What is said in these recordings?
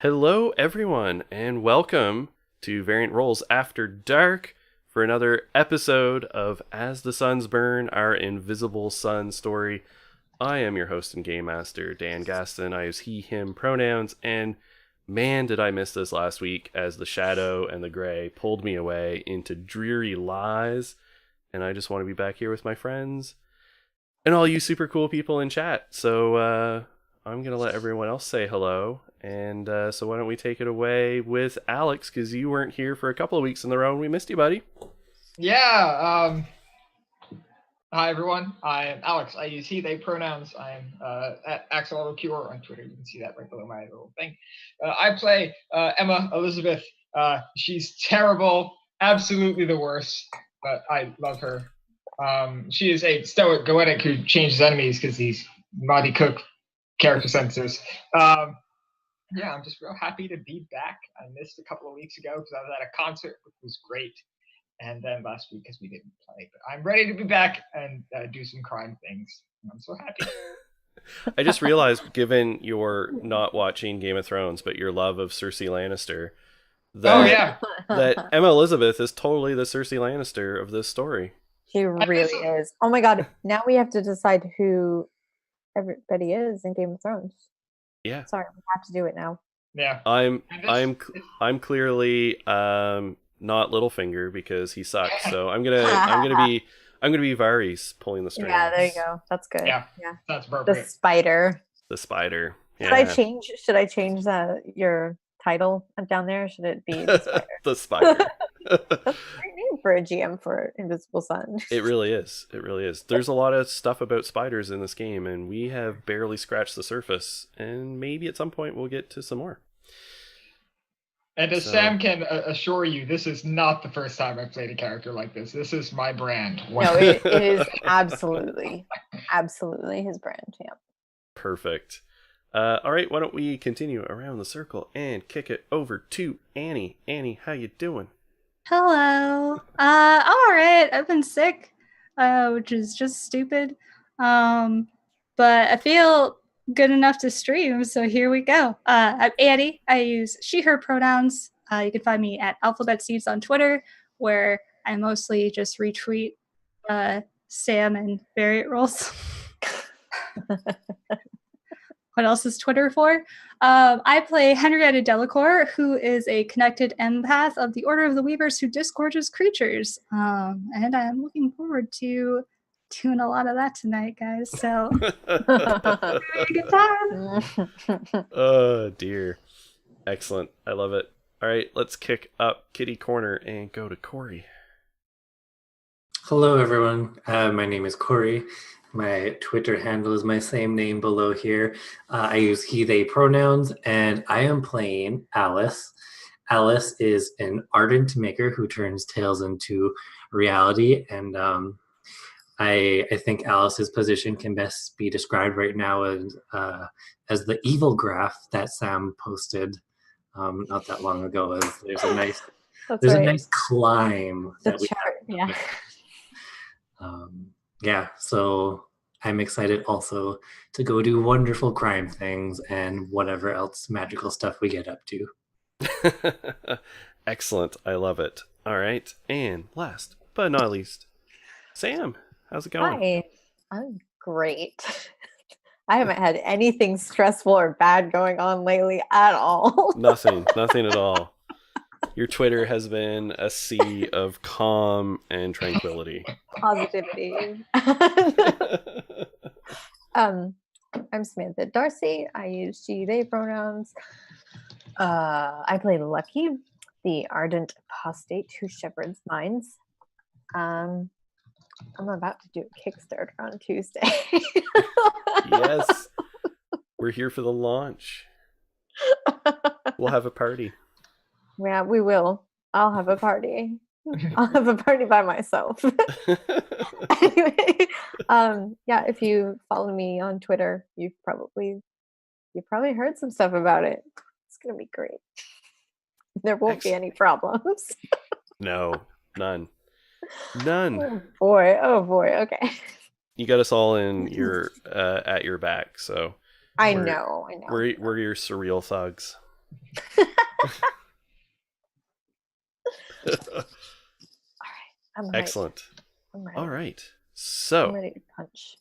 Hello, everyone, and welcome to Variant Roles After Dark for another episode of As the Suns Burn, our Invisible Sun story. I am your host and game master, Dan Gaston. I use he, him pronouns, and man, did I miss this last week as the shadow and the gray pulled me away into dreary lies, and I just want to be back here with my friends and all you super cool people in chat. So, I'm going to let everyone else say hello. And so why don't we take it away with Alex, because you weren't here for a couple of weeks in a row and we missed you, buddy. Yeah. Hi, everyone. I am Alex. I use he, they pronouns. I'm at AxelAutoCure on Twitter. You can see that right below my little thing. I play Emma Elizabeth. She's terrible, absolutely the worst, but I love her. She is a stoic goetic who changes enemies because these Marty Cook character sentences. Yeah, I'm just real happy to be back. I missed a couple of weeks ago because I was at a concert, which was great. And then last week because we didn't play. But I'm ready to be back and do some crime things. I'm so happy. I just realized, given your not watching Game of Thrones, but your love of Cersei Lannister, that Emma Elizabeth is totally the Cersei Lannister of this story. She really is. Oh my god, now we have to decide who everybody is in Game of Thrones. Yeah. Sorry, we have to do it now. Yeah. I'm clearly not Littlefinger because he sucks. So I'm gonna be Varys pulling the strings. Yeah, there you go. That's good. Yeah. That's appropriate. The spider. Yeah. Should I change your title down there? Should it be the spider? The spider. That's a great name for a GM for Invisible Sun. It really is. There's a lot of stuff about spiders in this game, and we have barely scratched the surface. And maybe at some point we'll get to some more. And as Sam can assure you, this is not the first time I've played a character like this. This is my brand. No, it is absolutely his brand. Yeah. Perfect. All right, why don't we continue around the circle and kick it over to Annie. Annie, how you doing? Hello. I'm all right. I've been sick, which is just stupid. But I feel good enough to stream, so here we go. I'm Annie. I use she, her pronouns. You can find me at Alphabet Seeds on Twitter, where I mostly just retweet Sam and Variant Roles. What else is Twitter for? I play Henrietta Delacour, who is a connected empath of the Order of the Weavers who disgorges creatures. And I'm looking forward to doing a lot of that tonight, guys. So, a good time. Oh, dear. Excellent. I love it. All right, let's kick up Kitty Corner and go to Corey. Hello, everyone. My name is Corey. My Twitter handle is my same name below here. I use he, they pronouns, and I am playing Alice. Alice is an ardent maker who turns tales into reality, and I think Alice's position can best be described right now as the evil graph that Sam posted not that long ago. There's a nice a nice climb that we have. Yeah, so I'm excited also to go do wonderful crime things and whatever else magical stuff we get up to. Excellent. I love it. All right. And last but not least, Sam, how's it going? Hi. I'm great. I haven't had anything stressful or bad going on lately at all. Nothing at all. Your Twitter has been a sea of calm and tranquility. Positivity. I'm Samantha Darcy. I use she, they pronouns. I play Lucky, the ardent apostate who shepherds minds. I'm about to do a Kickstarter on Tuesday. Yes. We're here for the launch. We'll have a party. Yeah, we will. I'll have a party. I'll have a party by myself. Anyway, yeah, if you follow me on Twitter, you probably heard some stuff about it. It's gonna be great. There won't be any problems. No, none. Oh boy. Okay. You got us all in your at your back, so I know. We're your surreal thugs. I'm ready. Excellent. I'm ready. All right. I'm So, ready to punch.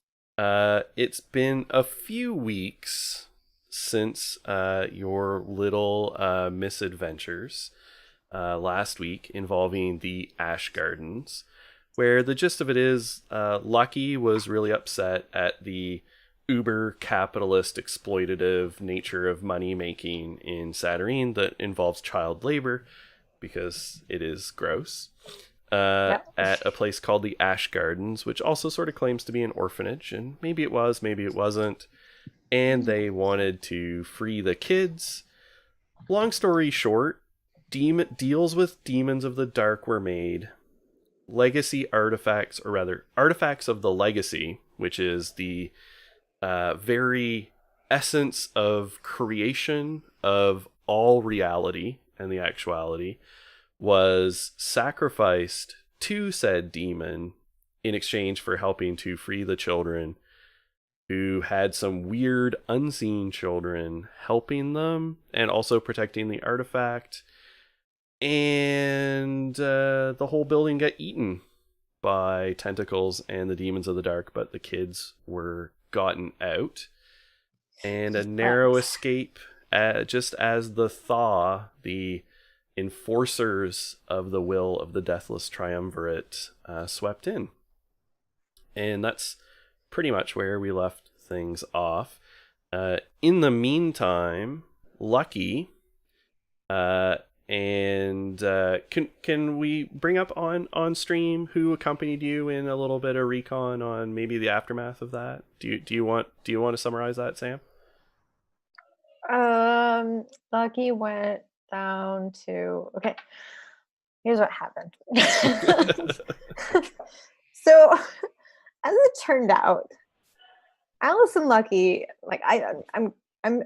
it's been a few weeks since your little misadventures last week involving the Ash Gardens, where the gist of it is Lucky was really upset at the uber capitalist exploitative nature of money making in Saturnine that involves child labor because it is gross. Yep. At a place called the Ash Gardens, which also sort of claims to be an orphanage, and maybe it was, maybe it wasn't. And they wanted to free the kids. Long story short, deals with demons of the dark were made. Legacy artifacts, or rather, artifacts of the legacy, which is the very essence of creation of all reality and the actuality, was sacrificed to said demon in exchange for helping to free the children, who had some weird unseen children helping them and also protecting the artifact. And the whole building got eaten by tentacles and the demons of the dark, but the kids were gotten out. And a narrow escape, just as the Thaw, the enforcers of the will of the Deathless Triumvirate, swept in. And that's pretty much where we left things off. In the meantime, Lucky, and can we bring up on stream who accompanied you in a little bit of recon on maybe the aftermath of that? Do you want to summarize that, Sam? Lucky went down to, okay, here's what happened. So as it turned out, Alice and Lucky, like I'm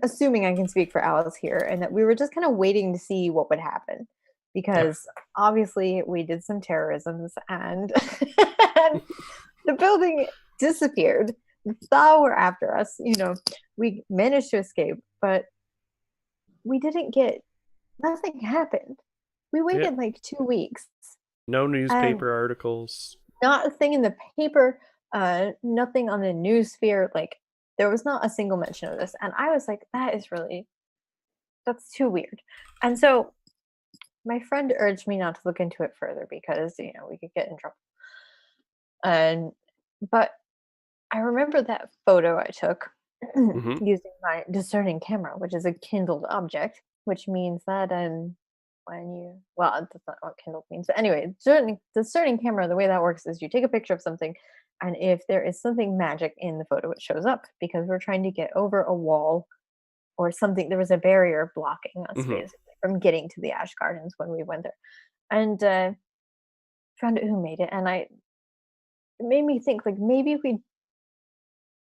assuming I can speak for Alice here, and that we were just kind of waiting to see what would happen, because obviously we did some terrorisms and, and the building disappeared. The Thaw were after us. We managed to escape, but we didn't get, nothing happened. We waited like 2 weeks. No newspaper articles. Not a thing in the paper. Nothing on the news sphere. Like, there was not a single mention of this. And I was like, that's too weird. And so my friend urged me not to look into it further because, we could get in trouble. But I remember that photo I took using my discerning camera, which is a kindled object, which means that that's not what kindled means. But anyway, discerning camera, the way that works is you take a picture of something, and if there is something magic in the photo, it shows up, because we're trying to get over a wall or something. There was a barrier blocking us basically from getting to the Ash Gardens when we went there. And found out who made it, and it made me think, like, maybe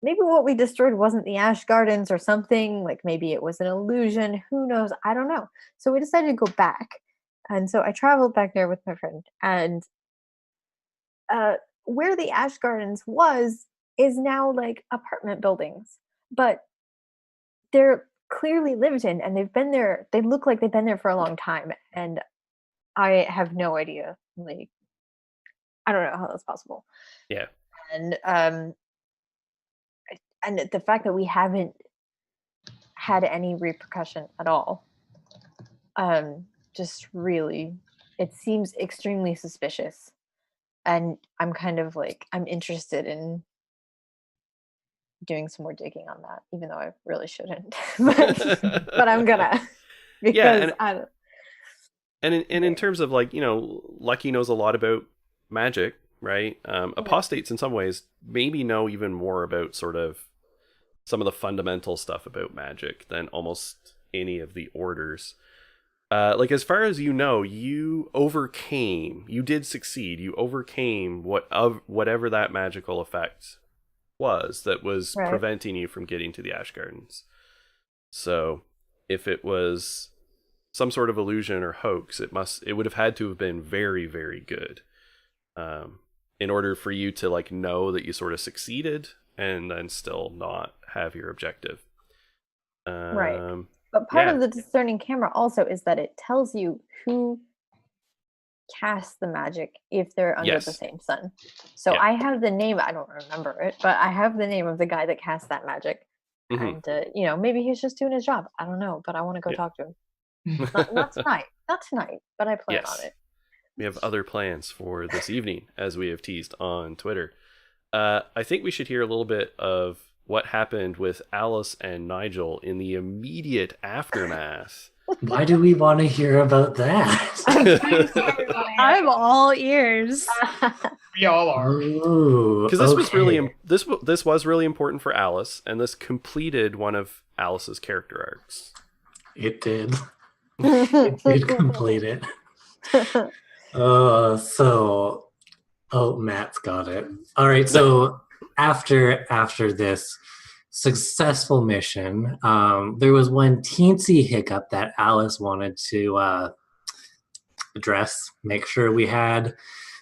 what we destroyed wasn't the Ash Gardens or something. Like, maybe it was an illusion. Who knows? I don't know. So we decided to go back. And so I traveled back there with my friend. And where the Ash Gardens is now like apartment buildings. But they're clearly lived in, and they've been there. They look like they've been there for a long time. And I have no idea. Like, I don't know how that's possible. Yeah. And the fact that we haven't had any repercussion at all, just really, it seems extremely suspicious. And I'm kind of like, I'm interested in doing some more digging on that, even though I really shouldn't. but I'm gonna. Because in terms of, like, Lucky knows a lot about magic, right? Apostates in some ways maybe know even more about sort of some of the fundamental stuff about magic than almost any of the orders. Like, as far as you did succeed. You overcame whatever that magical effect was that was preventing you from getting to the Ash Gardens. So if it was some sort of illusion or hoax, it would have had to have been very, very good. In order for you to, like, know that you sort of succeeded and then still not have your objective. But part Yeah. of the discerning camera also is that it tells you who casts the magic if they're under the Yes. same sun. So Yeah. I have the name, I don't remember it, but I have the name of the guy that casts that magic. Mhm. And maybe he's just doing his job. I don't know, but I want to go Yeah. talk to him. Not tonight. Not tonight, but I plan Yes. on it. We have other plans for this evening, as we have teased on Twitter. I think we should hear a little bit of what happened with Alice and Nigel in the immediate aftermath. Why do we want to hear about that? I'm all ears. We all are. Because this was really this was really important for Alice, and this completed one of Alice's character arcs. It did. It did complete it. Matt's got it. All right. So after this successful mission, there was one teensy hiccup that Alice wanted to address. Make sure we had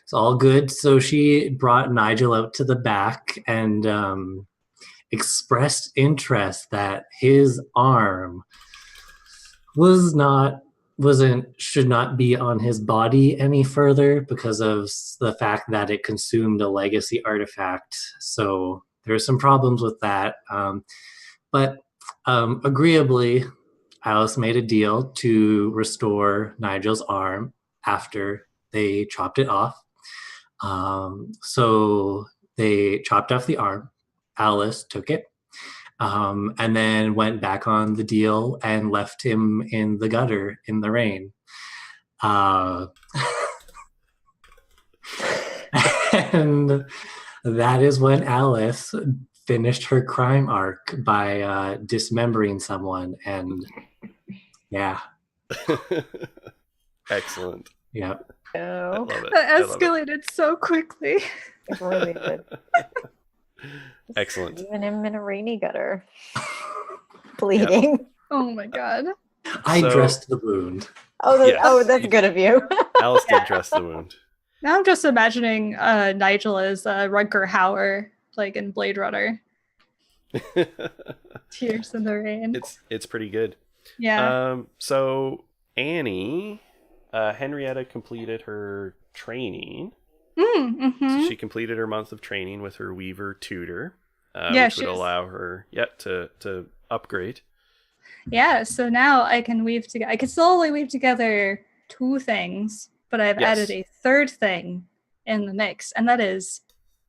it's all good. So she brought Nigel out to the back and expressed interest that his arm should not be on his body any further because of the fact that it consumed a legacy artifact. So there's some problems with that. But agreeably, Alice made a deal to restore Nigel's arm after they chopped it off. So they chopped off the arm. Alice took it. And then went back on the deal and left him in the gutter in the rain. And that is when Alice finished her crime arc by dismembering someone. And yeah. Excellent. Yeah. I Oh, love it. That I love it. escalated so quickly. it really did. Excellent. Even him in a rainy gutter. Bleeding. Oh my god. I So- dressed the wound. Oh, that's Yes. good of you. Alice did dress the wound. Now I'm just imagining Nigel as Rutger Hauer, like in Blade Runner. Tears in the rain. it's pretty good. Yeah. So Annie, Henrietta completed her training. Mm-hmm. So she completed her month of training with her Weaver tutor, Yeah, which she would was- allow her, to upgrade. Yeah, so now I can weave together. I can slowly weave together two things, but I've Yes. added a third thing in the mix, and that is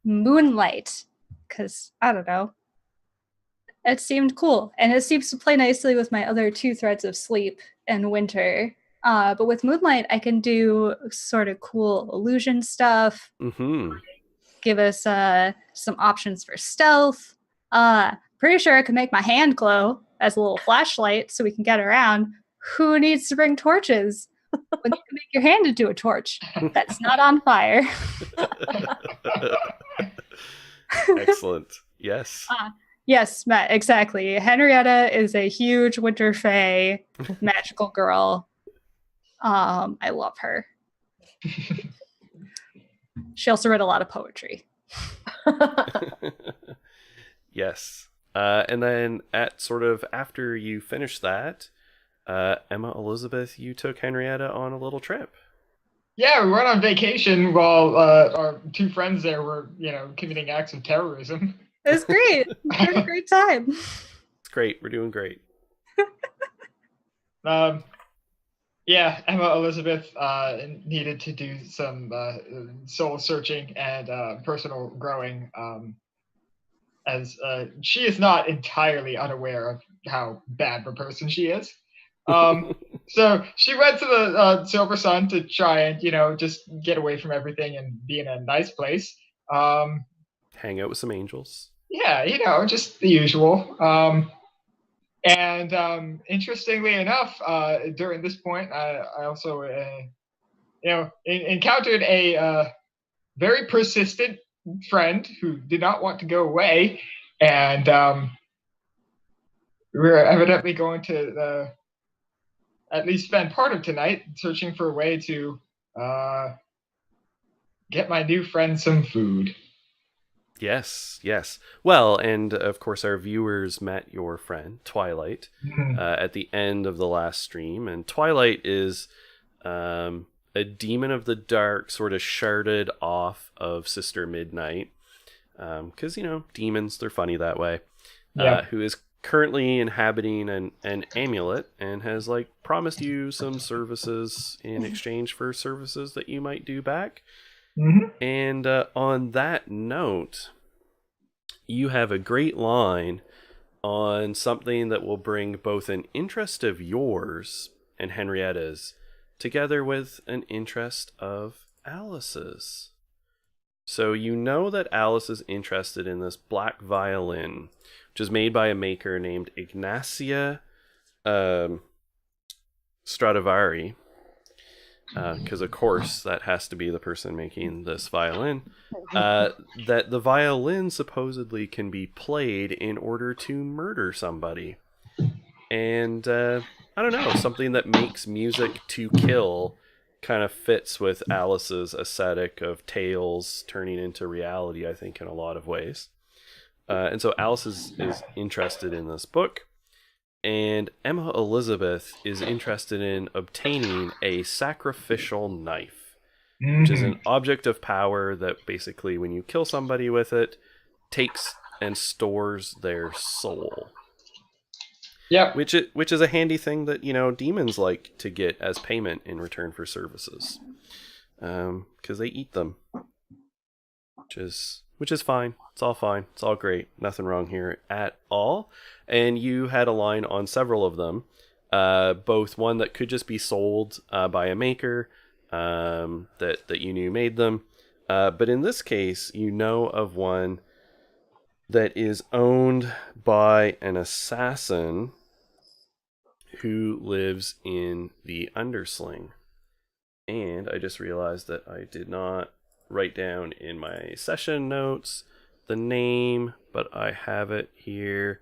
moonlight. Because, I don't know, it seemed cool. And it seems to play nicely with my other two threads of sleep and winter. But with moonlight, I can do sort of cool illusion stuff, Mm-hmm. give us some options for stealth. Pretty sure I can make my hand glow as a little flashlight so we can get around. Who needs to bring torches when you can make your hand into a torch that's not on fire? Excellent. Yes. Yes, Matt, exactly. Henrietta is a huge winter fae magical girl. I love her. She also read a lot of poetry. Yes. And then at sort of after you finished that, Emma Elizabeth, you took Henrietta on a little trip. Yeah, we went on vacation while our two friends there were, committing acts of terrorism. It was great. We had a great time. It's great. We're doing great. Yeah, Emma Elizabeth needed to do some soul searching and personal growing, as she is not entirely unaware of how bad of a person she is. So she went to the Silver Sun to try and, just get away from everything and be in a nice place. Hang out with some angels. Yeah, just the usual. And interestingly enough, during this point, I also, encountered a very persistent friend who did not want to go away, and we were evidently going to at least spend part of tonight searching for a way to get my new friend some food. Yes, yes. Well, and of course, our viewers met your friend Twilight at the end of the last stream, and Twilight is a demon of the dark, sort of sharded off of Sister Midnight, because demons, they're funny that way. Yeah. Who is currently inhabiting an amulet and has promised you some services in exchange for services that you might do back. Mhm. And on that note, you have a great line on something that will bring both an interest of yours and Henrietta's together with an interest of Alice's. So you know that Alice is interested in this black violin, which is made by a maker named Ignacia Stradivari. Because of course that has to be the person making this violin. That the violin supposedly can be played in order to murder somebody. And I don't know, something that makes music to kill kind of fits with Alice's aesthetic of tales turning into reality, I think, in a lot of ways. And so Alice is interested in this book. And Emma Elizabeth is interested in obtaining a sacrificial knife, which is an object of power that basically, when you kill somebody with it, takes and stores their soul. Yep. Which is a handy thing that demons like to get as payment in return for services, because they eat them, which is fine. It's all fine. It's all great. Nothing wrong here at all. And you had a line on several of them, both one that could just be sold by a maker that you knew made them, but in this case, you know of one that is owned by an assassin who lives in the Undersling. And I just realized that I did not write down in my session notes the name, but I have it here.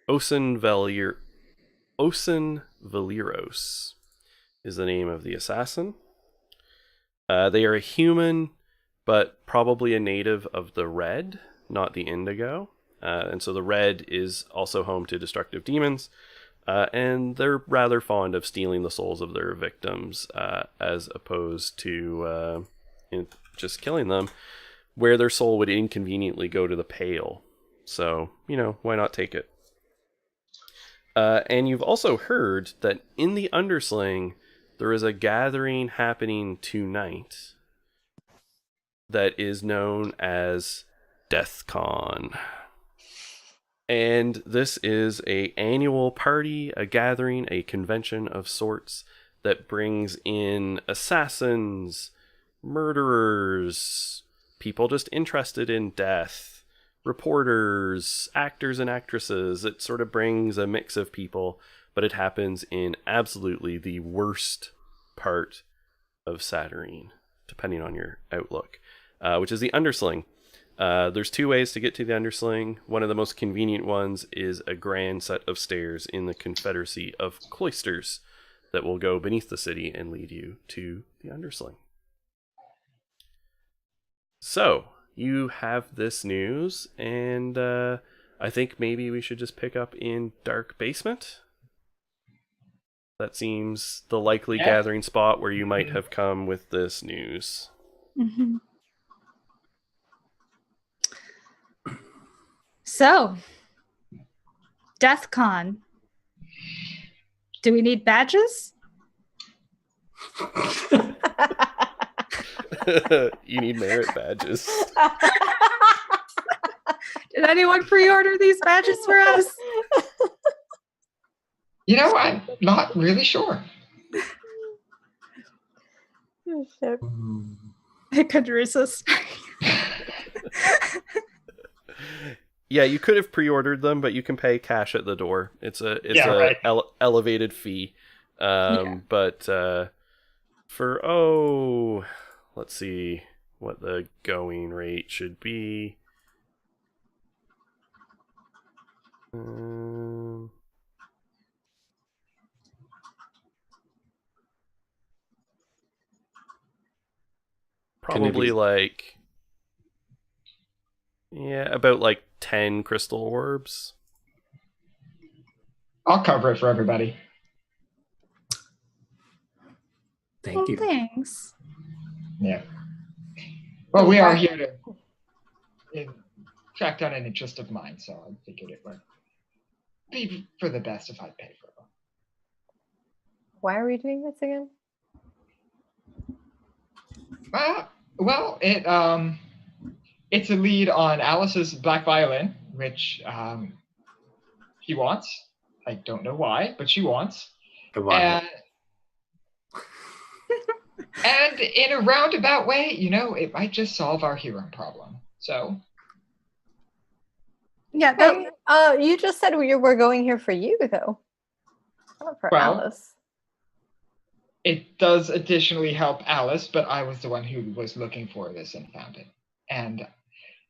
Osen Valiros is the name of the assassin. They are a human, but probably a native of the red, not the indigo. And so the red is also home to destructive demons. And they're rather fond of stealing the souls of their victims, as opposed to just killing them, where their soul would inconveniently go to the Pale. So, why not take it? And you've also heard that in the Undersling, there is a gathering happening tonight that is known as DeathCon. And this is a annual party, a gathering, a convention of sorts that brings in assassins, murderers, people just interested in death, reporters, actors and actresses. It sort of brings a mix of people, but it happens in absolutely the worst part of Saturnine, depending on your outlook, which is the Undersling. There's two ways to get to the Undersling. One of the most convenient ones is a grand set of stairs in the Confederacy of Cloisters that will go beneath the city and lead you to the Undersling. So, you have this news, and I think maybe we should just pick up in Dark Basement. That seems the likely gathering spot where you might have come with this news. Mm-hmm. So, DeathCon. Do we need badges? You need merit badges. Did anyone pre-order these badges for us? I'm not really sure. I could resist. Yeah, you could have pre-ordered them, but you can pay cash at the door. It's a right. elevated fee. But for let's see what the going rate should be. Probably like Yeah, about like 10 crystal orbs. I'll cover it for everybody. Thank you. Thanks. Yeah. Well, we are here to track down an interest of mine, so I figured it would be for the best if I pay for it. Why are we doing this again? Well, it's a lead on Alice's black violin, which she wants. I don't know why, but she wants. I want it. And in a roundabout way, it might just solve our hero problem. So. Yeah. You just said we were going here for you, though. Not for Alice. It does additionally help Alice, but I was the one who was looking for this and found it. And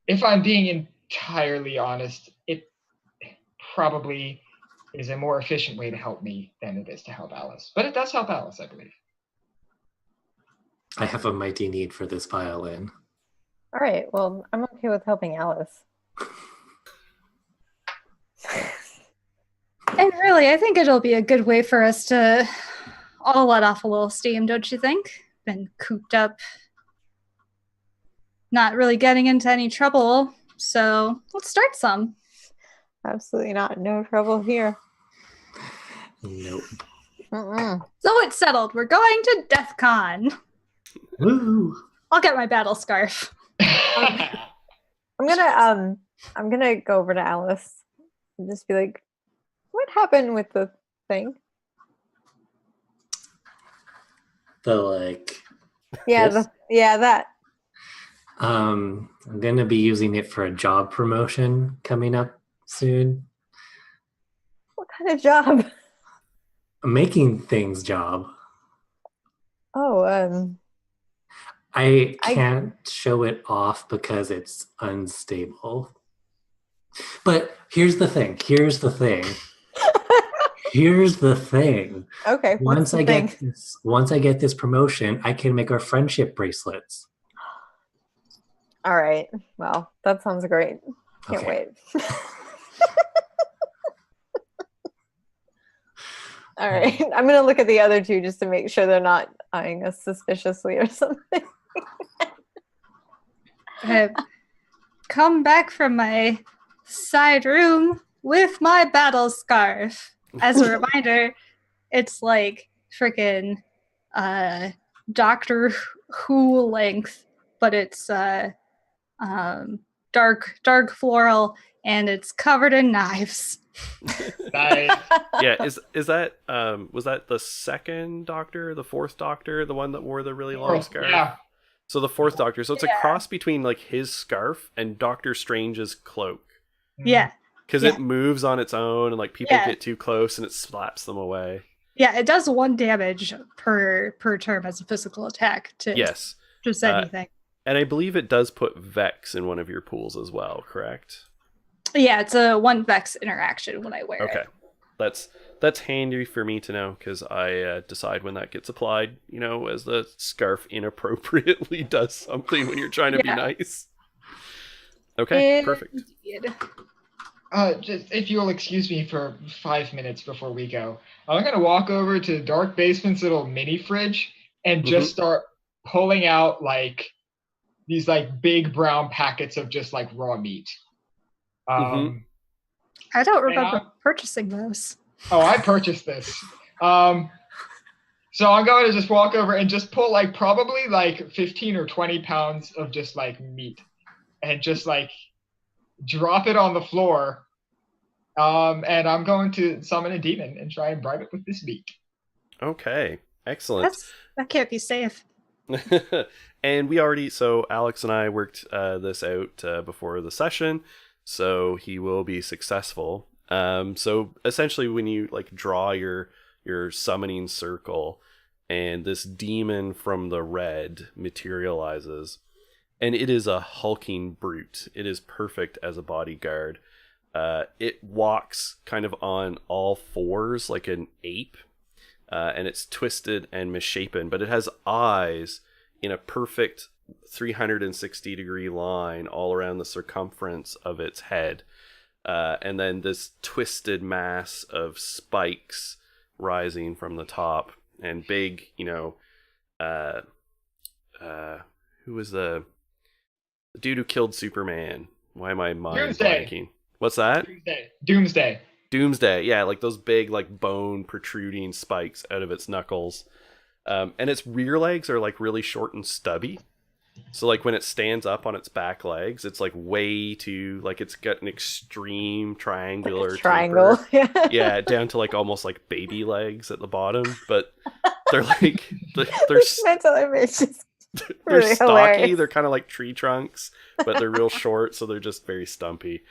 if I'm being entirely honest, it probably is a more efficient way to help me than it is to help Alice. But it does help Alice, I believe. I have a mighty need for this violin. All right. Well, I'm okay with helping Alice. And really, I think it'll be a good way for us to all let off a little steam, don't you think? Been cooped up, not really getting into any trouble. So let's start some. Absolutely not. No trouble here. Nope. Mm-mm. So it's settled. We're going to DEF CON. Woo! I'll get my battle scarf. I'm gonna go over to Alice and just be like, "What happened with the thing?" Yeah, this? That. I'm gonna be using it for a job promotion coming up soon. What kind of job? A making things job. Oh, I can't show it off because it's unstable. But here's the thing. Okay. Once I get this promotion, I can make our friendship bracelets. All right. Well, that sounds great. Can't wait. All right. I'm gonna look at the other two just to make sure they're not eyeing us suspiciously or something. I've come back from my side room with my battle scarf. As a reminder, it's like freaking Doctor Who length, but it's dark floral, and it's covered in knives. Nice. Yeah, is that was that the second Doctor, the fourth Doctor, the one that wore the really long scarf? Yeah. So the fourth Doctor. So it's a cross between like his scarf and Doctor Strange's cloak. Yeah. Because it moves on its own, and like people get too close, and it slaps them away. Yeah, it does 1 damage per turn as a physical attack to just anything. And I believe it does put Vex in one of your pools as well, correct? Yeah, it's a 1 Vex interaction when I wear it. Okay, that's handy for me to know, because I decide when that gets applied. As the scarf inappropriately does something when you're trying to be nice. Okay, perfect. Just if you'll excuse me for 5 minutes before we go, I'm gonna walk over to Dark Basement's little mini fridge and just start pulling out like these like big brown packets of just like raw meat. I don't remember purchasing those. Oh, I purchased this. So I'm going to just walk over and just pull like probably like 15 or 20 pounds of just like meat and just like drop it on the floor. And I'm going to summon a demon and try and bribe it with this meat. Okay, excellent. That can't be safe. And so Alex and I worked this out before the session, so he will be successful. So essentially when you like draw your summoning circle and this demon from the red materializes, and it is a hulking brute. It is perfect as a bodyguard. It walks kind of on all fours like an ape, and it's twisted and misshapen, but it has eyes in a perfect 360-degree line all around the circumference of its head. And then this twisted mass of spikes rising from the top, and big, who was the dude who killed Superman? Why am I mind Doomsday. blanking? What's that? Doomsday. Doomsday, yeah, like those big, like bone protruding spikes out of its knuckles. And its rear legs are like really short and stubby. So like when it stands up on its back legs, it's like way too, like it's got an extreme triangular Triangle. taper. Yeah, down to like almost like baby legs at the bottom, but they're like they're This mental image is they're really stocky. hilarious. They're kind of like tree trunks, but they're real short, so they're just very stumpy.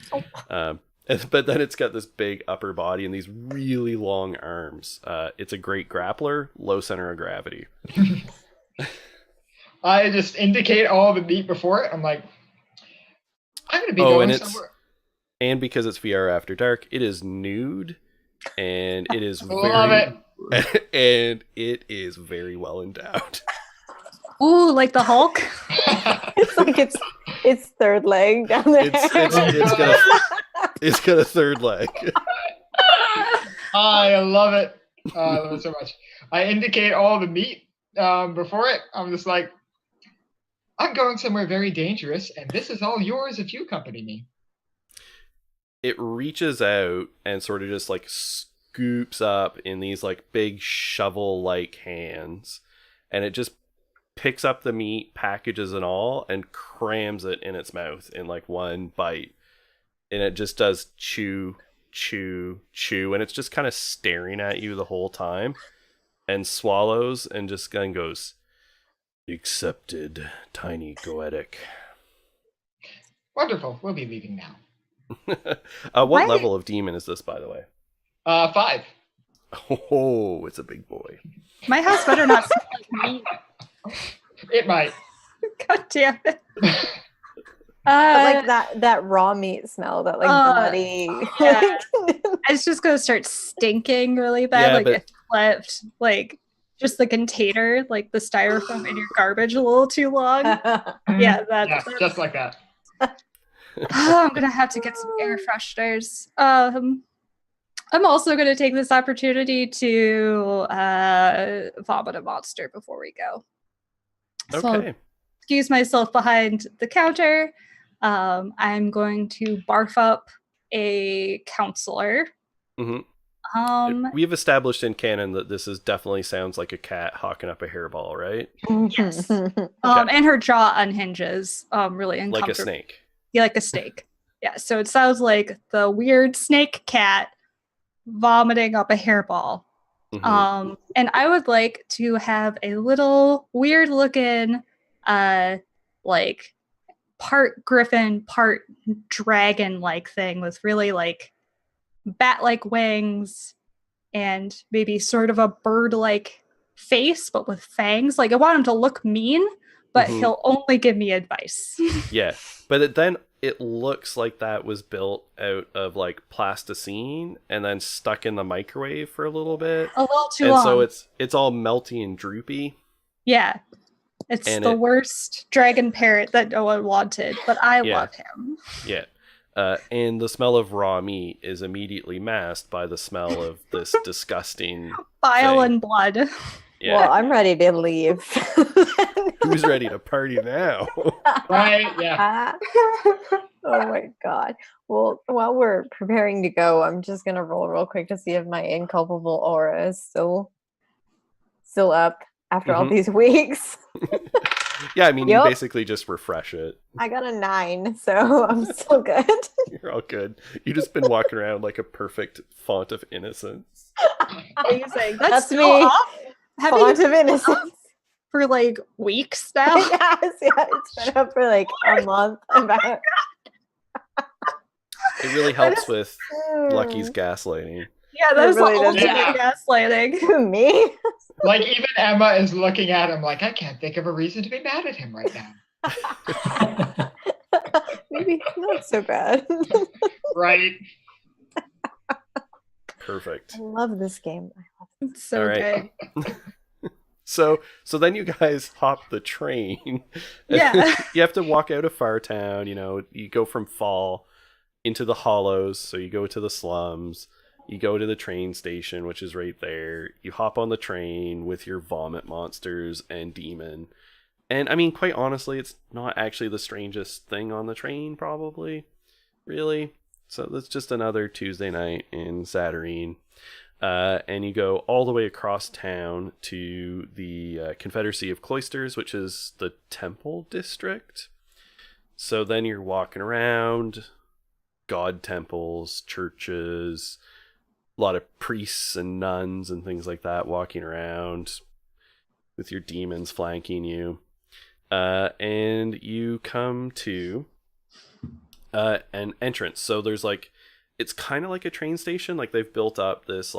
But then it's got this big upper body and these really long arms. It's a great grappler, low center of gravity. I just indicate all the meat before it. I'm like, I'm gonna be going somewhere. And because it's VR After Dark, it is nude, and it is Love it. and it is very well endowed. Ooh, like the Hulk. It's like its third leg down there. It's got a third leg. I love it. I love it so much. I indicate all the meat before it. I'm just like, I'm going somewhere very dangerous, and this is all yours if you accompany me. It reaches out and sort of just like scoops up in these like big shovel-like hands, and it just picks up the meat, packages and all, and crams it in its mouth in like one bite. And it just does chew, chew, chew, and it's just kind of staring at you the whole time, and swallows and just kind of goes, "Accepted, tiny goetic." Wonderful. We'll be leaving now. What Why- level of demon is this, by the way? 5. Oh, it's a big boy. My house better not smell like meat. It might. God damn it. But like that raw meat smell, that like bloody. yeah. It's just gonna start stinking really bad. Yeah, like but- if you left like just the container, like the styrofoam in your garbage a little too long. Yeah, that's Yeah, just like that. I'm gonna have to get some air fresheners. I'm also gonna take this opportunity to vomit a monster before we go. So I'll Okay. excuse myself behind the counter. I'm going to barf up a counselor. Mhm. Um, We've established in canon that this definitely sounds like a cat hawking up a hairball, right? Yes. Okay. And her jaw unhinges. Really Like uncomfortable. a snake. Yeah, like a snake. Yeah, so it sounds like the weird snake cat vomiting up a hairball. Mhm. And I would like to have a little weird looking, like part griffin, part dragon like thing with really like bat like wings and maybe sort of a bird like face, but with fangs. Like I want him to look mean, but Mhm. he'll only give me advice. Yeah, but then it looks like that was built out of like plasticine and then stuck in the microwave for a little bit, A little too and long. so it's all melty and droopy. Yeah. It's And the it- worst dragon parrot that no one wanted, but I Yeah. love him. Yeah, and the smell of raw meat is immediately masked by the smell of this disgusting. Bile Thing. and blood. Yeah, Well, I'm ready to leave. who's ready to party now? Right? Yeah. Oh my god. Well, while we're preparing to go, I'm just gonna roll real quick to see if my inculpable aura is still up after all Mhm. these weeks. Yeah, I mean, Yup. you basically just refresh it. I got a 9, so I'm still good. You're all good. You've just been walking around like a perfect font of innocence. Amazing. That's so me. off. Haven't Font you of innocence. for like weeks now? Yes, yeah, it's been up for like a month. About. It really helps with Hmm. Lucky's gaslighting. Yeah, that was really the doesn't. ultimate gaslighting. Who, me? Like even Emma is looking at him like, I can't think of a reason to be mad at him right now. Maybe not so bad. Right? Perfect. I love this game. It's so All right. good. So then you guys hop the train. Yeah. You have to walk out of Fartown, you go from Fall into the Hollows, so you go to the slums, you go to the train station, which is right there. You hop on the train with your vomit monsters and demon. And I mean, quite honestly, it's not actually the strangest thing on the train, probably, really. So that's just another Tuesday night in Saturnine. And you go all the way across town to the Confederacy of Cloisters, which is the Temple District. So then you're walking around, god temples, churches, a lot of priests and nuns and things like that walking around with your demons flanking you. And you come to an entrance. So there's it's kind of like a train station. Like they've built up this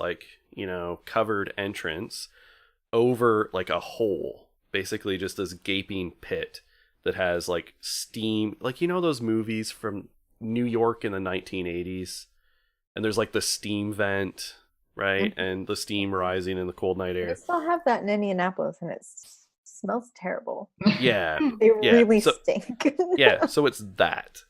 covered entrance over a hole, basically just this gaping pit that has steam, those movies from New York in the 1980s, and there's the steam vent, right? Mm-hmm. And the steam rising in the cold night We air. still have that in Indianapolis, and it smells terrible. Yeah. They Yeah, really so- stink. Yeah, so it's that.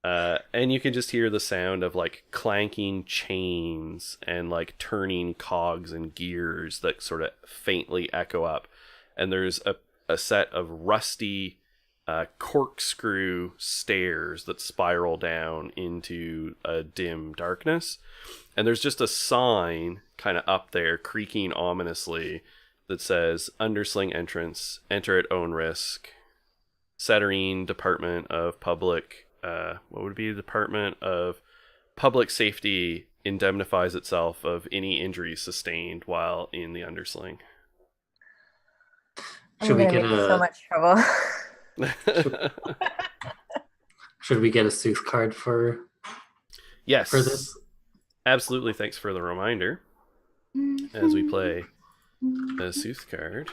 And you can just hear the sound of clanking chains and turning cogs and gears that sort of faintly echo up. And there's a set of rusty corkscrew stairs that spiral down into a dim darkness. And there's just a sign kind of up there creaking ominously that says Undersling entrance, enter at own risk. Saturnine Department of Public Department of Public Safety indemnifies itself of any injuries sustained while in the Undersling. I'm Should we gonna get make so much trouble. Should we get a Sooth card for Yes, this? absolutely. Thanks for the reminder. As we play a Sooth card.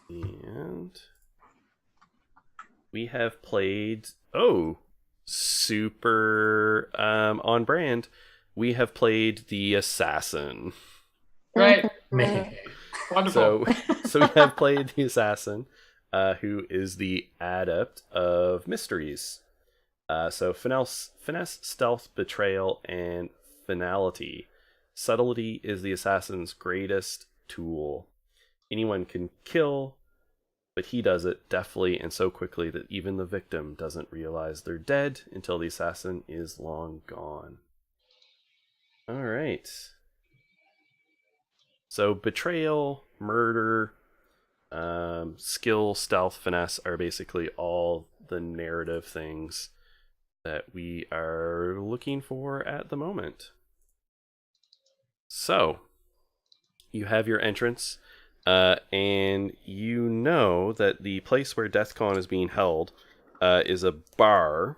And we have played, super on brand. We have played the Assassin. Right. Meh. Wonderful. So we have played the Assassin, who is the adept of mysteries. So finesse, stealth, betrayal, and finality. Subtlety is the assassin's greatest tool. Anyone can kill, but he does it deftly and so quickly that even the victim doesn't realize they're dead until the assassin is long gone. All right. So betrayal, murder, skill, stealth, finesse are basically all the narrative things that we are looking for at the moment. So, you have your entrance, and you know that the place where DeathCon is being held is a bar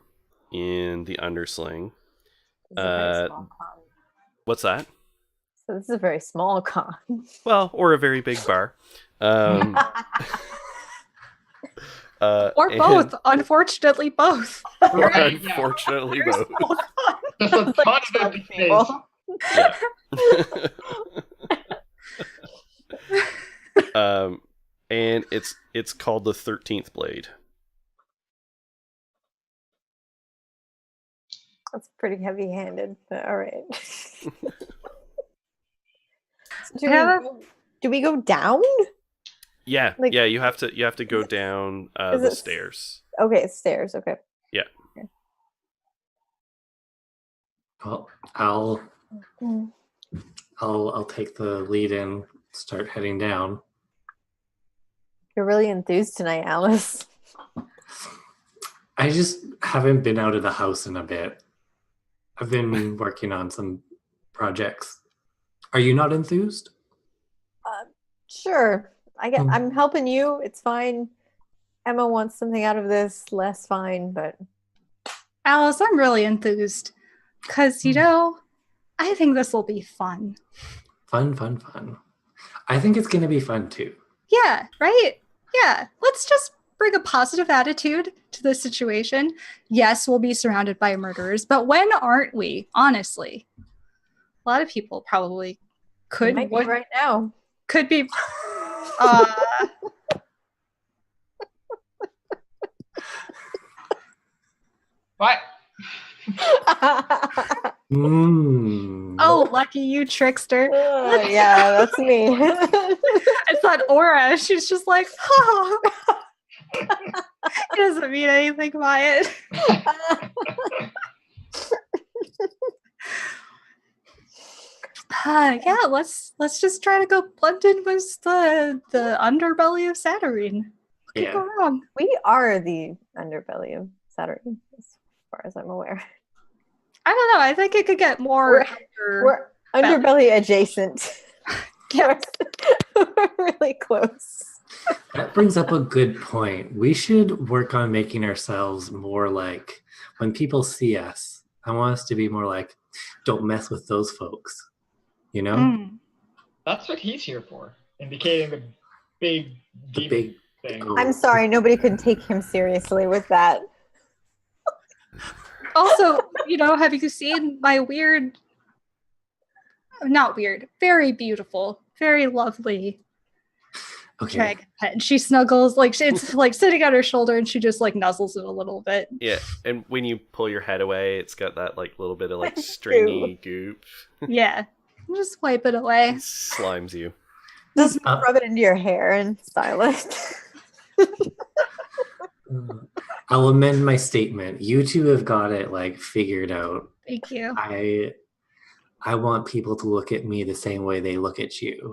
in the Undersling. This is a very small con. What's that? So this is a very small con. Well, or a very big bar. Or and- both. Unfortunately, both. Right, yeah. Unfortunately, Very both. small con. Just a Like ton of 12 empty space. people. Yeah. And it's called the 13th Blade. That's pretty heavy-handed, but all right. So Have do we go down? Yeah, Like- yeah. You have to go down is the it- stairs. Okay, it's stairs. Okay. Well, I'll Mm. I'll take the lead and start heading down. You're really enthused tonight, Alice. I just haven't been out of the house in a bit. I've been working on some projects. Are you not enthused? Sure. Hmm. I'm helping you. It's fine. Emma wants something out of this. Less fine, but Alice, I'm really enthused because, I think this will be fun. Fun. I think it's going to be fun too. Yeah, right? Yeah. Let's just bring a positive attitude to the situation. Yes, we'll be surrounded by murderers, but when aren't we? Honestly, a lot of people probably It Could might be what right now. could be uh What? oh, lucky you, trickster. Yeah, that's me. It's that aura. She's just like, oh. It doesn't mean anything by it. Yeah, let's just try to go blend in with the underbelly of Saturn. What could Yeah. go wrong? We are the underbelly of Saturn, as far as I'm aware. I don't know. I think it could get more. We're underbelly adjacent. Yeah. We're really close. That brings up a good point. We should work on making ourselves more like, when people see us, I want us to be more like, don't mess with those folks. You know? Mm. That's what he's here for, indicating the big The demon thing. I'm sorry, nobody could take him seriously with that. Also, have you seen my not weird, very beautiful, very lovely Okay. dragon pet? And she snuggles, like it's like sitting on her shoulder, and she just like nuzzles it a little bit. Yeah, and when you pull your head away, it's got that like little bit of like stringy goop. Yeah, just wipe it away. It slimes you. Just rub it into your hair and style it. I'll amend my statement. You two have got it like figured out. Thank you. I want people to look at me the same way they look at you.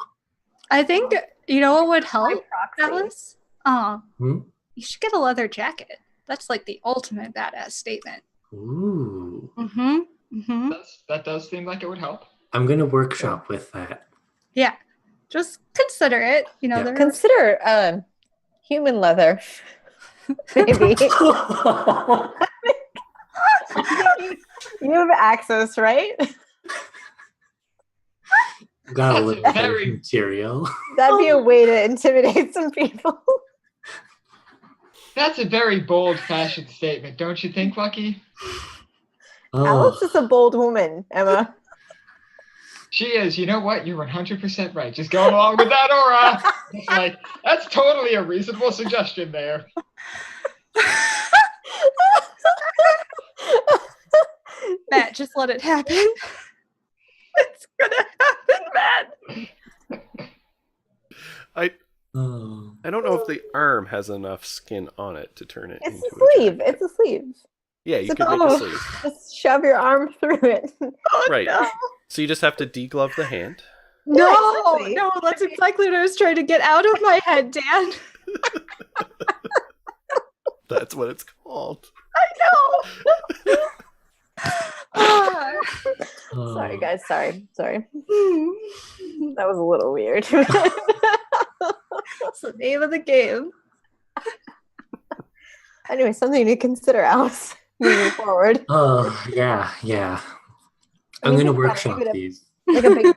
I think what would help, proxy. Alice? Hmm? You should get a leather jacket. That's like the ultimate badass statement. Ooh. Mm-hmm. Mm-hmm. That does seem like it would help. I'm gonna workshop with that. Yeah. Just consider it. Yeah. There Consider human leather. Maybe. You have access, right? Got a That's little bit of very- material. That'd be a way to intimidate some people. That's a very bold-fashioned statement, don't you think, Lucky? Alice Oh, is a bold woman, Emma. She is. You know what? You're 100% right. Just go along with that aura. It's like, that's totally a reasonable suggestion there. Matt, just let it happen. It's gonna happen, Matt. oh. I don't know if the arm has enough skin on it to turn it It's into a sleeve. jacket. It's a sleeve. Yeah, you It's could a- make a oh. sleeve. Just shove your arm through it. Oh, Right. No, So you just have to deglove the hand. no, exactly. no, that's exactly what I was trying to get out of my head, Dan. That's what it's called. I know. Ah. Oh. Sorry, guys. Sorry. Hmm. That was a little weird. That's the name of the game. Anyway, something to consider, Alice, moving forward. Oh, yeah. I I'm mean, gonna think about it, workshop give it these. Like a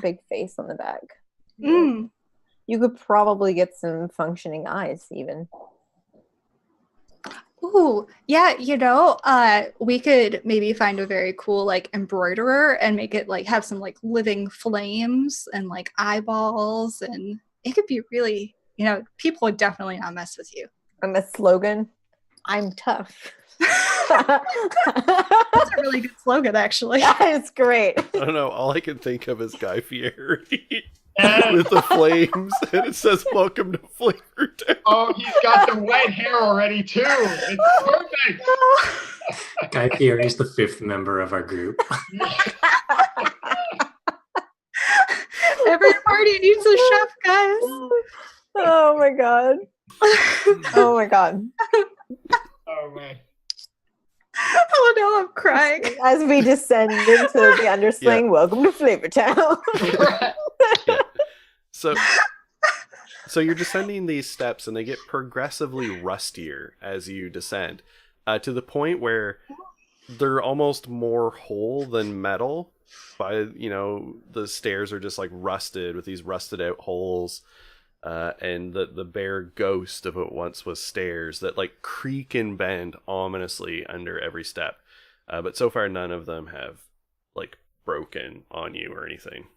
big face on the back. Mm. You could probably get some functioning eyes, even. Ooh, yeah, we could maybe find a very cool like embroiderer and make it like have some like living flames and like eyeballs, and it could be really, people would definitely not mess with you. And the slogan, "I'm tough." That's a really good slogan, actually. It's great. I don't know. All I can think of is Guy Fieri And, with the flames, and it says "Welcome to Flavor Town." oh, he's got the white hair already, too. It's perfect. Guy Fieri is the 5th member of our group. Every party needs a chef, guys. Oh my god. Oh my god. Oh, man. Oh no, I'm crying. As we descend into the undersling, welcome to Flavor Town. Yeah. So you're descending these steps, and they get progressively rustier as you descend, to the point where they're almost more whole than metal. The stairs are just like rusted with these rusted out holes, and the bare ghost of what once was stairs that like creak and bend ominously under every step. But so far, none of them have like broken on you or anything.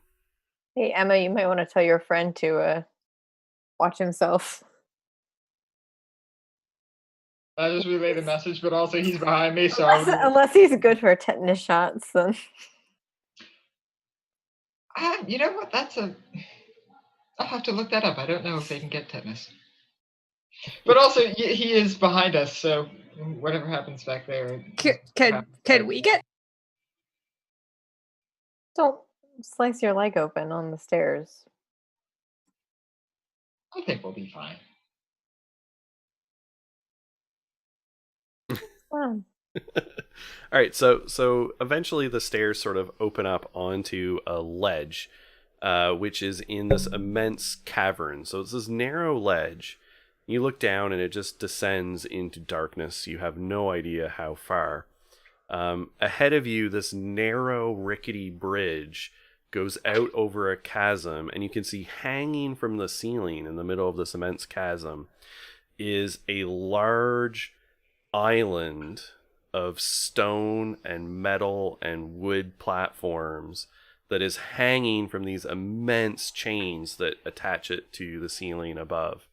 Hey, Emma, you might want to tell your friend to watch himself. I just relayed the message, but also he's behind me, so I Unless, wouldn't- unless he's good for tetanus shots, then you know what? I'll have to look that up. I don't know if they can get tetanus. But also, he is behind us, so whatever happens back there. Could we get? don't slice your leg open on the stairs. I think we'll be fine. Wow. All right, so eventually the stairs sort of open up onto a ledge, which is in this immense cavern. So it's this narrow ledge. You look down and it just descends into darkness. You have no idea how far. Ahead of you, this narrow, rickety bridge goes out over a chasm, and you can see hanging from the ceiling in the middle of this immense chasm is a large island of stone and metal and wood platforms that is hanging from these immense chains that attach it to the ceiling above.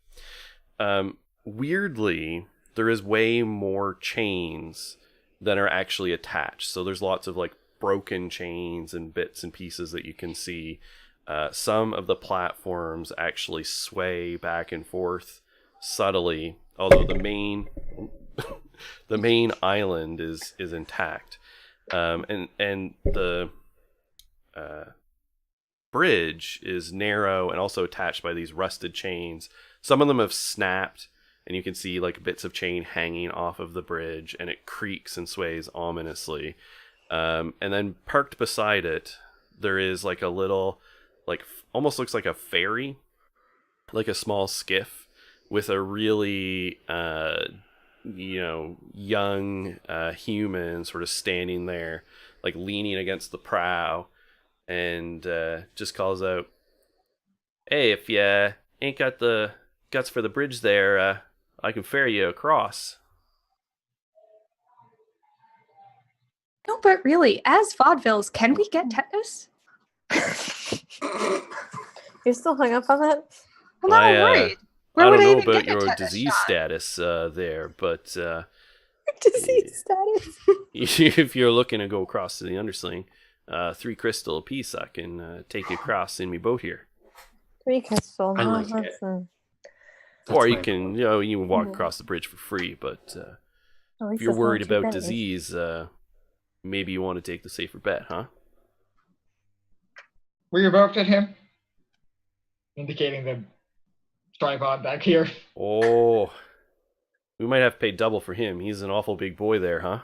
Weirdly, there is way more chains than are actually attached. So there's lots of like broken chains and bits and pieces that you can see. Some of the platforms actually sway back and forth subtly, although the main the main island is intact. And the bridge is narrow and also attached by these rusted chains. Some of them have snapped, and you can see like bits of chain hanging off of the bridge, and it creaks and sways ominously. And then parked beside it, there is like a little, like almost looks like a ferry, like a small skiff with a really young human sort of standing there, like leaning against the prow, and just calls out, "Hey, if you ain't got the guts for the bridge there, I can ferry you across." No, but really, as vaudevilles, can we get tetanus? You're still hung up on that? Well, now I'm worried. Where I would don't I know even about get a your tetanus disease shot? status there, but Disease status. if you're looking to go across to the undersling, 3 crystal apiece, I can take you across in my boat here. 3 crystal. I no, like it. that's, Or That's you my can, goal. you can walk Mhm. across the bridge for free, but at if least you're it's not worried too about bad. disease, maybe you want to take the safer bet, huh? We evoked at him, indicating the tripod back here. Oh, we might have to pay double for him. He's an awful big boy there, huh?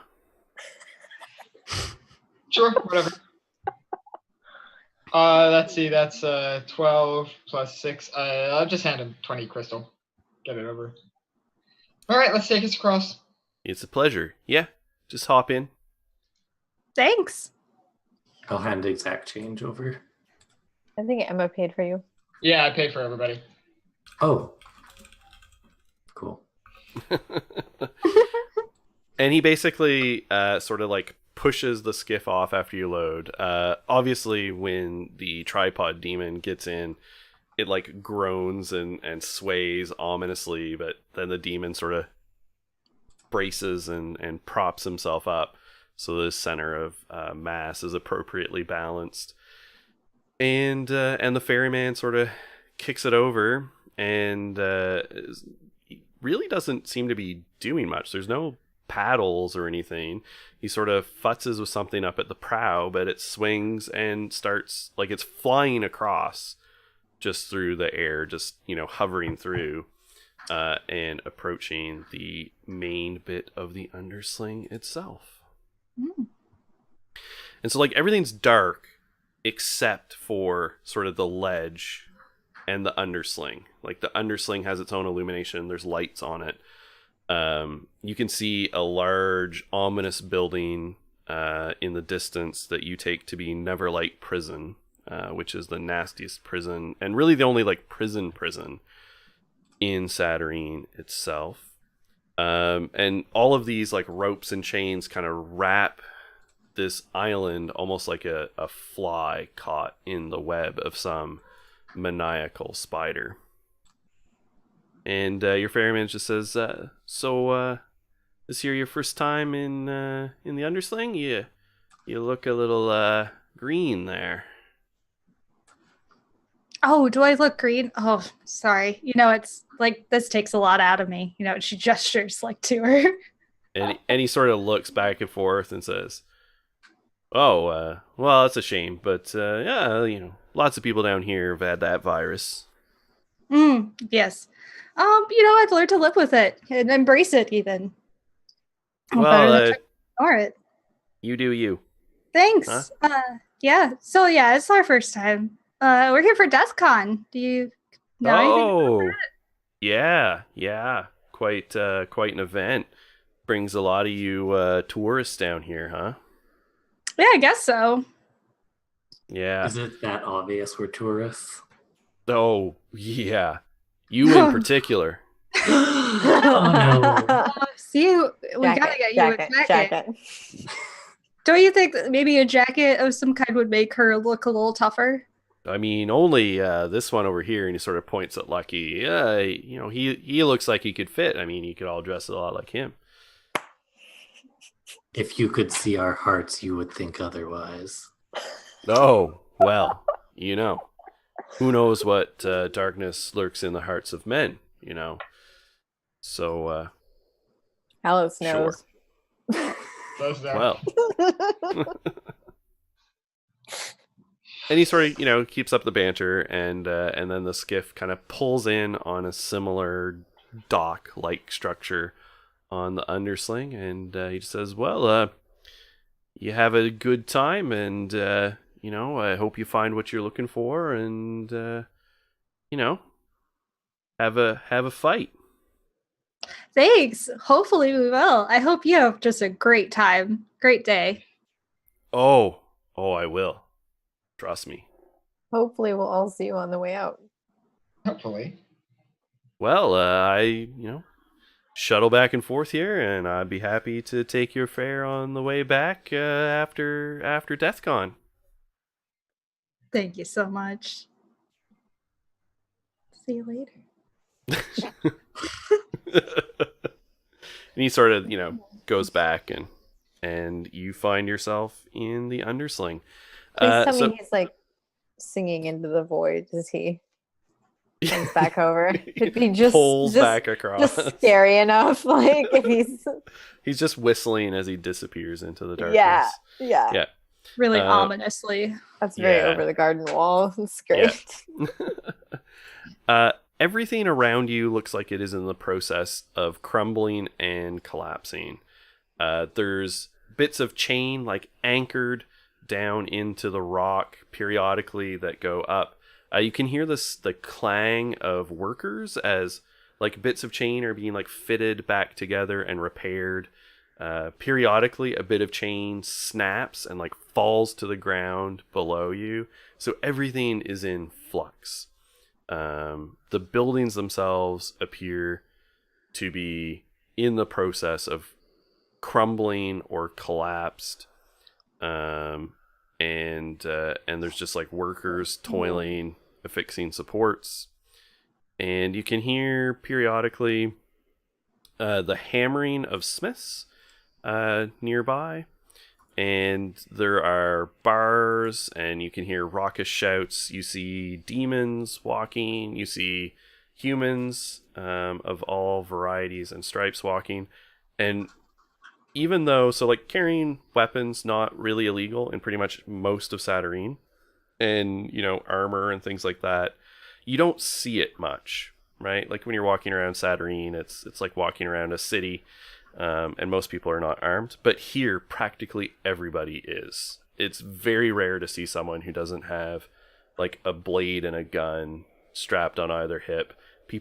Sure, whatever. Let's see, that's 12 plus 6. I'll just hand him 20 crystal. Get it over. All right, let's take us across. It's a pleasure. Yeah, just hop in. Thanks. I'll hand the exact change over. I think Emma paid for you. Yeah, I pay for everybody. Oh, cool. And he basically sort of like pushes the skiff off after you load. Obviously, when the tripod demon gets in, it like groans and sways ominously, but then the demon sort of braces and props himself up, so the center of mass is appropriately balanced. And the ferryman sort of kicks it over, and really doesn't seem to be doing much. There's no paddles or anything. He sort of futzes with something up at the prow, but it swings and starts like it's flying across just through the air, just hovering through and approaching the main bit of the undersling itself. Mm. And so like everything's dark except for sort of the ledge and the undersling. Like the undersling has its own illumination. There's lights on it. You can see a large, ominous building in the distance that you take to be Neverlight Prison, which is the nastiest prison, and really the only like prison in Satyrine itself. And all of these like ropes and chains kind of wrap this island, almost like a fly caught in the web of some maniacal spider. And your ferryman just says, "So, this here your first time in the undersling? You look a little green there." Oh, do I look green? Oh, sorry. It's like this takes a lot out of me. She gestures like to her. And he sort of looks back and forth and says, "Oh, well, that's a shame, but yeah, lots of people down here have had that virus." Yes. I've learned to live with it and embrace it even. Well, better than trying to ignore it. You do you. Thanks. Huh? Yeah. So yeah, it's our first time. We're here for DeathCon. Do you know anything about that? Yeah. Quite an event. Brings a lot of you tourists down here, huh? Yeah, I guess so. Yeah. Is it that obvious we're tourists? Oh, yeah. You in particular. Oh no. See, we gotta get you a jacket. Don't you think that maybe a jacket of some kind would make her look a little tougher? I mean, only this one over here, and he sort of points at Lucky. He looks like he could fit. I mean, you could all dress a lot like him. If you could see our hearts, you would think otherwise. Oh, well, who knows what darkness lurks in the hearts of men, So, Alice knows. Sure. Well. And he sort of, keeps up the banter, and then the skiff kind of pulls in on a similar dock-like structure on the undersling, and he just says, "Well, you have a good time, and I hope you find what you're looking for, and have a fight." Thanks. Hopefully we will. I hope you have just a great time. Great day. Oh, I will. Trust me. Hopefully we'll all see you on the way out. Hopefully. Well, I shuttle back and forth here, and I'd be happy to take your fare on the way back after DeathCon. Thank you so much. See you later. And he sort of, goes back, and you find yourself in the undersling. Please tell me he's like singing into the void as he comes back over. It'd be pulls back across. Just scary enough. Like if he's just whistling as he disappears into the darkness. Yeah. Really ominously. That's very over the garden wall. It's great. Yeah. Everything around you looks like it is in the process of crumbling and collapsing. There's bits of chain like anchored down into the rock periodically that go up. You can hear the clang of workers as like bits of chain are being like fitted back together and repaired. Periodically a bit of chain snaps and like falls to the ground below you. So everything is in flux. The buildings themselves appear to be in the process of crumbling or collapsed. And there's just like workers toiling, affixing supports, and you can hear periodically the hammering of smiths nearby, and there are bars, and you can hear raucous shouts. You see demons walking, you see humans of all varieties and stripes walking, and even though, so like carrying weapons, not really illegal in pretty much most of Satyrine, and, armor and things like that, you don't see it much, right? Like when you're walking around Satyrine, it's like walking around a city, and most people are not armed. But here, practically everybody is. It's very rare to see someone who doesn't have like a blade and a gun strapped on either hip. A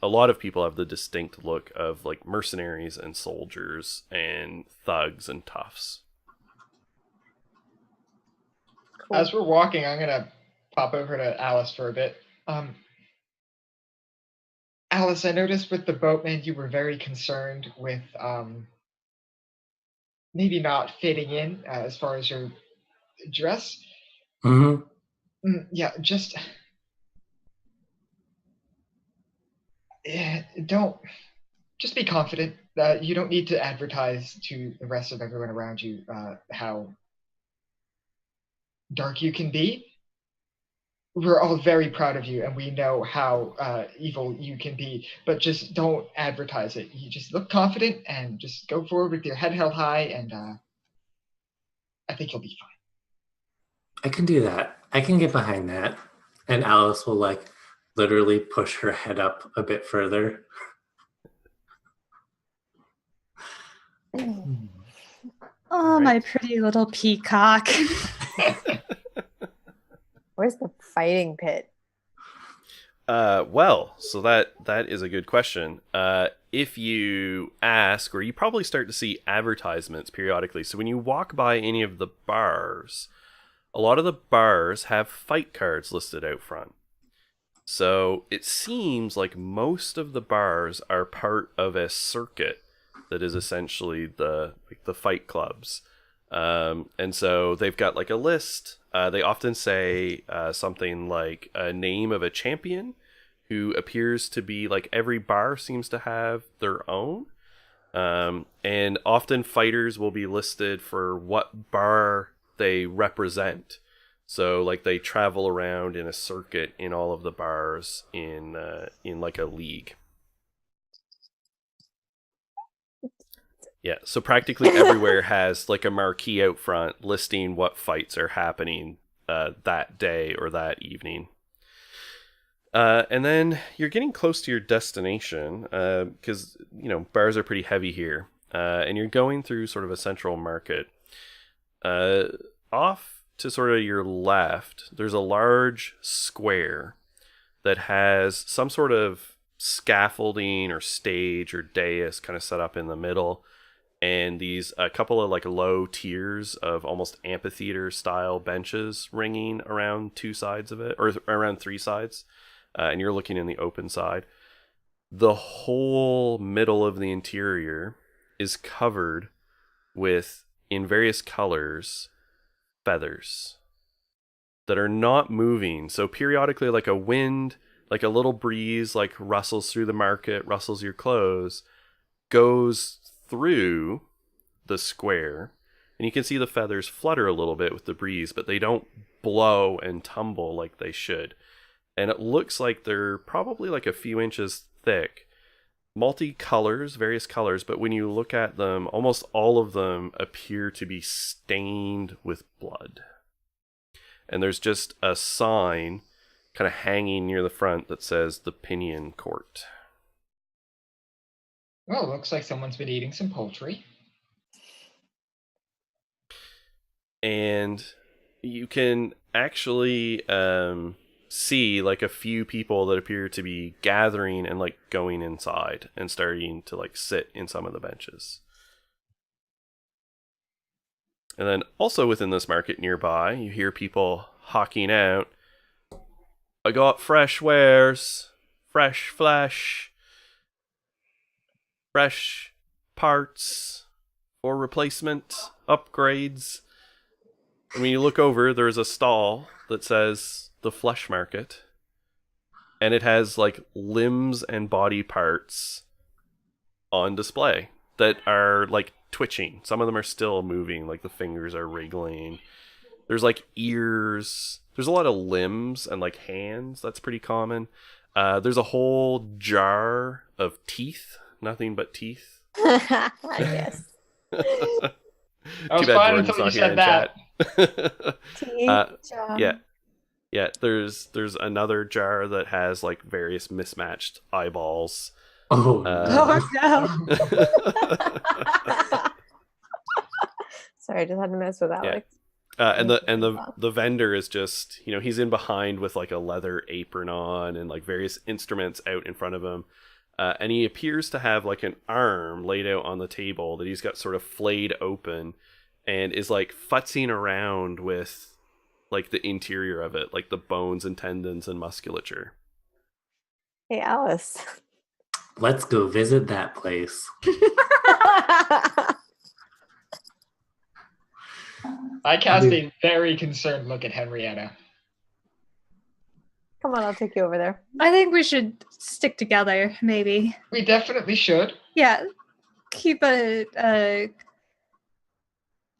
lot of people have the distinct look of like mercenaries and soldiers and thugs and toughs. Cool. As we're walking, I'm gonna pop over to Alice for a bit. Alice, I noticed with the boatman you were very concerned with maybe not fitting in as far as your dress. Mm-hmm. Yeah, don't just be confident that you don't need to advertise to the rest of everyone around you how dark you can be. We're all very proud of you, and we know how evil you can be, but just don't advertise it. You just look confident and just go forward with your head held high, and I think you'll be fine. I can do that. I can get behind that. And Alice will like literally push her head up a bit further. Oh, my pretty little peacock. Where's the fighting pit? Well, so that is a good question. If you ask, or you probably start to see advertisements periodically. So when you walk by any of the bars, a lot of the bars have fight cards listed out front. So it seems like most of the bars are part of a circuit that is essentially the fight clubs. And so they've got like a list. They often say something like a name of a champion who appears to be like every bar seems to have their own. And often fighters will be listed for what bar they represent. So like they travel around in a circuit in all of the bars in like a league. Yeah, so practically everywhere has like a marquee out front listing what fights are happening that day or that evening. And then you're getting close to your destination because, bars are pretty heavy here. And you're going through sort of a central market. Off to sort of your left, there's a large square that has some sort of scaffolding or stage or dais kind of set up in the middle. And a couple of like low tiers of almost amphitheater style benches ringing around two sides of it, or around three sides. And you're looking in the open side. The whole middle of the interior is covered with, in various colors, feathers that are not moving. So periodically, like a wind, like a little breeze, like rustles through the market, rustles your clothes, goes through the square, and you can see the feathers flutter a little bit with the breeze, but they don't blow and tumble like they should. And it looks like they're probably like a few inches thick, multi-colors, various colors, but when you look at them, almost all of them appear to be stained with blood. And there's just a sign kind of hanging near the front that says the Pinion Court. Well, looks like someone's been eating some poultry. And you can actually see like a few people that appear to be gathering and like going inside and starting to like sit in some of the benches. And then also within this market nearby, you hear people hawking out, "I got fresh wares, fresh flesh, fresh parts for replacement, upgrades." And when you look over, there's a stall that says the Flesh Market. And it has like limbs and body parts on display that are like twitching. Some of them are still moving, like the fingers are wriggling. There's like ears. There's a lot of limbs and like hands. That's pretty common. There's a whole jar of teeth. Nothing but teeth. Yes. I was fine until you said that. Yeah. There's another jar that has like various mismatched eyeballs. Oh, No. Sorry, I just had to mess with Alex. And the vendor is just, he's in behind with like a leather apron on and like various instruments out in front of him. And he appears to have like an arm laid out on the table that he's got sort of flayed open and is like futzing around with like the interior of it, like the bones and tendons and musculature. Hey, Alice. let's go visit that place. I cast a very concerned look at Henrietta. Come on, I'll take you over there. I think we should stick together, maybe. We definitely should. Yeah, keep I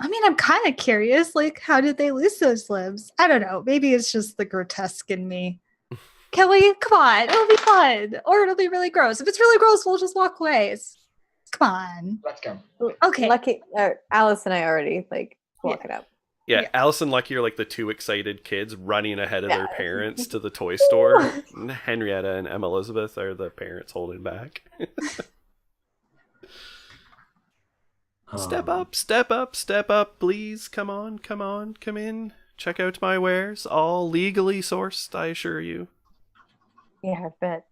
mean, I'm kind of curious, like, how did they lose those limbs? I don't know. Maybe it's just the grotesque in me. Can we? Come on. It'll be fun. Or it'll be really gross. If it's really gross, we'll just walk away. Come on. Let's go. Okay. Lucky, Alice and I already walk it up. Yeah, Yeah. Alice and Lucky are like the two excited kids running ahead of their Yeah. parents to the toy store. And Henrietta and Emma Elizabeth are the parents holding back. Step up, step up, step up, please. Come on, come in. Check out my wares. All legally sourced, I assure you. Yeah, I bet.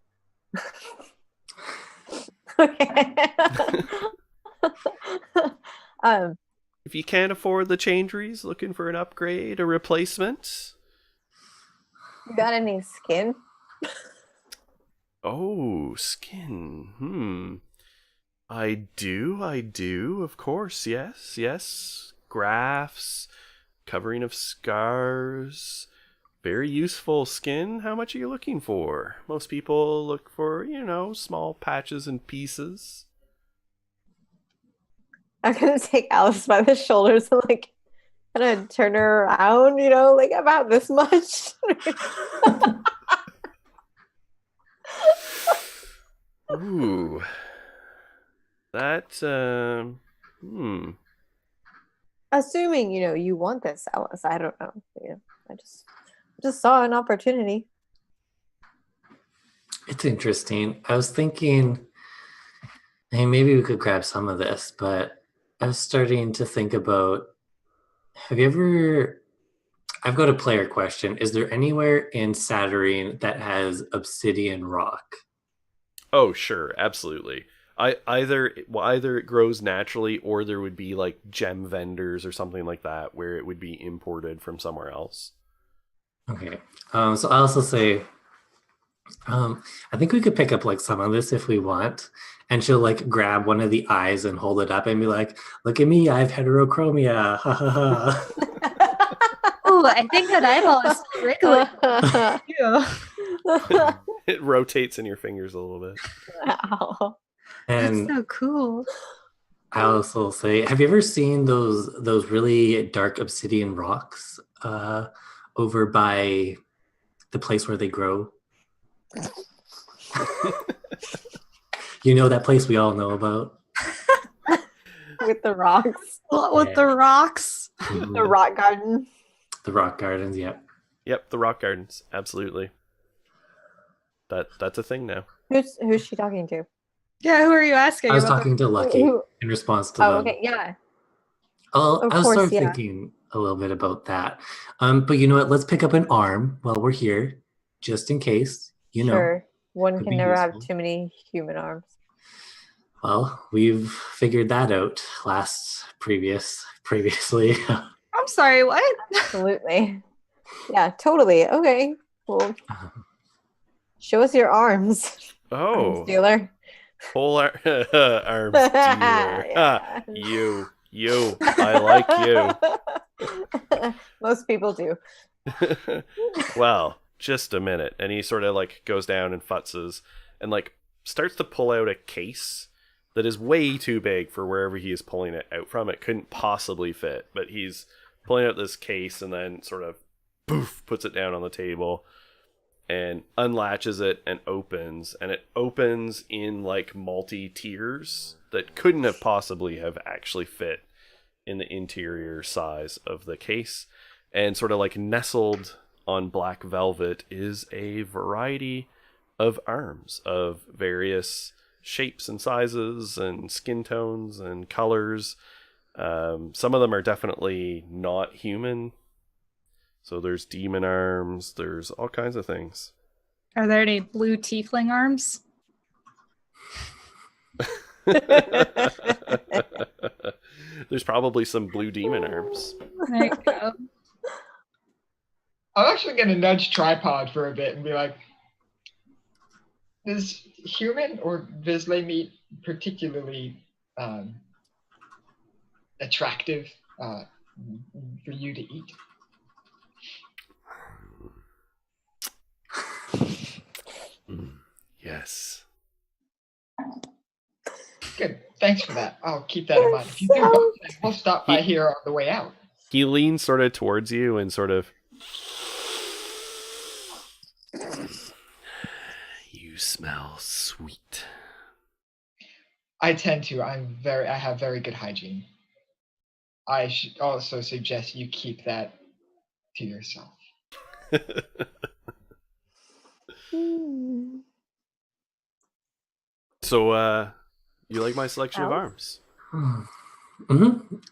Okay. If you can't afford the changeries, looking for an upgrade, a replacement. You got any skin? Oh, skin. I do, of course, yes. Graphs, covering of scars, very useful skin. How much are you looking for? Most people look for, small patches and pieces. I'm gonna take Alice by the shoulders and kind of turn her around, about this much. Ooh. That, Assuming, you want this, Alice. I don't know. I just saw an opportunity. It's interesting. I was thinking, hey, maybe we could grab some of this, but I was starting to think about, I've got a player question. Is there anywhere in Saturnine that has obsidian rock? Oh, sure, absolutely. Either it grows naturally, or there would be like gem vendors or something like that where it would be imported from somewhere else. Okay. So I also say, I think we could pick up some of this if we want, and she'll grab one of the eyes and hold it up and be like, "Look at me, I have heterochromia." Ha ha ha. Oh, I think that eyeball is still wriggling. It rotates in your fingers a little bit. Wow. And That's so cool. I also say, have you ever seen those really dark obsidian rocks over by the place where they grow? That place we all know about. With the rocks. With the rocks. The rock garden. The rock gardens, yeah. Yep, the rock gardens, absolutely. That's a thing now. Who's she talking to? Yeah, who are you asking? I was about talking to Lucky in response to Oh, them. okay, yeah. I was course, sort of yeah. thinking a little bit about that. But you know what? Let's pick up an arm while we're here, just in case. Sure. One could can be never have useful. too many human arms. Well, we've figured that out previously. I'm sorry, what? Absolutely. Yeah, totally. Okay. Well, show us your arms. Oh, Arms dealer. whole arms dealer. Yeah. You. I like you. Most people do. Well, just a minute. And he sort of goes down and futzes and starts to pull out a case that is way too big for wherever he is pulling it out from. It couldn't possibly fit, but he's pulling out this case and then sort of poof, puts it down on the table and unlatches it and it opens in multi-tiers that couldn't have possibly have actually fit in the interior size of the case. And sort of nestled on black velvet is a variety of arms of various shapes and sizes and skin tones and colors. Some of them are definitely not human. So there's demon arms, there's all kinds of things. Are there any blue tiefling arms? There's probably some blue demon arms. There you go. I'm actually going to nudge Tripod for a bit and be like, does human or Vizsla meat particularly attractive for you to eat. Yes. Good. Thanks for that. I'll keep that in mind. If you do, we'll stop by here on the way out. He leans sort of towards you and sort of. You smell sweet. I tend to. I have very good hygiene. I should also suggest you keep that to yourself. So, you like my selection of Alice?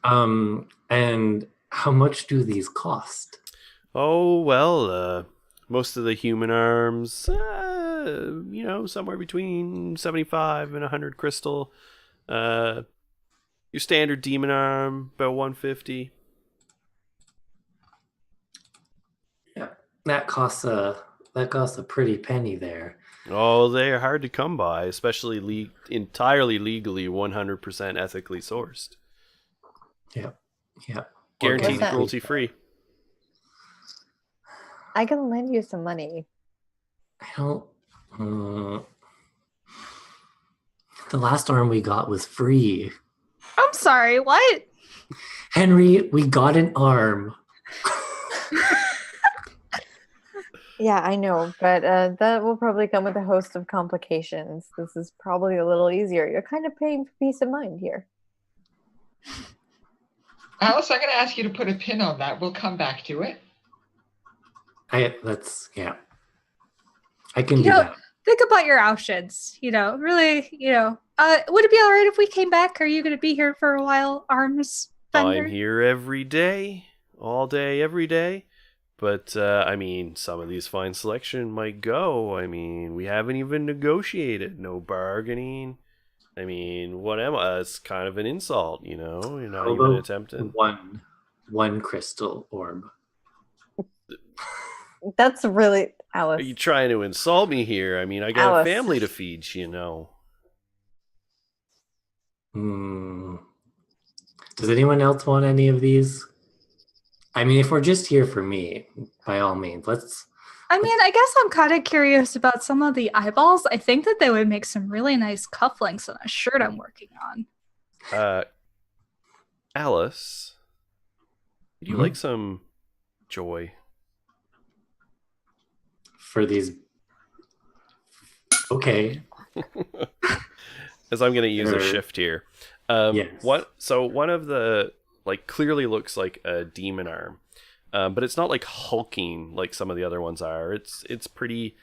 arms? And how much do these cost? Oh, well, most of the human arms, somewhere between 75 and 100 crystal. Your standard demon arm, about 150. Yeah, that costs a pretty penny there. Oh, they're hard to come by, especially entirely legally, 100% ethically sourced. Yep. Guaranteed that? cruelty free. I can lend you some money. I don't. The last arm we got was free. I'm sorry, what? Henry, we got an arm. Yeah, I know, but that will probably come with a host of complications. This is probably a little easier. You're kind of paying for peace of mind here. Alice, I'm going to ask you to put a pin on that. We'll come back to it. I can do that. Think about your options. Really, would it be all right if we came back? Are you going to be here for a while, Arms Fender? I'm here every day, all day, every day. But, some of these fine selection might go. We haven't even negotiated. No bargaining. What am I? It's kind of an insult, You're not even attempting. One crystal orb. That's really, Alice. Are you trying to insult me here? I got Alice. a family to feed, Does anyone else want any of these? If we're just here for me, by all means, let's... I guess I'm kind of curious about some of the eyeballs. I think that they would make some really nice cufflinks on a shirt I'm working on. Alice, would you like some joy? For these... Okay. As I'm going to use a shift here. Yes. One of the... clearly looks like a demon arm, but it's not hulking like some of the other ones are. It's pretty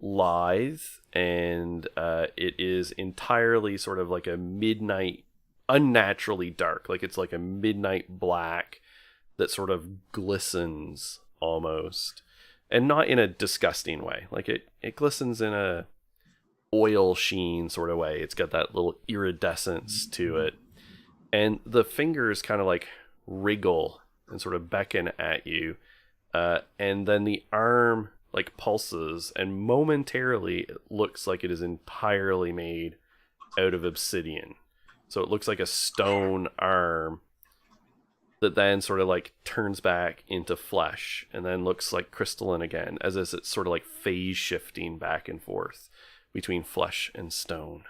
lithe, and it is entirely sort of like a midnight, unnaturally dark. It's like a midnight black that sort of glistens almost, and not in a disgusting way. It glistens in a oil sheen sort of way. It's got that little iridescence to it. And the fingers kind of wriggle and sort of beckon at you. And then the arm pulses, and momentarily it looks like it is entirely made out of obsidian. So it looks like a stone arm that then sort of turns back into flesh and then looks crystalline again, as it's sort of phase shifting back and forth between flesh and stone.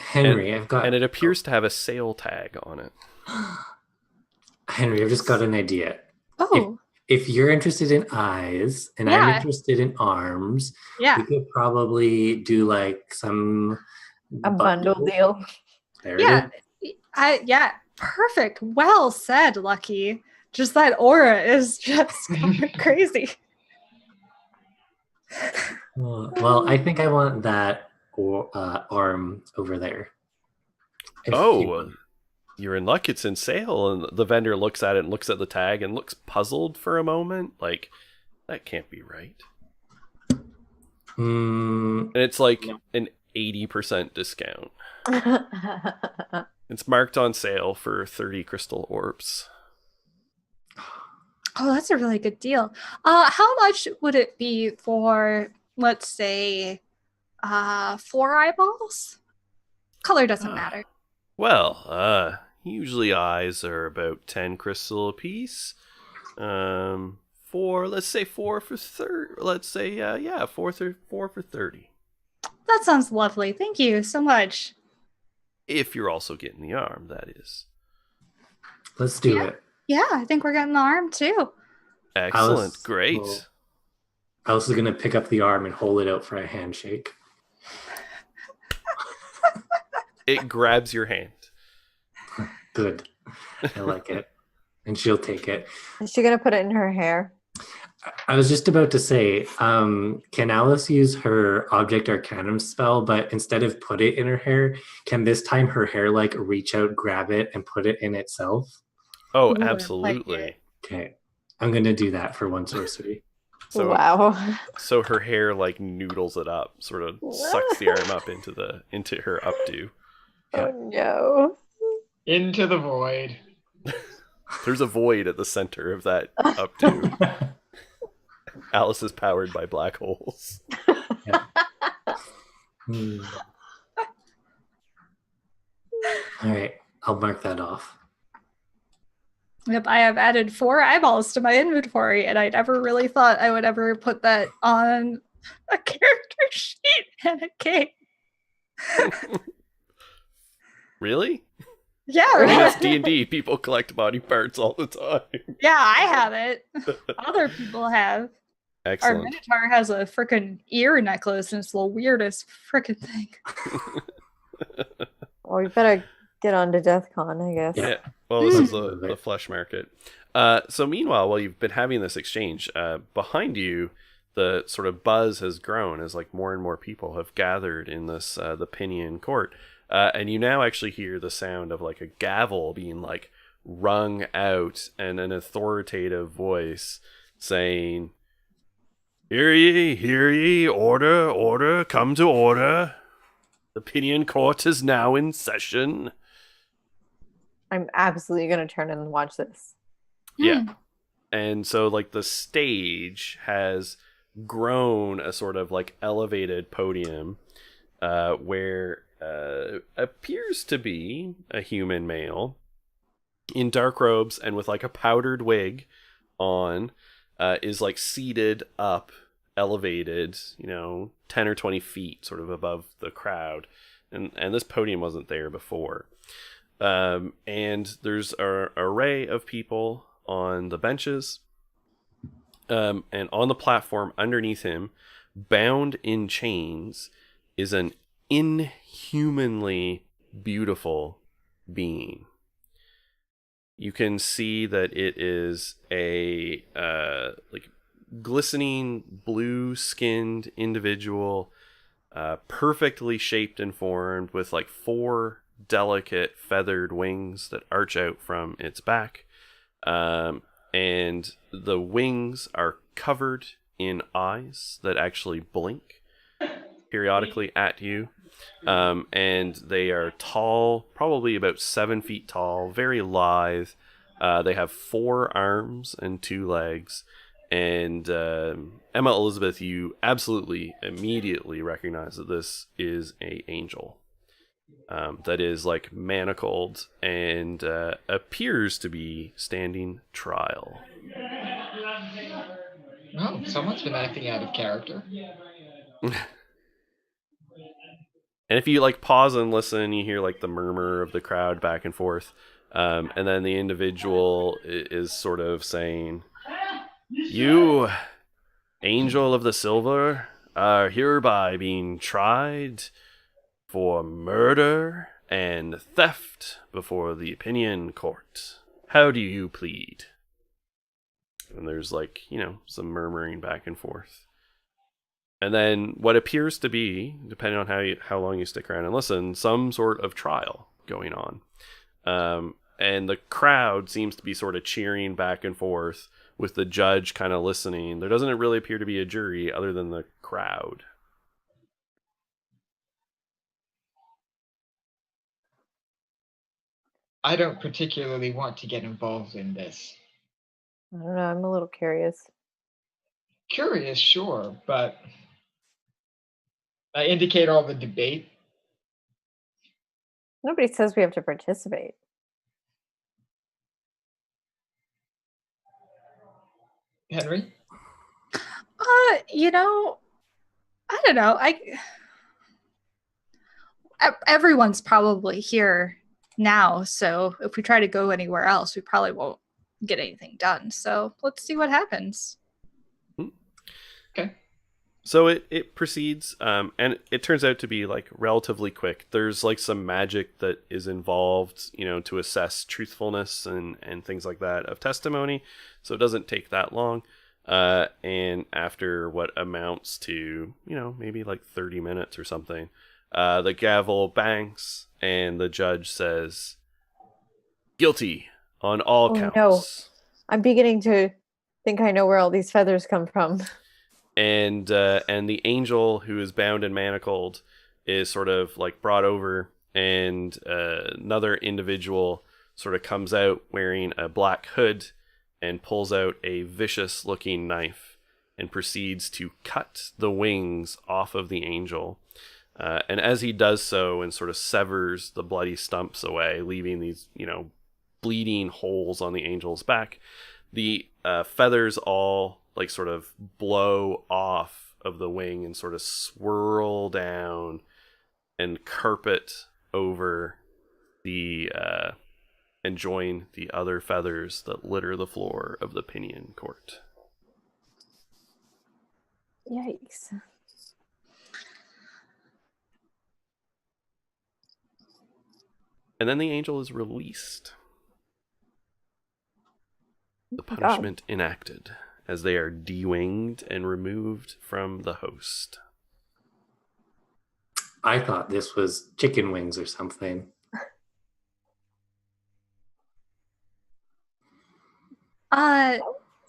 Henry, and it appears to have a sale tag on it. Henry, I've just got an idea. Oh. If you're interested in eyes and I'm interested in arms, we could probably do some bundle deal. There it is. Perfect. Well said, Lucky. Just that aura is just crazy. Well, I think I want that arm over there. You're in luck. It's in sale. And the vendor looks at it and looks at the tag and looks puzzled for a moment. That can't be right. And it's an 80% discount. It's marked on sale for 30 crystal orbs. Oh, that's a really good deal. How much would it be for, let's say, 4 eyeballs? Color doesn't matter. Well, Usually eyes are about 10 crystal apiece. Let's say 4 for 30. Let's say, 4 for 30. That sounds lovely. Thank you so much. If you're also getting the arm, that is. Let's do it. Yeah, I think we're getting the arm too. Excellent. Alice Great. Alice is going to pick up the arm and hold it out for a handshake. It grabs your hand. Good. I like it. And she'll take it. Is she gonna put it in her hair? I was just about to say, can Alice use her Object Arcanum spell, but instead of put it in her hair, can this time her hair like reach out, grab it, and put it in itself? Oh, Ooh, I like absolutely. it. Okay. I'm going to do that for one sorcery. So, Wow. so her hair like noodles it up, sort of sucks the arm up into her updo. Oh no. Into the void. There's a void at the center of that updo. Alice is powered by black holes. Hmm. All right. I'll mark that off. Yep, I have added 4 eyeballs to my inventory, and I never really thought I would ever put that on a character sheet and a cape. Really? Yeah, I mean, it's right. D&D. People collect body parts all the time. Yeah, I have it. Other people have. Our Excellent. Minotaur has a freaking ear necklace, and it's the weirdest freaking thing. Well, we better get on to DeathCon, I guess. Yeah. Well, this is the flesh market. So meanwhile, while you've been having this exchange, behind you, the sort of buzz has grown as like more and more people have gathered in this the Pinion Court, and you now actually hear the sound of like a gavel being like wrung out and an authoritative voice saying, hear ye, order, come to order. The Pinion Court is now in session." I'm absolutely gonna turn and watch this. Yeah. And so like the stage has grown a sort of like elevated podium where appears to be a human male in dark robes and with like a powdered wig on, is like seated up, elevated, 10 or 20 feet sort of above the crowd. And this podium wasn't there before. And there's an array of people on the benches. And on the platform underneath him, bound in chains, is an inhumanly beautiful being. You can see that it is a like glistening blue-skinned individual, perfectly shaped and formed, with like 4 delicate feathered wings that arch out from its back. And the wings are covered in eyes that actually blink periodically at you. And they are tall, probably about 7 feet tall, very lithe. They have 4 arms and 2 legs. And Emma Elizabeth, you absolutely immediately recognize that this is an angel. That is like manacled and appears to be standing trial. Oh, someone's been acting out of character. And if you like pause and listen, you hear like the murmur of the crowd back and forth. And then the individual is sort of saying, "You, Angel of the Silver, are hereby being tried for murder and theft before the Pinion Court. How do you plead?" And there's like, some murmuring back and forth. And then what appears to be, depending on how long you stick around and listen, some sort of trial going on. And the crowd seems to be sort of cheering back and forth with the judge kind of listening. There doesn't really appear to be a jury other than the crowd. I don't particularly want to get involved in this. I don't know. I'm a little curious. Curious, sure, but I indicate all the debate. Nobody says we have to participate. Henry? You know, I don't know. Everyone's probably here now, so if we try to go anywhere else, we probably won't get anything done. So let's see what happens. Okay. So it proceeds, and it turns out to be like relatively quick. There's like some magic that is involved, to assess truthfulness and things like that of testimony. So it doesn't take that long. And after what amounts to, maybe like 30 minutes or something, the gavel bangs and the judge says, "Guilty on all counts." No. I'm beginning to think I know where all these feathers come from. And the angel who is bound and manacled is sort of like brought over, and another individual sort of comes out wearing a black hood and pulls out a vicious looking knife and proceeds to cut the wings off of the angel. And as he does so and sort of severs the bloody stumps away, leaving these, bleeding holes on the angel's back, the feathers all like sort of blow off of the wing and sort of swirl down and carpet over the and join the other feathers that litter the floor of the Pinion Court. Yikes. And then the angel is released. The God. punishment enacted as they are de-winged and removed from the host. I thought this was chicken wings or something.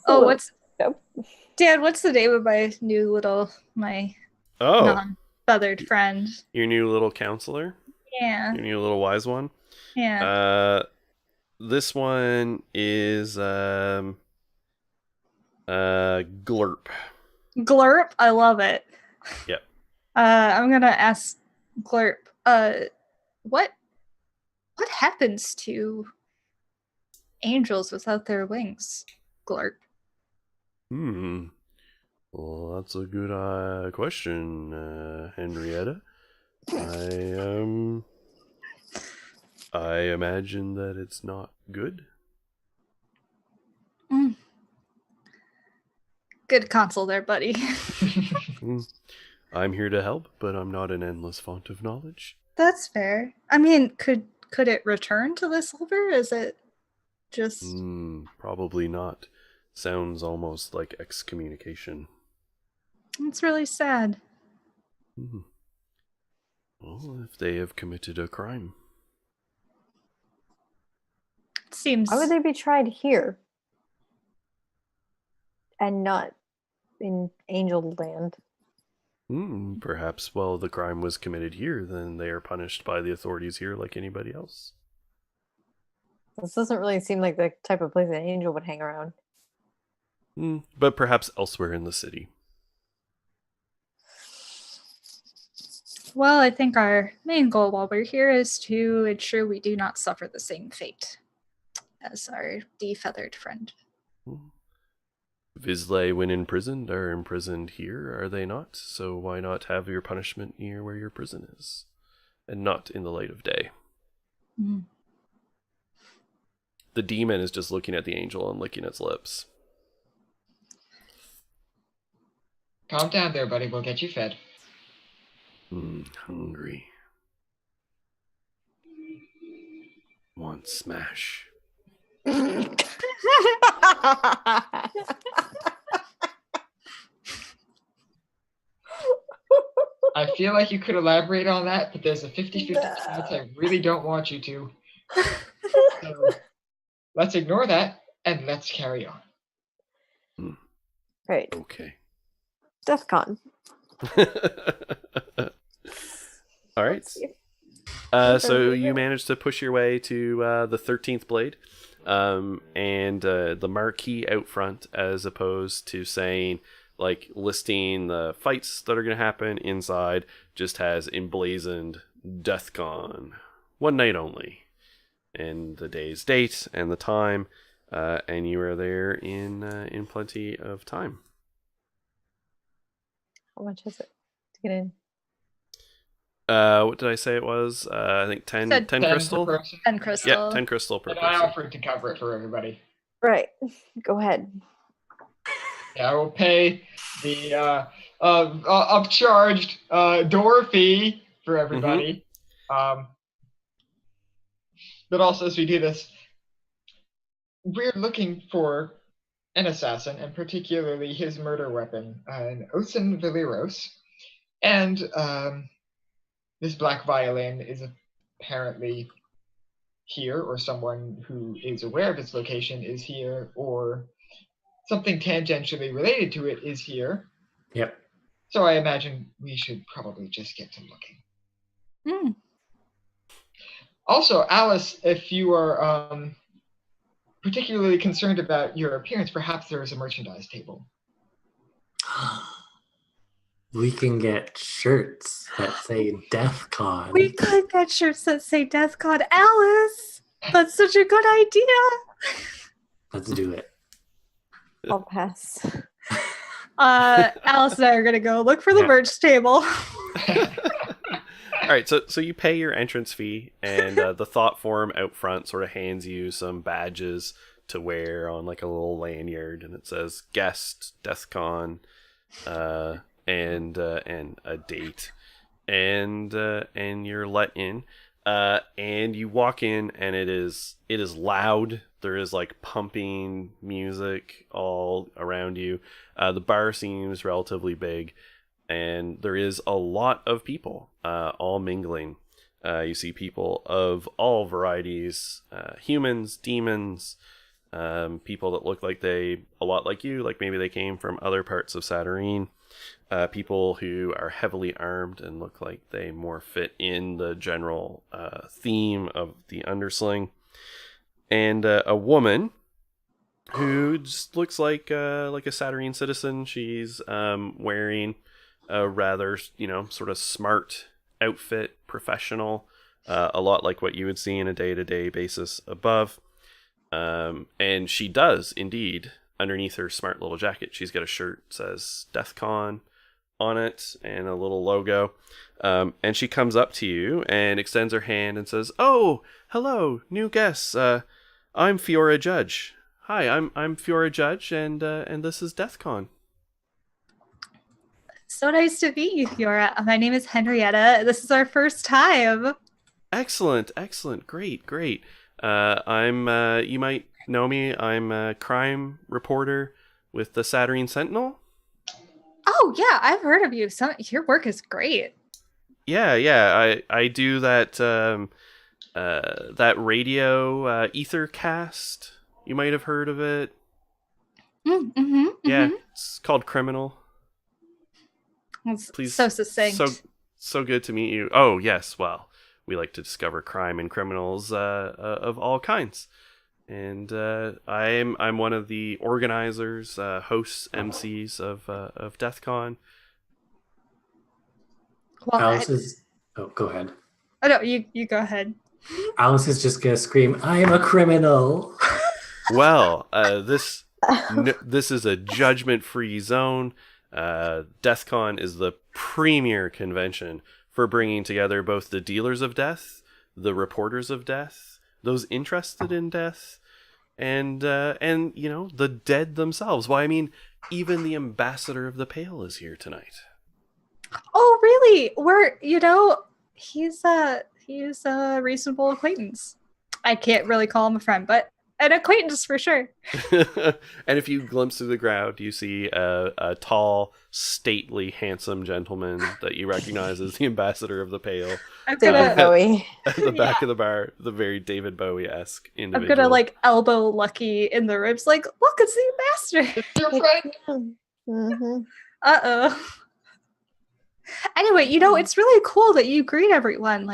What's Nope. Dad, what's the name of my Oh, non-feathered friend? your new little counselor? Yeah. Your new little wise one? Yeah. This one is Glurp. Glurp, I love it. Yep. I'm gonna ask Glurp, what happens to angels without their wings, Glurp? Well, that's a good question, Henrietta. I imagine that it's not good. Good console there, buddy. I'm here to help, but I'm not an endless font of knowledge. That's fair. I mean, could it return to the silver? Is it just... Probably not. Sounds almost like excommunication. It's really sad. Well, if they have committed a crime. It seems... Why would they be tried here and not in Angel Land? Perhaps while the crime was committed here, then they are punished by the authorities here like anybody else. This doesn't really seem like the type of place an angel would hang around. But perhaps elsewhere in the city. Well, I think our main goal while we're here is to ensure we do not suffer the same fate as our defeathered friend. Vizsla, when imprisoned, are imprisoned here, are they not? So why not have your punishment near where your prison is, and not in the light of day? The demon is just looking at the angel and licking its lips. Calm down there, buddy. We'll get you fed. Hungry. Want smash. I feel like you could elaborate on that, but there's a 50-50 chance I really don't want you to. So let's ignore that and let's carry on. Right. Okay. DEFCON. All right. So you managed to push your way to the 13th Blade, and the marquee out front, as opposed to saying, like, listing the fights that are going to happen inside, just has emblazoned DEFCON, one night only, and the day's date and the time. and you are there in plenty of time. How much is it to get in? What did I say it was? I think 10, Said 10 10 per crystal? person. And crystal. Yeah, 10 crystal per And I person. offered to cover it for everybody. Right. Go ahead. Yeah, I will pay the upcharged door fee for everybody. But also, as we do this, we're looking for an assassin, and particularly his murder weapon, an Osin Valiros. And this black violin is apparently here, or someone who is aware of its location is here, or something tangentially related to it is here. Yep. So I imagine we should probably just get to looking. Also, Alice, if you are particularly concerned about your appearance, perhaps there is a merchandise table. We can get shirts that say DEF CON. We could get shirts that say Death God. Alice! That's such a good idea! Let's do it. I'll pass. Alice and I are gonna go look for the merch table. All right, so you pay your entrance fee, and the thought form out front sort of hands you some badges to wear on like a little lanyard, and it says guest, DeathCon, and a date, and you're let in, and you walk in, and it is loud. There is like pumping music all around you. The bar seems relatively big, and there is a lot of people all mingling. You see people of all varieties, humans, demons, people that look like a lot like you, like maybe they came from other parts of Saturnine, people who are heavily armed and look like they more fit in the general theme of the Undersling, and a woman who just looks like a Saturnine citizen. She's wearing a rather, sort of smart outfit, professional, a lot like what you would see in a day-to-day basis above. And she does indeed, underneath her smart little jacket, she's got a shirt that says DeathCon on it and a little logo. And she comes up to you and extends her hand and says, "Oh, hello, new guests. I'm Fiora Judge. Hi, I'm Fiora Judge, and this is DeathCon." So nice to meet you, Fiora. My name is Henrietta. This is our first time. Excellent, great. I'm you might know me. I'm a crime reporter with the Saturnine Sentinel. Oh yeah, I've heard of you. Your work is great. Yeah. I do that that radio Ethercast. You might have heard of it. Yeah, it's called Criminal. Please, so succinct. So good to meet you. Oh yes, well, we like to discover crime and criminals of all kinds, and I'm one of the organizers, hosts, MCs of DeathCon. Well, Alice is. Oh, go ahead. Oh no, you go ahead. Alice is just gonna scream, "I am a criminal." Well, this is a judgment-free zone. DeathCon is the premier convention for bringing together both the dealers of death, the reporters of death, those interested in death, and the dead themselves. Why, I mean, even the ambassador of the Pale is here tonight. Oh, really? He's a reasonable acquaintance. I can't really call him a friend, but an acquaintance for sure. And if you glimpse through the crowd, you see a tall, stately, handsome gentleman that you recognize as the ambassador of the Pale. David Bowie. At the back of the bar, the very David Bowie-esque individual. I'm gonna elbow Lucky in the ribs, look, it's the ambassador. Your friend. Mm-hmm. Uh-oh. Anyway, it's really cool that you greet everyone.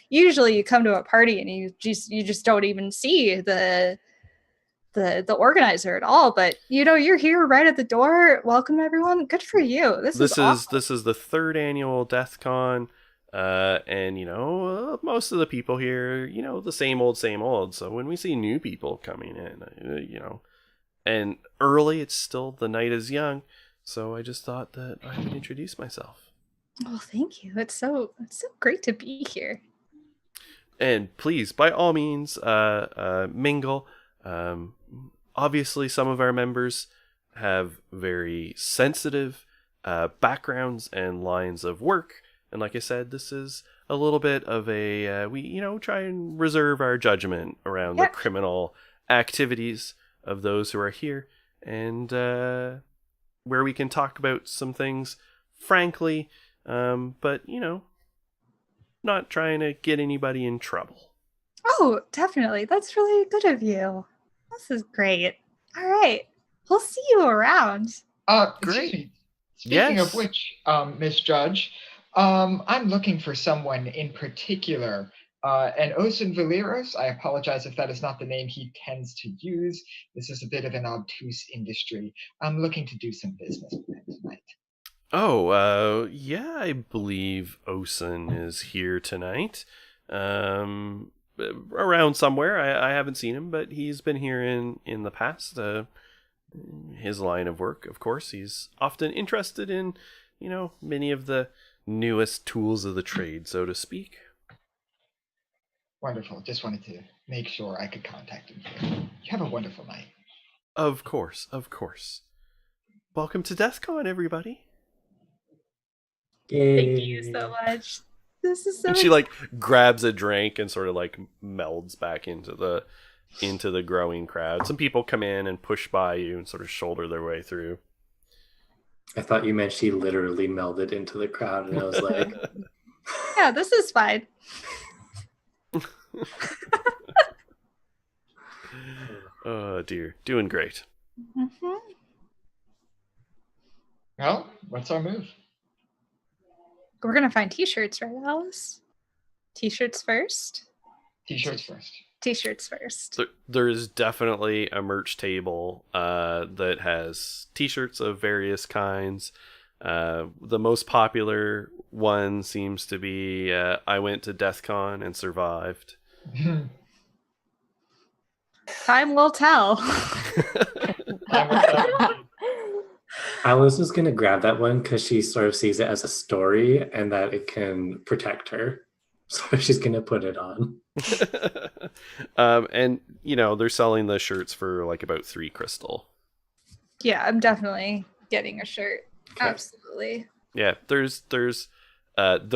Usually you come to a party and you just don't even see the organizer at all. But you're here right at the door. Welcome everyone. Good for you. This is awesome. This is the third annual DeathCon. And most of the people here, the same old, same old. So when we see new people coming in, and early, it's still the night is young. So I just thought that I would introduce myself. Oh, thank you. It's so great to be here. And please, by all means, mingle. Obviously, some of our members have very sensitive backgrounds and lines of work. And like I said, this is a little bit of a, we try and reserve our judgment around the criminal activities of those who are here. And where we can talk about some things frankly, but, not trying to get anybody in trouble. Oh, definitely. That's really good of you. This is great. All right. We'll see you around. Excuse me. Speaking of which, Miss Judge, I'm looking for someone in particular. And Osen Valeros, I apologize if that is not the name he tends to use. This is a bit of an obtuse industry. I'm looking to do some business with him tonight. Oh, yeah, I believe Osen is here tonight. Around somewhere. I haven't seen him, but he's been here in the past. His line of work, of course, he's often interested in, many of the newest tools of the trade, so to speak. Wonderful. Just wanted to make sure I could contact him here. You have a wonderful night. Of course, of course. Welcome to DeathCon, everybody. Yay. Thank you so much. This is so. And she grabs a drink and sort of melds back into the growing crowd. Some people come in and push by you and sort of shoulder their way through. I thought you meant she literally melded into the crowd, and I was like, yeah, this is fine. Oh dear, doing great. Mm-hmm. Well, what's our move? We're gonna find t-shirts, right, Alice? T-shirts first. T-shirts first. T-shirts first. There is definitely a merch table that has t-shirts of various kinds. The most popular one seems to be I went to DeathCon and survived. Time will tell. Alice is going to grab that one because she sort of sees it as a story and that it can protect her. So she's going to put it on. And, they're selling the shirts for about 3 crystal. Yeah, I'm definitely getting a shirt. Okay. Absolutely. Yeah, there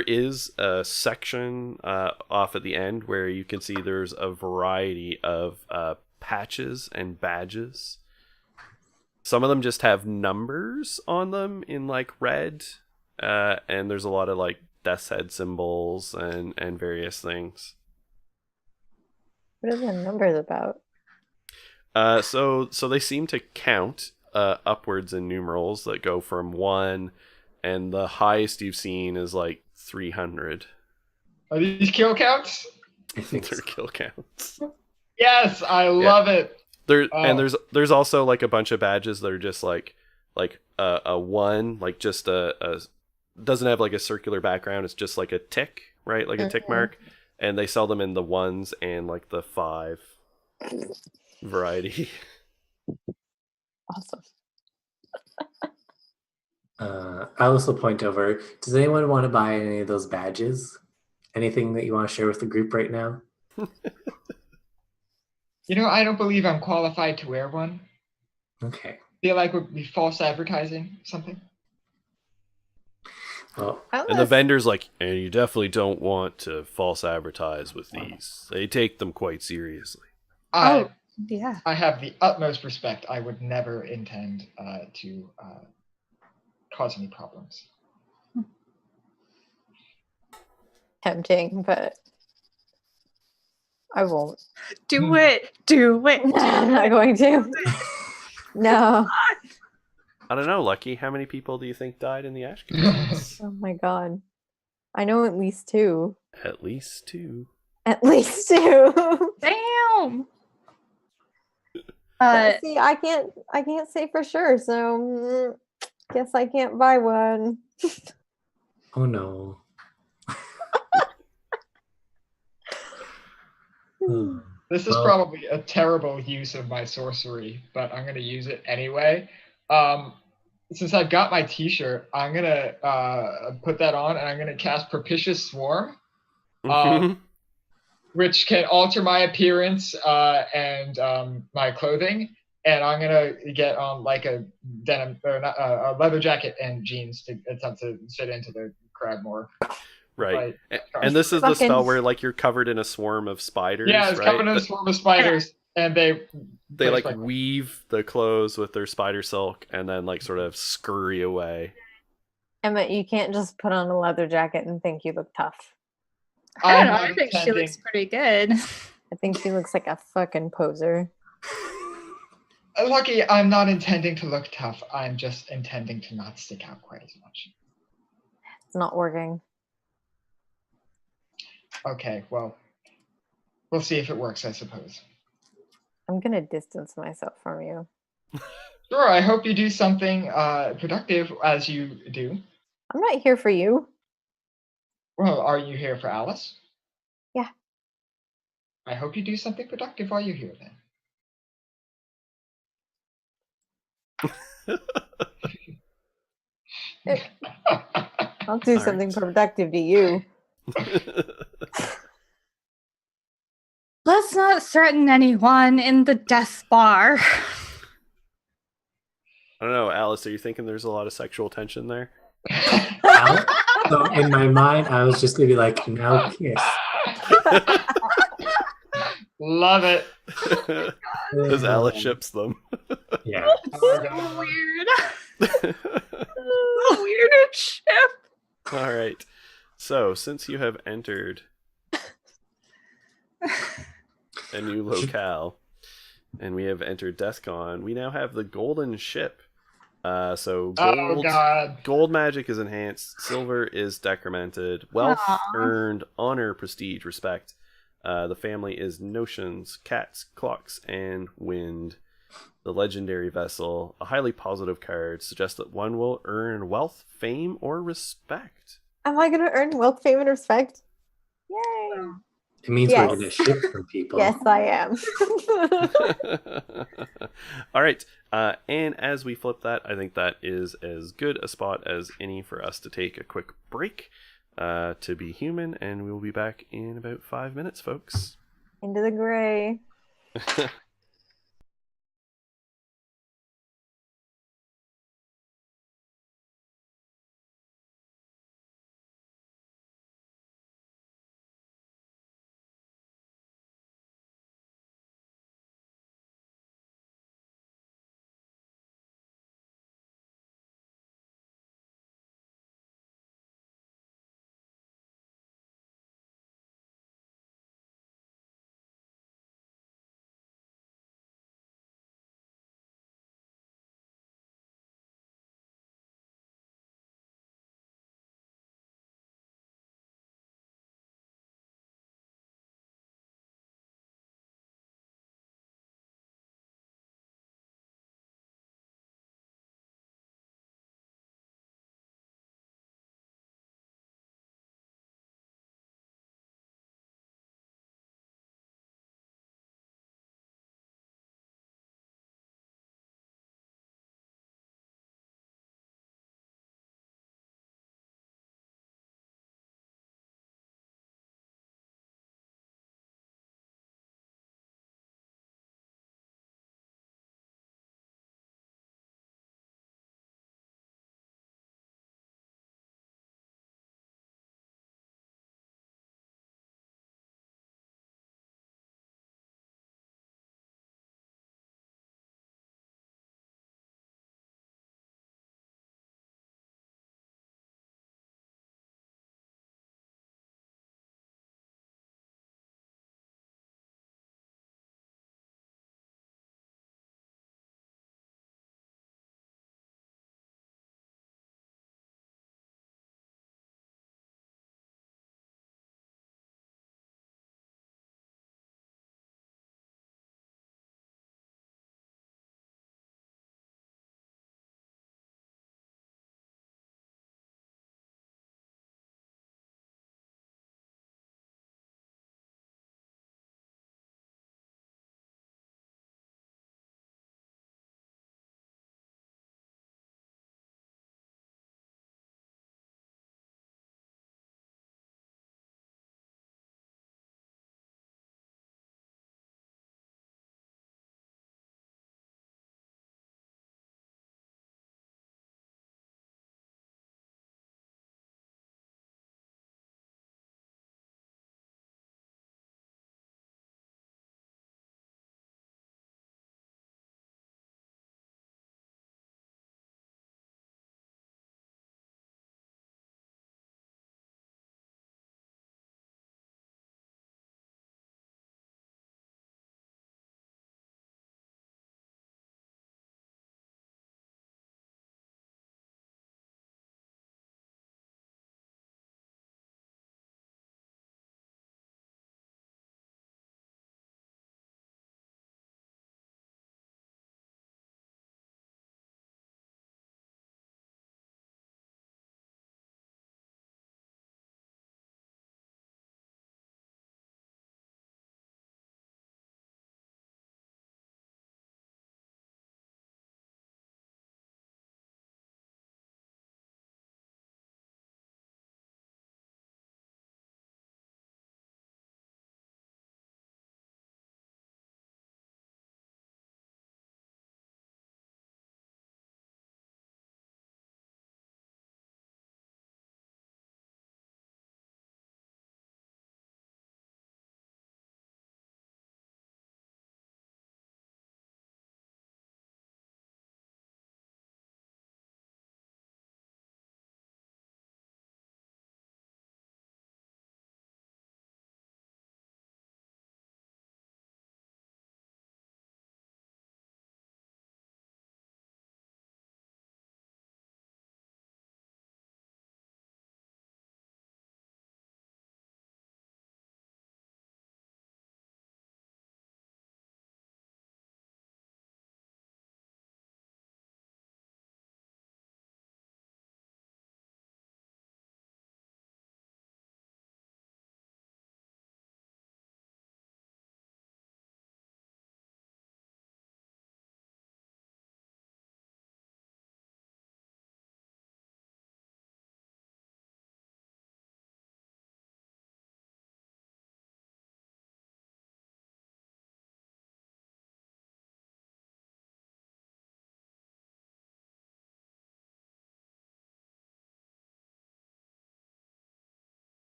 is a section off at the end where you can see there's a variety of patches and badges. Some of them just have numbers on them in red, and there's a lot of death's head symbols and various things. What are the numbers about? So they seem to count upwards in numerals that go from 1, and the highest you've seen is 300. Are these kill counts? I think They're so. kill counts. Yes, I love it. And there's also a bunch of badges that are just a 1, just a doesn't have a circular background. It's just a tick, right? A tick mark, and they sell them in the 1s and the 5 variety. Awesome. Alice will point over. Does anyone want to buy any of those badges? Anything that you want to share with the group right now? I don't believe I'm qualified to wear one. Okay. Feel like would be false advertising, something. Well, And the vendor's and you definitely don't want to false advertise with these. They take them quite seriously. Yeah. I have the utmost respect. I would never intend to cause any problems. Tempting, but I won't. Do it. Do it. I'm not going to. No. I don't know, Lucky. How many people do you think died in the Ash Cave? Oh my god. I know at least 2. At least 2. At least 2. Damn. But see, I can't say for sure, so guess I can't buy one. oh no. Hmm. This is Well, probably a terrible use of my sorcery, but I'm gonna use it anyway. Um, since I've got my T-shirt, I'm gonna put that on, and I'm gonna cast Propitious Swarm, Mhm. which can alter my appearance and my clothing. And I'm gonna get on like a denim or not, a leather jacket and jeans to attempt to fit into the crowd more. Right. Like, And this is the Fucking- spell where like you're covered in a swarm of spiders, yeah, it's right? covered in a swarm of spiders, and They like like weave the clothes with their spider silk and then like sort of scurry away. Emma, you can't just put on a leather jacket and think you look tough. I don't know. I'm I not think she looks intending. pretty good. I think she looks like a fucking poser. Lucky, I'm not intending to look tough. I'm just intending to not stick out quite as much. It's not working. Okay, well, we'll see if it works, I suppose. I'm gonna distance myself from you. Sure, I hope you do something productive as you do. I'm not here for you. Well, are you here for Alice? Yeah. I hope you do something productive while you're here then. I'll do All something right. productive to you. Let's not threaten anyone in the death bar. I don't know, Alice, are you thinking there's a lot of sexual tension there? Al- so in my mind, I was just gonna be like, now kiss. Love it. As Alice ships them. Yeah. Oh my God. Weird. The weirdest ship. All right. So, since you have entered a new locale and we have entered DEFCON, we now have the golden ship. So Oh God. gold magic is enhanced, silver is decremented, wealth Aw. earned, honor, prestige, respect. The family is notions, cats, clocks, and wind. The legendary vessel, a highly positive card, suggests that one will earn wealth, fame, or respect. Am I gonna earn wealth, fame, and respect? Yay! It means Yes. we're gonna ship from people. Yes, I am. All right. And as we flip that, I think that is as good a spot as any for us to take a quick break to be human, and we will be back in about 5 minutes, folks. Into the gray.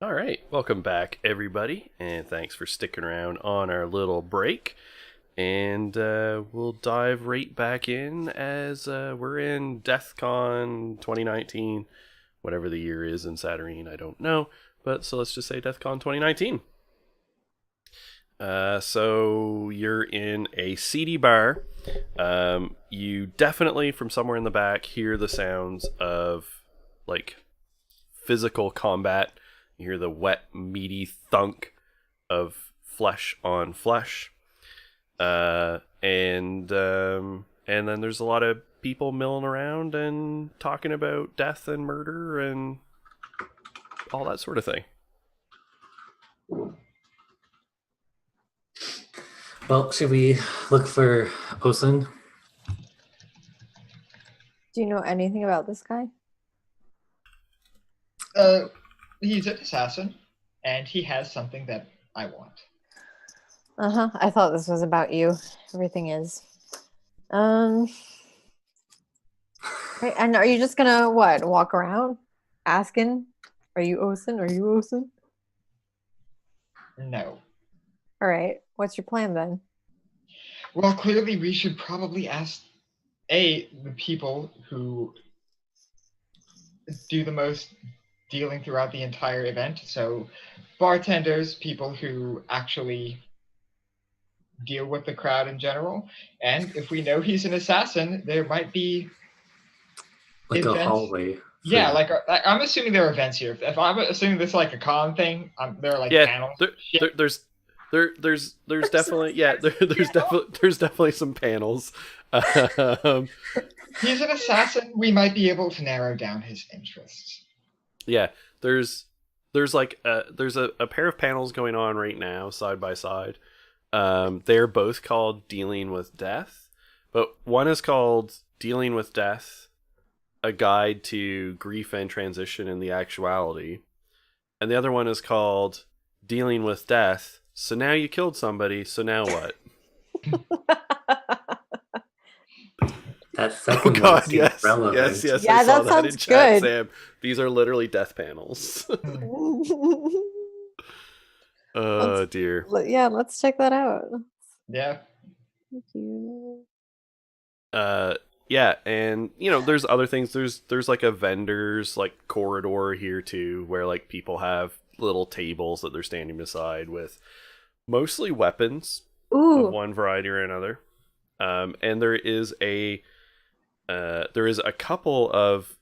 All right, welcome back, everybody, and thanks for sticking around on our little break. And we'll dive right back in as we're in DeathCon 2019, whatever the year is in Saturnine, I don't know. But so let's just say DeathCon 2019. So you're in a seedy bar. You definitely, from somewhere in the back, hear the sounds of like physical combat. You hear the wet, meaty thunk of flesh on flesh. And then there's a lot of people milling around and talking about death and murder and all that sort of thing. Well, should we look for Osen? Do you know anything about this guy? He's an assassin, and he has something that I want. Uh-huh. I thought this was about you. Everything is. Right, and are you just gonna walk around asking, are you Osen? Are you Osen? No. All right. What's your plan then? Well, clearly we should probably ask the people who do the most dealing throughout the entire event. So bartenders, people who actually deal with the crowd in general. And if we know he's an assassin, there might be Like events. a hallway. Yeah, like I'm assuming there are events here. If I'm assuming this is like a con thing, there are like panels. There's definitely there's definitely some panels. He's an assassin. We might be able to narrow down his interests. Yeah, there's a pair of panels going on right now, side by side. They're both called Dealing with Death, but one is called Dealing with Death, a guide to grief and transition in the actuality, and the other one is called Dealing with Death. So now you killed somebody, so now what? That second one seems relevant. Yes. Yeah, I saw that sounds in chat, good. Sam. These are literally death panels. Oh dear. Yeah, let's check that out. Yeah. Thank you. Yeah, and there's other things. There's like a vendor's like corridor here too, where like people have little tables that they're standing beside with mostly weapons Ooh. of one variety or another. And there is a couple of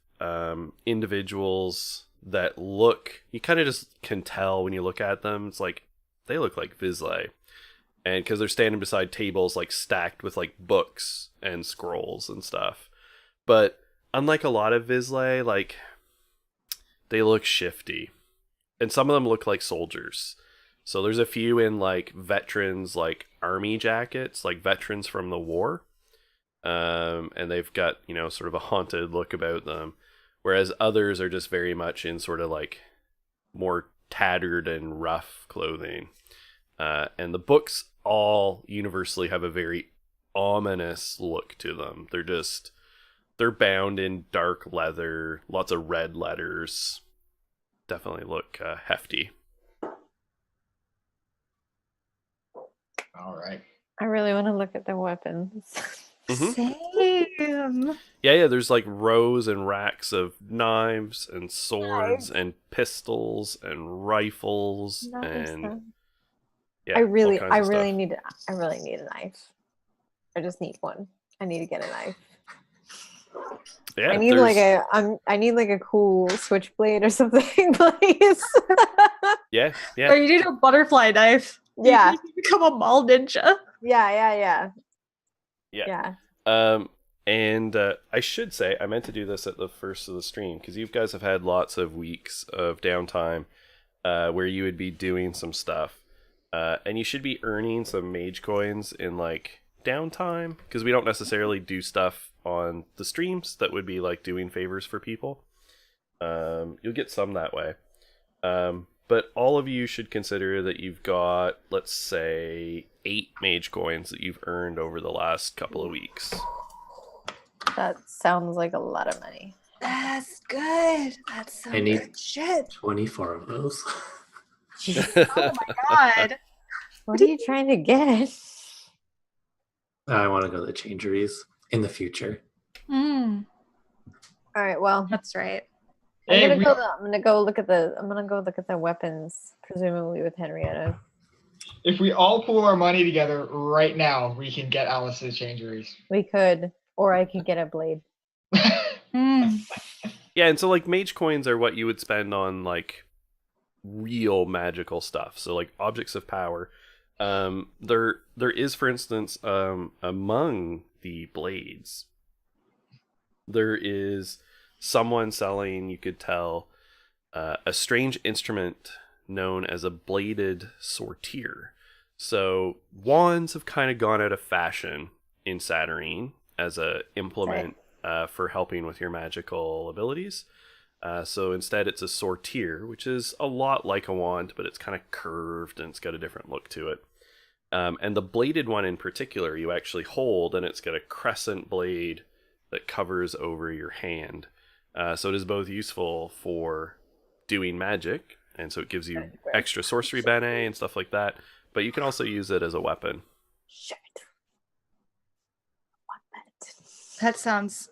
individuals that you kind of just can tell when you look at them. It's like they look like Vizsla, and because they're standing beside tables like stacked with like books and scrolls and stuff. But unlike a lot of Vizsla, like they look shifty, and some of them look like soldiers. So there's a few in like veterans, like army jackets, like veterans from the war. And they've got, sort of a haunted look about them. Whereas others are just very much in sort of like more tattered and rough clothing. And the books all universally have a very ominous look to them. They're bound in dark leather, lots of red letters. Definitely look hefty. All right. I really want to look at the weapons. Same. Yeah, there's like rows and racks of knives and swords and pistols and rifles and I really all kinds of stuff. need a knife. I just need one. I need to get a knife. Yeah, I need like a cool switchblade or something, please. Yeah. Or you need a butterfly knife. Yeah. You can become a mall ninja. Yeah. And I should say, I meant to do this at the first of the stream, because you guys have had lots of weeks of downtime where you would be doing some stuff. And you should be earning some mage coins in like downtime, because we don't necessarily do stuff on the streams that would be like doing favors for people. You'll get some that way. But all of you should consider that you've got, let's say, 8 mage coins that you've earned over the last couple of weeks. That sounds like a lot of money. That's good. That's some I need- good shit. 24 of those. Jeez, Oh my god. what are you trying to get? I want to go to the changeries in the future. Mm, All right, well, that's right. I'm Hey, gonna go look at the weapons, presumably with Henrietta. if we all pool our money together right now, we can get Alice's changeries. We could, or I could get a blade. Mm. Yeah, and so like mage coins are what you would spend on like real magical stuff. So like objects of power. There is, for instance, among the blades, there is someone selling, you could tell, a strange instrument known as a bladed sortier. So wands have kind of gone out of fashion in Saturnine as a implement for helping with your magical abilities. So instead it's a sortier, which is a lot like a wand, but it's kind of curved and it's got a different look to it. And the bladed one in particular, you actually hold, and it's got a crescent blade that covers over your hand. So it is both useful for doing magic, and so it gives you extra sorcery bene and stuff like that, but you can also use it as a weapon. Shit. That sounds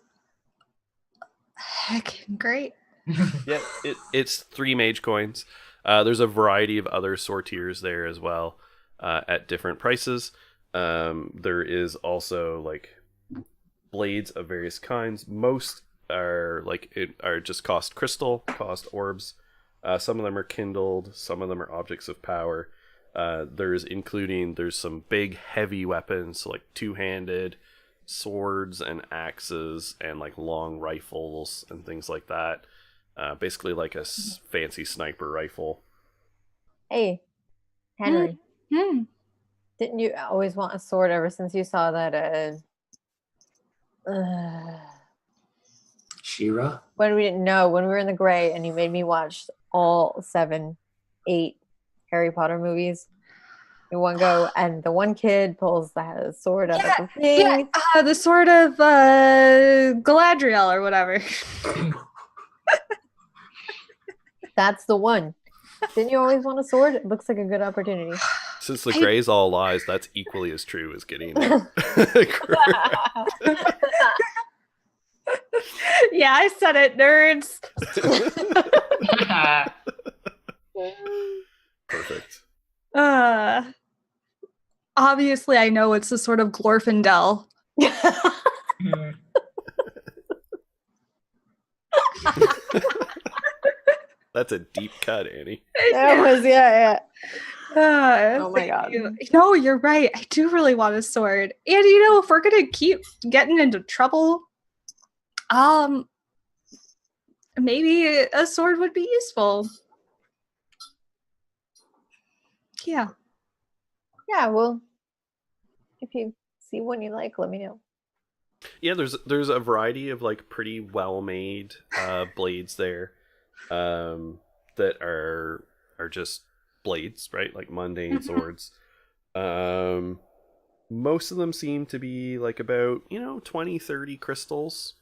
heckin' great. Yeah, it's 3 mage coins. There's a variety of other sortiers there as well, at different prices. There is also like blades of various kinds. Most are just cost crystal, cost orbs. Some of them are kindled. Some of them are objects of power. There's some big heavy weapons, so like 2-handed swords and axes and like long rifles and things like that. Basically like a fancy sniper rifle. Hey, Henry, Hmm. didn't you always want a sword ever since you saw that? Shira? When we didn't know, when we were in the gray, and you made me watch all 7, 8 Harry Potter movies in one go, and the one kid pulls the sword out of the thing. Yeah, the sword of Galadriel or whatever. That's the one. Didn't you always want a sword? It looks like a good opportunity. Since the gray's all lies, that's equally as true as getting Yeah, I said it, nerds. Perfect. Obviously, I know it's a sort of Glorfindel. That's a deep cut, Annie. That was, yeah. Oh my Thank God. you. No, you're right. I do really want a sword. And if we're gonna keep getting into trouble, maybe a sword would be useful. Yeah. Yeah, well, if you see one you like, let me know. Yeah, there's a variety of like pretty well made blades there, that are just blades, right? Like mundane swords. Most of them seem to be like about 20-30 crystals,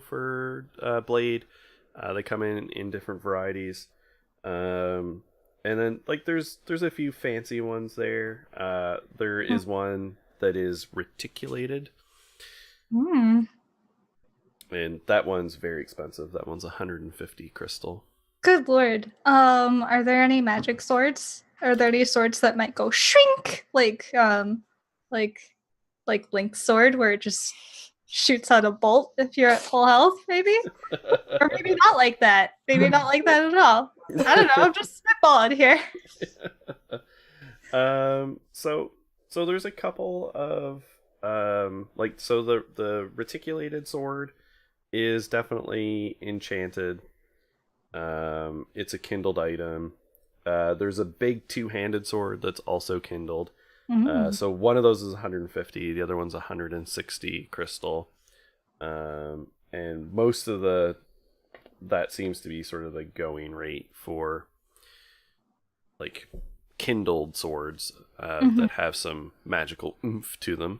for blade. They come in different varieties. And then like there's a few fancy ones there. There is one that is reticulated. Mm. And that one's very expensive. That one's 150 crystal. Good lord. Are there any magic swords? Are there any swords that might go shrink? Like Link's sword, where it just shoots out a bolt if you're at full health, maybe? Or maybe not like that. Maybe not like that at all. I don't know, I'm just spitballing here. So there's a couple of the reticulated sword is definitely enchanted. It's a kindled item. There's a big 2-handed sword that's also kindled. So one of those is 150, the other one's 160 crystal. And most of that seems to be sort of the going rate for like kindled swords that have some magical oomph to them.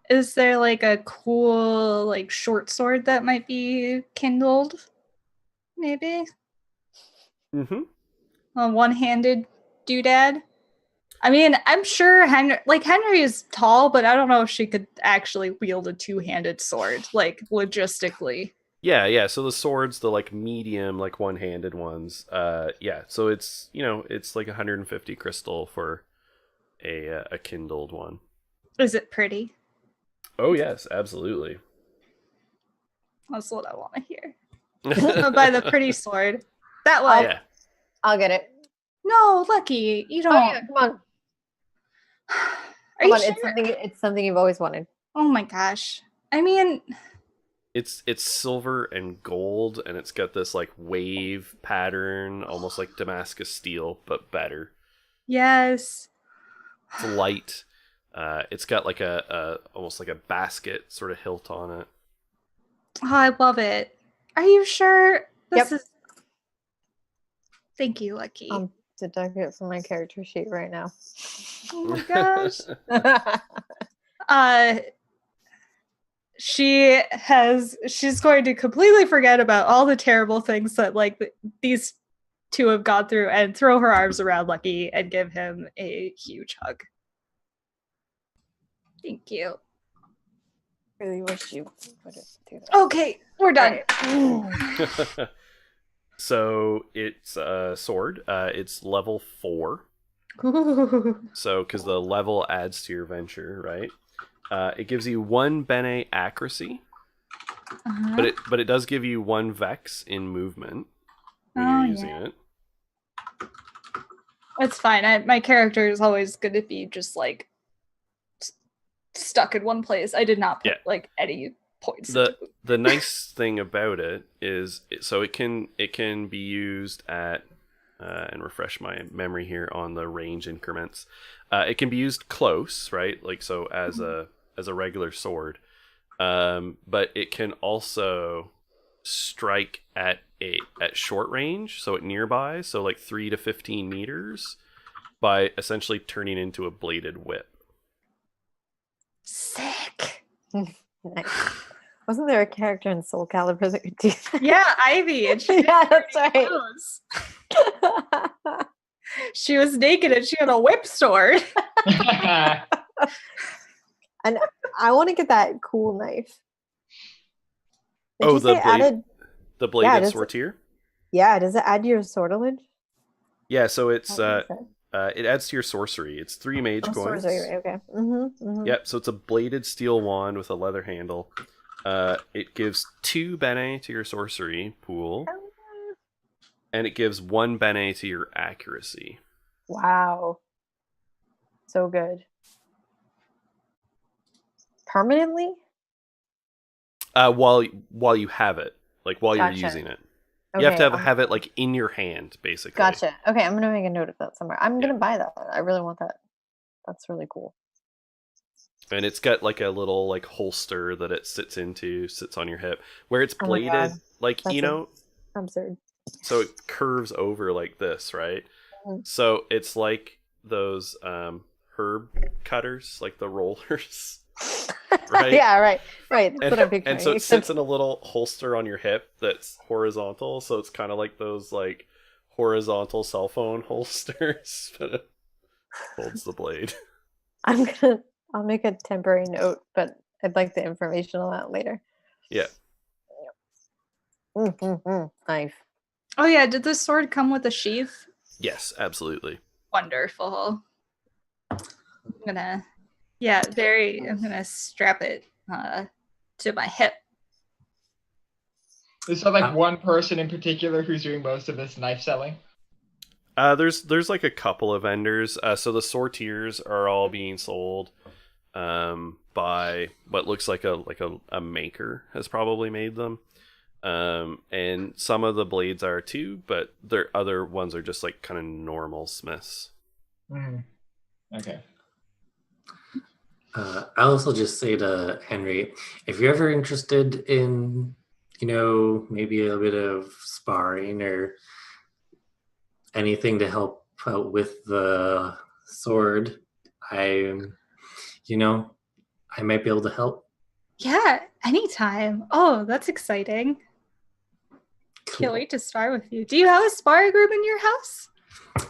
is there like a cool like short sword that might be kindled? Maybe Mm-hmm. a one-handed doodad. I mean, I'm sure Henry is tall, but I don't know if she could actually wield a two-handed sword, like logistically. Yeah. So the swords, the like medium, like one-handed ones. Yeah. So it's it's like 150 crystal for a kindled one. Is it pretty? Oh yes, absolutely. That's what I want to hear. I'll buy the pretty sword. That way. Yeah. I'll get it. No, Lucky, you don't. Oh yeah, come on. Are Come you on, sure? it's something you've always wanted. Oh my gosh. I mean, It's silver and gold, and it's got this like wave pattern, almost like Damascus steel, but better. yes. It's light. It's got like a almost like a basket sort of hilt on it. Oh, I love it. Are you sure? Yep. This is. Thank you, Lucky. Deduct it from my character sheet right now. Oh my gosh. She's going to completely forget about all the terrible things that like these two have gone through and throw her arms around Lucky and give him a huge hug. Thank you. Really wish you would do that. Okay, we're done. Right. So it's a sword. It's level 4. Ooh. So because the level adds to your venture, right? It gives you 1 bene accuracy, Uh-huh. but it does give you 1 vex in movement when Oh, you're using yeah. it. It's fine. My character is always going to be just like stuck in one place. I did not put Yeah. like any points. The nice thing about it is so it can be used at and refresh my memory here on the range increments. It can be used close, right? Like so as a regular sword, but it can also strike at short range, so at nearby, so like 3 to 15 meters, by essentially turning into a bladed whip. Sick. Nice. Wasn't there a character in Soul Calibur that could do that? Yeah, Ivy. And she Yeah, that's right. clothes. She was naked and she had a whip sword. And I want to get that cool knife. Did Oh, you the say blade- added? The bladed does sortier? Yeah, does it add to your sortilage? Yeah, so it's What is that? it adds to your sorcery. It's 3 mage Oh, coins. sorcery, okay. Mm-hmm. Yep, so it's a bladed steel wand with a leather handle. It gives 2 bene to your sorcery pool, and it gives 1 bene to your accuracy. Wow. So good. Permanently? While you have it, like while Gotcha. you're using it, Okay, you have to have it like in your hand, basically. Gotcha. Okay, I'm gonna make a note of that somewhere. I'm Yeah. gonna buy that. I really want that. That's really cool. And it's got like a little like holster that it sits on your hip, where it's Oh my bladed, God. like That's absurd. so it curves over like this, right? Mhm. So it's like those herb cutters, like the rollers. Right? Yeah, right. Right. That's And, what I'm picturing. and so it except- sits in a little holster on your hip that's horizontal, so it's kind of like those like horizontal cell phone holsters, but it holds the blade. I'll make a temporary note, but I'd like the information on that later. Yeah. Knife. Oh yeah, did this sword come with a sheath? Yes, absolutely. Wonderful. I'm gonna strap it to my hip. Is there like one person in particular who's doing most of this knife selling? There's like a couple of vendors. So the sortiers are all being sold by what looks like a maker has probably made them. And some of the blades are too, but their other ones are just like kind of normal smiths. Okay. I'll also just say to Henry, if you're ever interested in, maybe a bit of sparring or anything to help out with the sword, I I might be able to help. Yeah, anytime. Oh, that's exciting. Cool. Can't wait to spar with you. Do you have a sparring room in your house?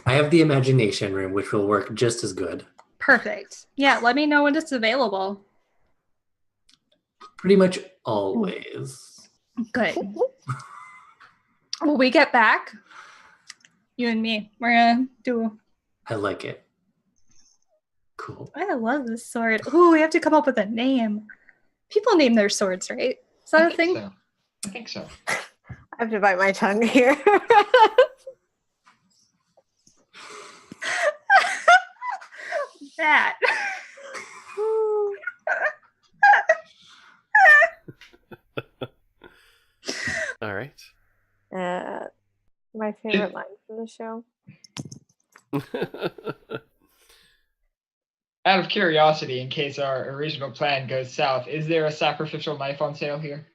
I have the imagination room, which will work just as good. Perfect. Yeah, let me know when it's available. Pretty much always. Good. When we get back, you and me, we're gonna do. I like it. Cool. I love this sword. Ooh, we have to come up with a name. People name their swords, right? Is that a thing? So. I think so. I have to bite my tongue here. That. All right. My favorite line from the show. Out of curiosity, in case our original plan goes south, is there a sacrificial knife on sale here?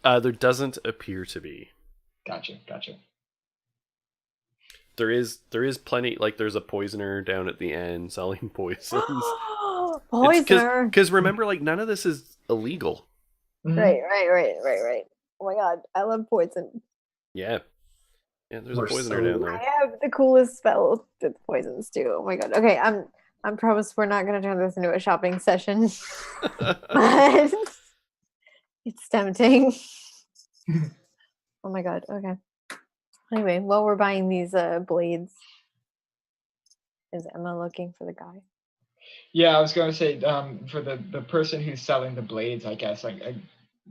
There doesn't appear to be. Gotcha. There is plenty. Like there's a poisoner down at the end selling poisons. Poisoner. Because remember, like none of this is illegal. Mhm. Right. Oh my god, I love poison. Yeah, there's We're a poisoner so- down I there. have the coolest spell with poisons too. Oh my god. Okay, I'm promise we're not gonna turn this into a shopping session. But it's tempting. Oh my god. Okay. Anyway, while we're buying these blades, is Emma looking for the guy? Yeah, I was going to say for the person who's selling the blades, I guess I'm going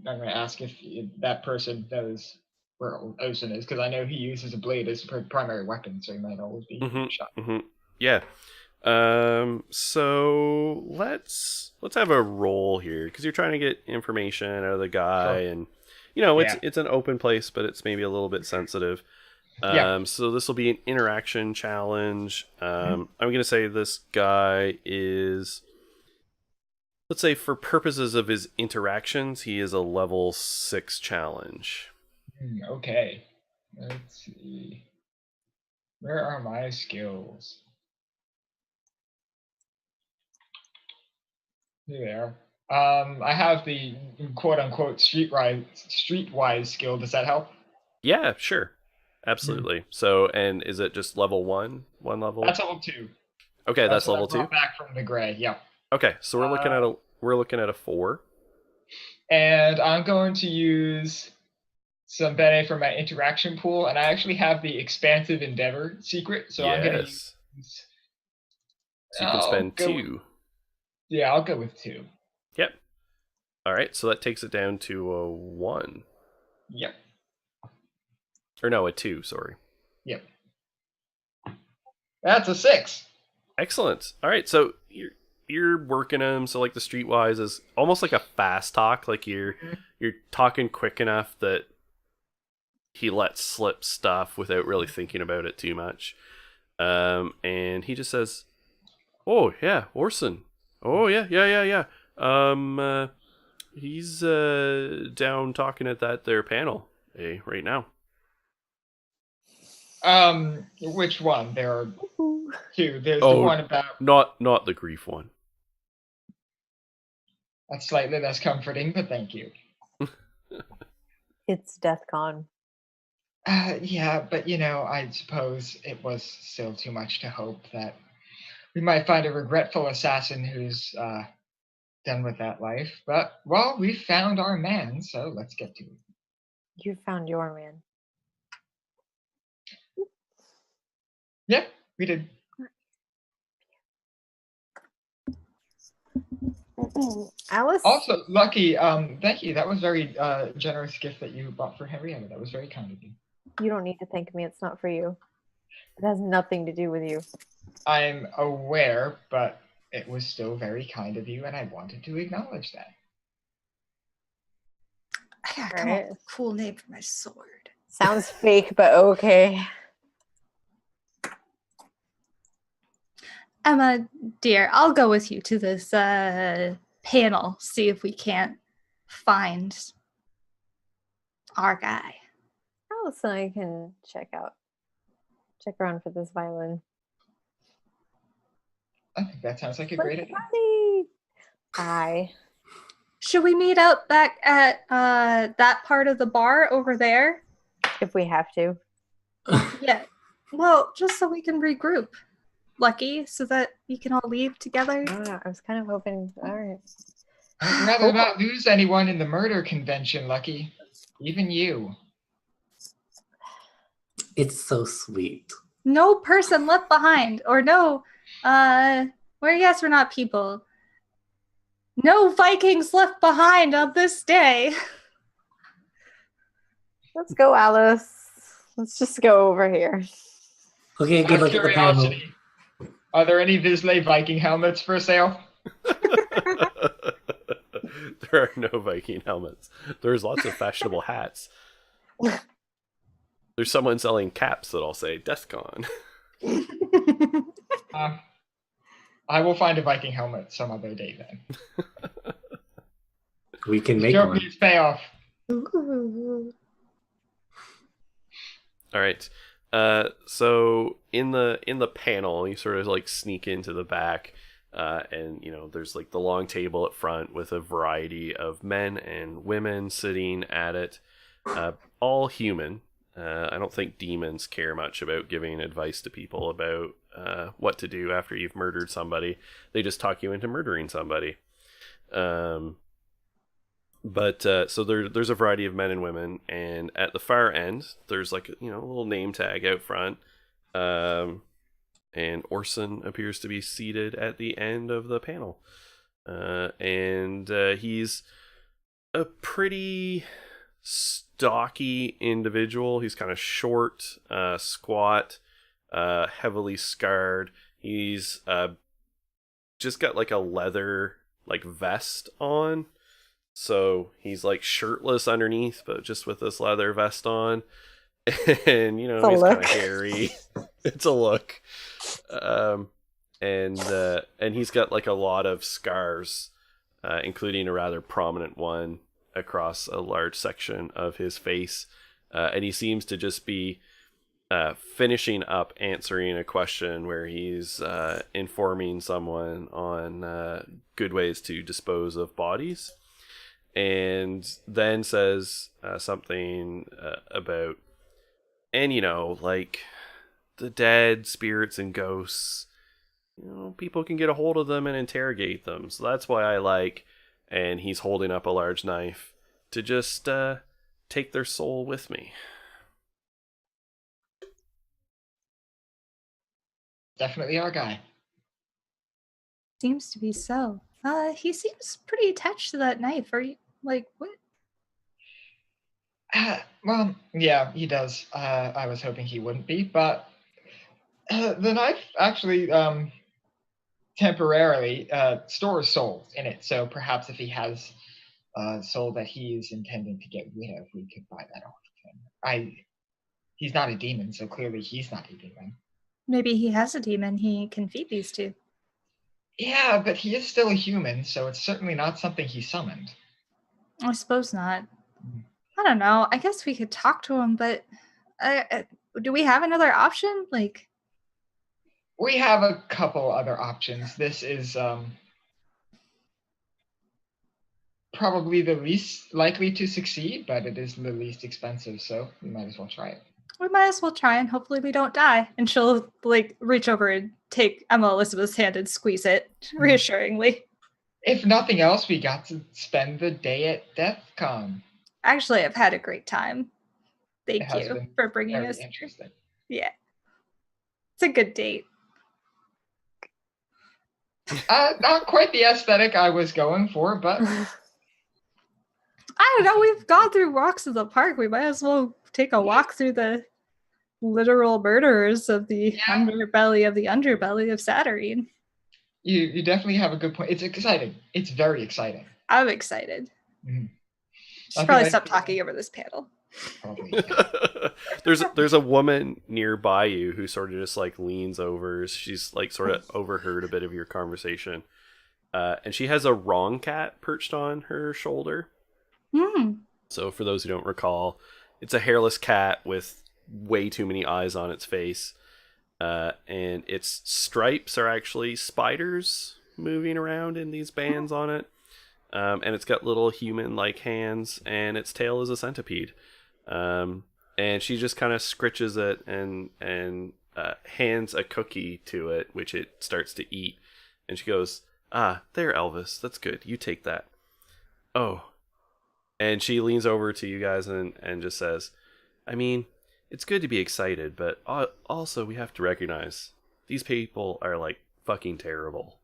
to ask if that person knows where Ocean is, because I know he uses a blade as a primary weapon, so he might always be shot. Yeah. So let's have a roll here because you're trying to get information out of the guy, Sure. and it's an open place, but it's maybe a little bit sensitive. Yeah. So this will be an interaction challenge. I'm gonna say this guy is, let's say, for purposes of his interactions, he is a level 6 challenge. Okay. Let's see. Where are my skills? Here they are. I have the quote-unquote streetwise skill. Does that help? Yeah, sure, absolutely. So, and is it just level 1? One level? That's level 2. Okay, that's what I level 2. brought back from the gray. Yeah. Okay, so we're looking at a 4. And I'm going to use some Bene for my interaction pool, and I actually have the expansive endeavor secret, so I'm going to use. So you can spend 2. Yeah, I'll go with 2. Yep. All right, so that takes it down to a 1. Yep. Or no, a 2. Sorry. Yep. That's a 6. Excellent. All right, so you're working him. So like the streetwise is almost like a fast talk. Like you're talking quick enough that he lets slip stuff without really thinking about it too much. And he just says, "Oh yeah, Orson. Oh yeah. He's down talking at that there panel, right now." Which one? There are Ooh. 2. There's the one about. Not the grief one. That's slightly less comforting, but thank you. It's DeathCon. Yeah, but I suppose it was still too much to hope that we might find a regretful assassin who's done with that life. But, well, we found our man, so let's get to it. You found your man. Yep, we did. Alice? Also, Lucky, thank you. That was very generous gift that you bought for Henrietta. That was very kind of you. You don't need to thank me. It's not for you. It has nothing to do with you. I'm aware, but it was still very kind of you, and I wanted to acknowledge that. I gotta come up with a cool name for my sword. Sounds fake, but okay. Emma, dear, I'll go with you to this panel, see if we can't find our guy. Alice and I can check around for this violin. I think that sounds like a great idea. Buddy! Hi. Should we meet up back at that part of the bar over there? If we have to. Yeah. Well, just so we can regroup, Lucky, so that we can all leave together. I was kind of hoping. All right. I'd rather not lose anyone in the murder convention, Lucky. Even you. It's so sweet. No person left behind, or no, well, yes, we're not people. No Vikings left behind on this day. Let's go, Alice. Let's just go over here. Okay, Out good of luck at the panel. curiosity, are there any Visley Viking helmets for sale? There are no Viking helmets. There's lots of fashionable hats. There's someone selling caps that'll say DESCON. I will find a Viking helmet some other day then. We can make Joke one. needs payoff. Ooh. All right. So in the panel, you sort of like sneak into the back, and there's like the long table at front with a variety of men and women sitting at it, all human. I don't think demons care much about giving advice to people about what to do after you've murdered somebody. They just talk you into murdering somebody. But so there's a variety of men and women, and at the far end, there's like a little name tag out front, and Orson appears to be seated at the end of the panel, and he's a pretty stocky individual. He's kind of short, squat, heavily scarred. He's just got like a leather like vest on. So he's like shirtless underneath, but just with this leather vest on. And, he's kind of hairy. It's a look. And he's got like a lot of scars, including a rather prominent one across a large section of his face. And he seems to just be finishing up answering a question where he's informing someone on good ways to dispose of bodies. And then says something about, and like the dead spirits and ghosts, people can get a hold of them and interrogate them. So that's why I like, and he's holding up a large knife, to just take their soul with me. Definitely our guy. Seems to be so. He seems pretty attached to that knife. Are you like what? Well, yeah, he does. I was hoping he wouldn't be, but the knife actually temporarily stores souls in it. So perhaps if he has a soul that he is intending to get rid of, we could buy that off of him. He's not a demon, so clearly he's not a demon. Maybe he has a demon he can feed these to. Yeah, but he is still a human, so it's certainly not something he summoned. I suppose not. I don't know. I guess we could talk to him, but do we have another option? Like, we have a couple other options. This is probably the least likely to succeed, but it is the least expensive, so we might as well try it. We might as well try, and hopefully we don't die. And she'll like reach over and take Emma Elizabeth's hand and squeeze it reassuringly. If nothing else, we got to spend the day at DEFCON. Actually, I've had a great time. Thank It you for bringing very us. interesting. Yeah, it's a good date. Not quite the aesthetic I was going for, but I don't know. We've gone through walks in the park. We might as well take a walk through the literal murderers of the underbelly of Saturnine. You definitely have a good point. It's exciting. It's very exciting. I'm excited. Mm-hmm. Should probably stop talking over this panel. Probably. Yeah. There's a woman nearby you who sort of just like leans over. She's like sort of overheard a bit of your conversation, and she has a wrong cat perched on her shoulder. So for those who don't recall, it's a hairless cat with way too many eyes on its face, and its stripes are actually spiders moving around in these bands on it. And it's got little human-like hands, and its tail is a centipede. And she just kind of scritches it and hands a cookie to it, which it starts to eat. And she goes, "Ah, there, Elvis. That's good. You take that." Oh. And she leans over to you guys and just says, "I mean, it's good to be excited, but also we have to recognize these people are like fucking terrible."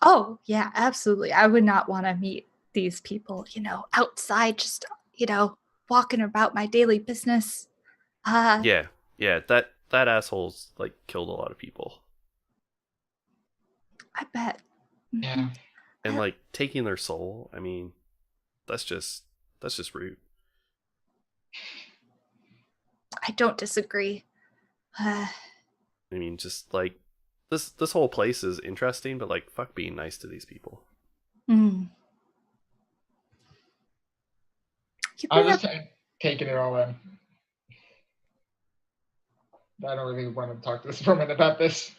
Oh, yeah, absolutely. I would not want to meet these people, outside, just, walking about my daily business. Yeah, that asshole's like killed a lot of people. I bet. Yeah. And like taking their soul, I mean, that's just rude. I don't disagree. I mean, just like this whole place is interesting, but like fuck being nice to these people. Mm. I'm just taking it all in. I don't really want to talk to this woman about this.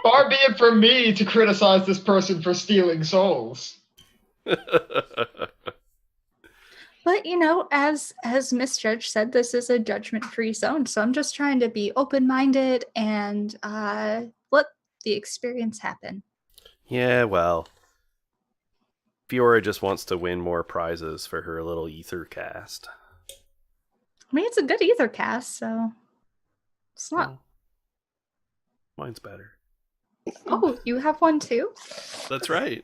Far be it from me to criticize this person for stealing souls. But as Miss Judge said, this is a judgment-free zone, so I'm just trying to be open-minded and let the experience happen. Yeah, well, Fiora just wants to win more prizes for her little ether cast. I mean, it's a good ether cast, so it's not. Well, mine's better. Oh, you have one too? That's right.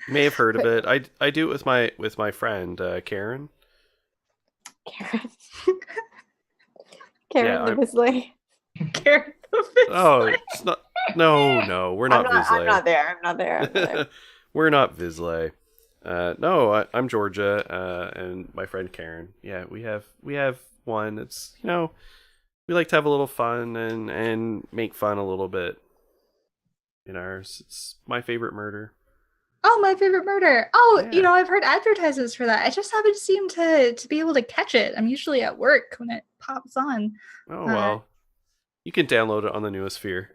You may have heard of it. I do it with my friend Karen. Karen. Yeah, Karen the Bisley. Karen the Oh, Bisley. it's not. No, we're not Visley. I'm not there. I'm not there. We're not Visley. No, I'm Georgia, and my friend Karen. Yeah, we have one. It's we like to have a little fun and make fun a little bit. In ours, it's my favorite murder. Oh, my favorite murder. Oh, Yeah. I've heard advertisements for that. I just haven't seemed to be able to catch it. I'm usually at work when it pops on. Oh well, you can download it on the newest Sphere.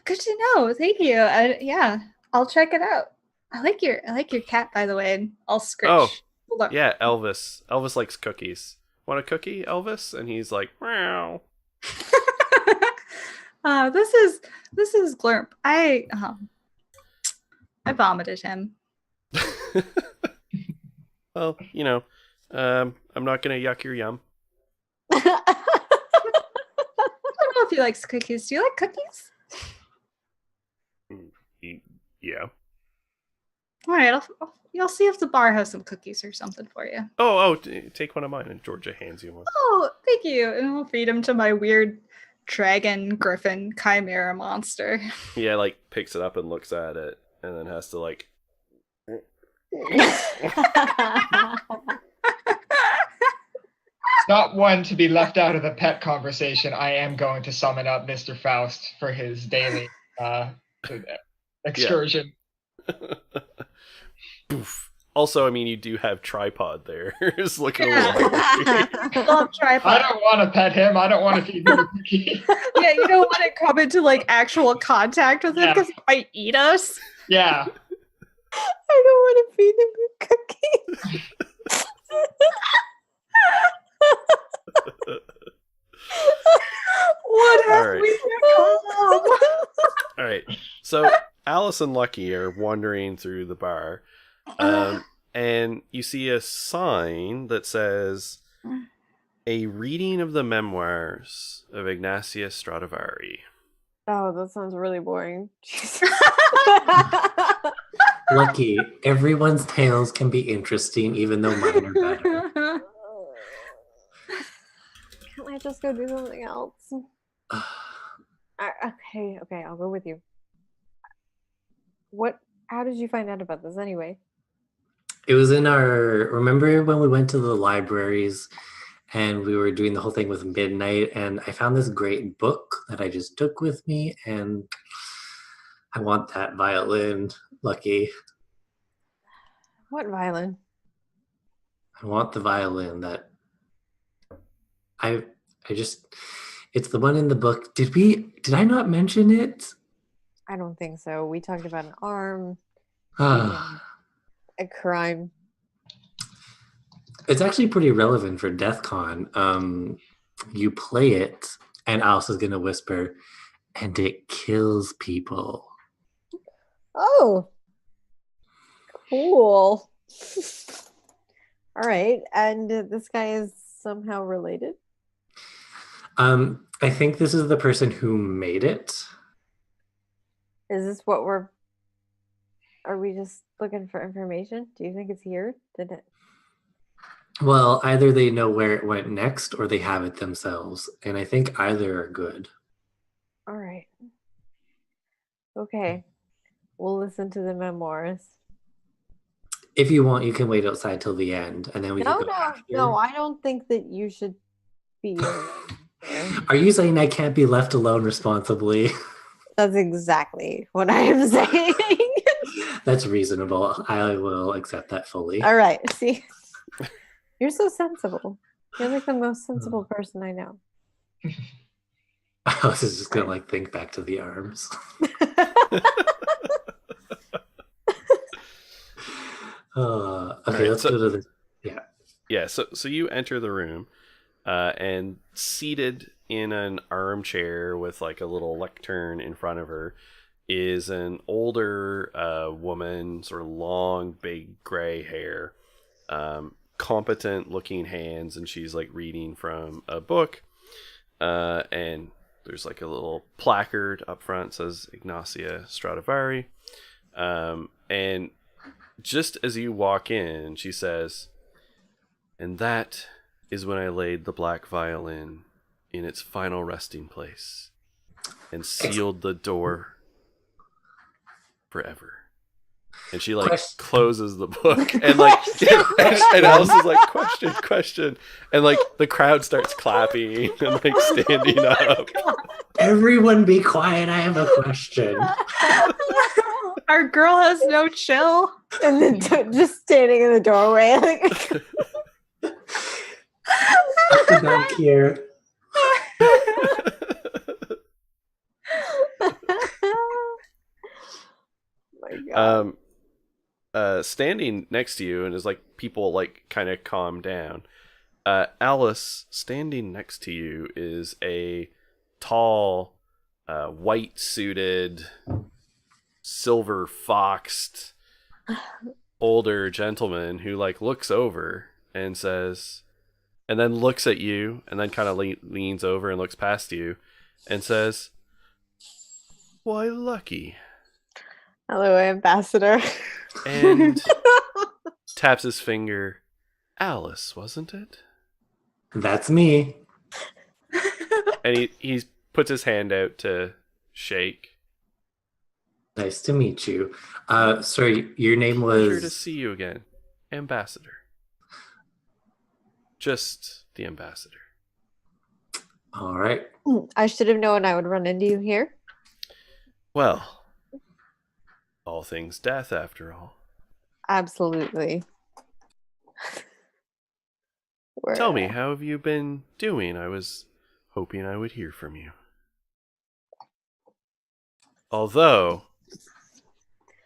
Good to know. Thank you. Yeah, I'll check it out. I like your cat, by the way. I'll scritch. Oh, Hold on. yeah, Elvis. Elvis likes cookies. Want a cookie, Elvis? And he's like, meow. This is Glurp. I vomited him. Well, I'm not gonna yuck your yum. I don't know if he likes cookies. Do you like cookies? Yeah. All right, you'll see if the bar has some cookies or something for you. Take one of mine, and Georgia hands you one. Oh, thank you. And I'll feed him to my weird dragon, griffin, chimera monster. Yeah, like picks it up and looks at it, and then has to like. Not one to be left out of the pet conversation. I am going to summon up Mr. Faust for his daily excursion. Poof. Also, I mean, you do have tripod there. It's looking Yeah. a little hungry. Love tripod. I don't want to pet him. I don't want to feed him a cookie. Yeah, you don't want to come into like actual contact with him Yeah. because he might eat us. Yeah. I don't want to feed him a cookie. What have All right. we become? All right. So Alice and Lucky are wandering through the bar, and you see a sign that says "A reading of the memoirs of Ignacia Stradivari." Oh, that sounds really boring. Jesus. Lucky, everyone's tales can be interesting, even though mine are better. Can't I just go do something else? Okay, I'll go with you. How did you find out about this anyway? It was in remember when we went to the libraries and we were doing the whole thing with Midnight, and I found this great book that I just took with me, and I want that violin, Lucky. What violin? I want the violin that I just, it's the one in the book. Did I not mention it? I don't think so. We talked about an arm, Ah, a crime. it's actually pretty relevant for DEath Con. You play it, and Alice is going to whisper, and it kills people. Oh, cool. All right. And this guy is somehow related? I think this is the person who made it. Is this what are we just looking for information? Do you think it's here? Did it? Well, either they know where it went next or they have it themselves. And I think either are good. All right. Okay. We'll listen to the memoirs. If you want, you can wait outside till the end and then we can go after. No, I don't think that you should be alone there. Are you saying I can't be left alone responsibly? That's exactly what I am saying. That's reasonable. I will accept that fully. All right. See, you're so sensible. You're like the most sensible person I know. I was just gonna like think back to the arms. Okay, right, let's go to the Yeah, so you enter the room, and seated in an armchair with like a little lectern in front of her is an older woman, sort of long, big gray hair, competent looking hands, and she's like reading from a book, and there's like a little placard up front that says Ignacia Stradivari, and just as you walk in, she says, "And that is when I laid the black violin in its final resting place and sealed the door forever." And she like closes the book and like and Alice is like, question, and like the crowd starts clapping and like standing up. Everyone be quiet, I have a question. Our girl has no chill. And then just standing in the doorway. Like, Back here. my God. Standing next to you, and as like people like kind of calm down, Alice, standing next to you is a tall, white suited, silver foxed older gentleman who like looks over and says, and then looks at you, and then kind of leans over and looks past you and says, "Why, Lucky." Hello, Ambassador. And taps his finger. "Alice, wasn't it?" That's me. And he puts his hand out to shake. Nice to meet you. Sorry, your name Pleasure to was... see you again. Ambassador. Just the ambassador. All right. I should have known I would run into you here. Well, all things death, after all. Absolutely. Tell me, how have you been doing? I was hoping I would hear from you. Although,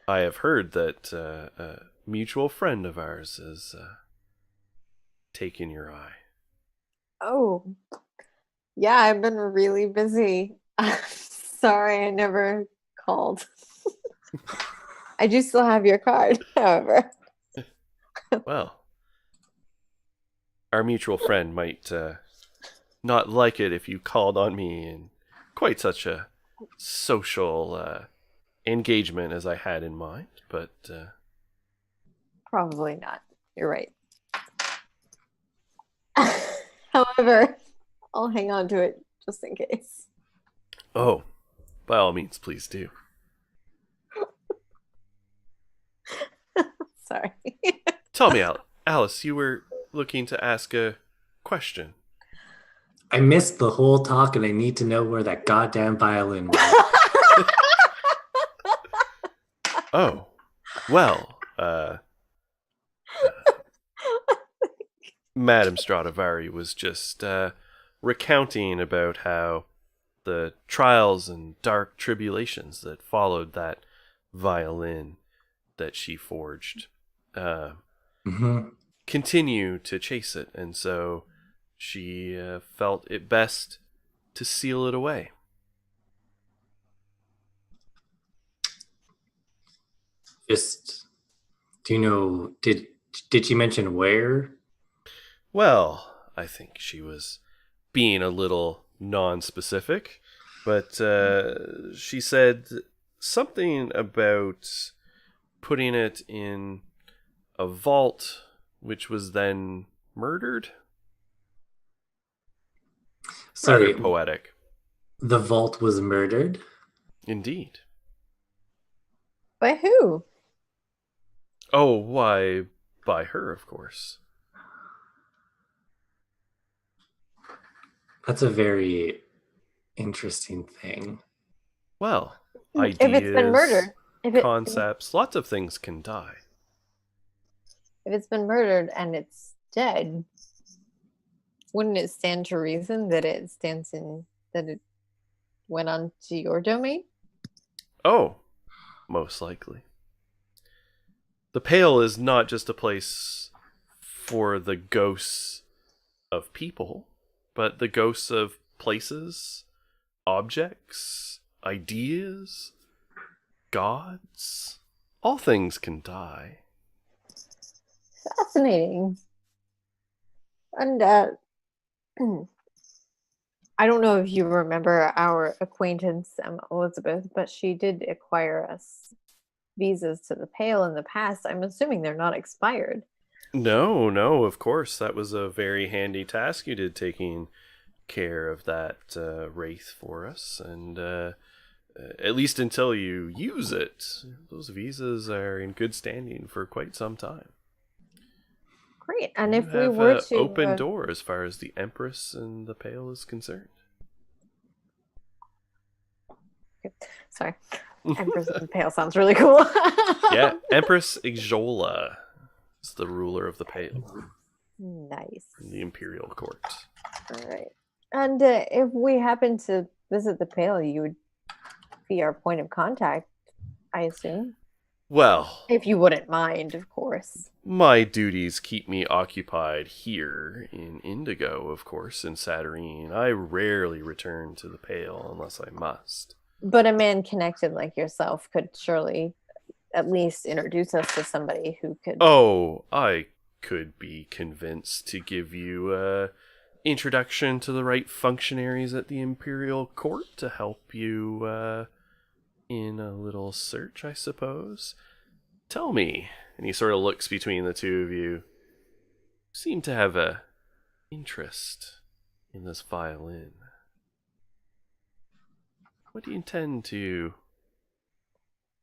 I have heard that a mutual friend of ours has taken your eye. Oh, yeah, I've been really busy. Sorry, I never called. I do still have your card, however. Well, our mutual friend might not like it if you called on me in quite such a social engagement as I had in mind, but Probably not. You're right. However, I'll hang on to it just in case. oh, by all means, please do. Sorry. Tell me, Alice, you were looking to ask a question. I missed the whole talk and I need to know where that goddamn violin was. Oh, well, Madame Stradivari was just recounting about how the trials and dark tribulations that followed that violin that she forged continue to chase it, and so she felt it best to seal it away. Just, do you know, did she mention where? Well, I think she was being a little non-specific, but she said something about putting it in a vault, which was then murdered. Sorry, Rather poetic. the vault was murdered? Indeed. By who? Oh, why, by her, of course. That's a very interesting thing. Well, If it's been murdered, concepts, lots of things can die. if it's been murdered and it's dead, wouldn't it stand to reason that it went on to your domain? Oh, most likely. The Pale is not just a place for the ghosts of people, but the ghosts of places, objects, ideas, gods. All things can die. Fascinating. And I don't know if you remember our acquaintance, Elizabeth, but she did acquire us visas to the Pale in the past. I'm assuming they're not expired. No, of course. That was a very handy task you did, taking care of that wraith for us. And at least until you use it, those visas are in good standing for quite some time. Great. And You if we have, were to open door as far as the Empress and the Pale is concerned. sorry, Empress of the Pale sounds really cool. Yeah, Empress Ixola is the ruler of the Pale Nice. in the Imperial Court. All right. And if we happen to visit the Pale, you would be our point of contact, I assume. Well, If you wouldn't mind, of course. my duties keep me occupied here in Indigo, of course, in Saturnine. I rarely return to the Pale unless I must. But a man connected like yourself could surely at least introduce us to somebody who could. Oh, I could be convinced to give you a introduction to the right functionaries at the Imperial Court to help you in a little search, I suppose. Tell me, and he sort of looks between the two of you, seem to have a interest in this violin. What do you intend to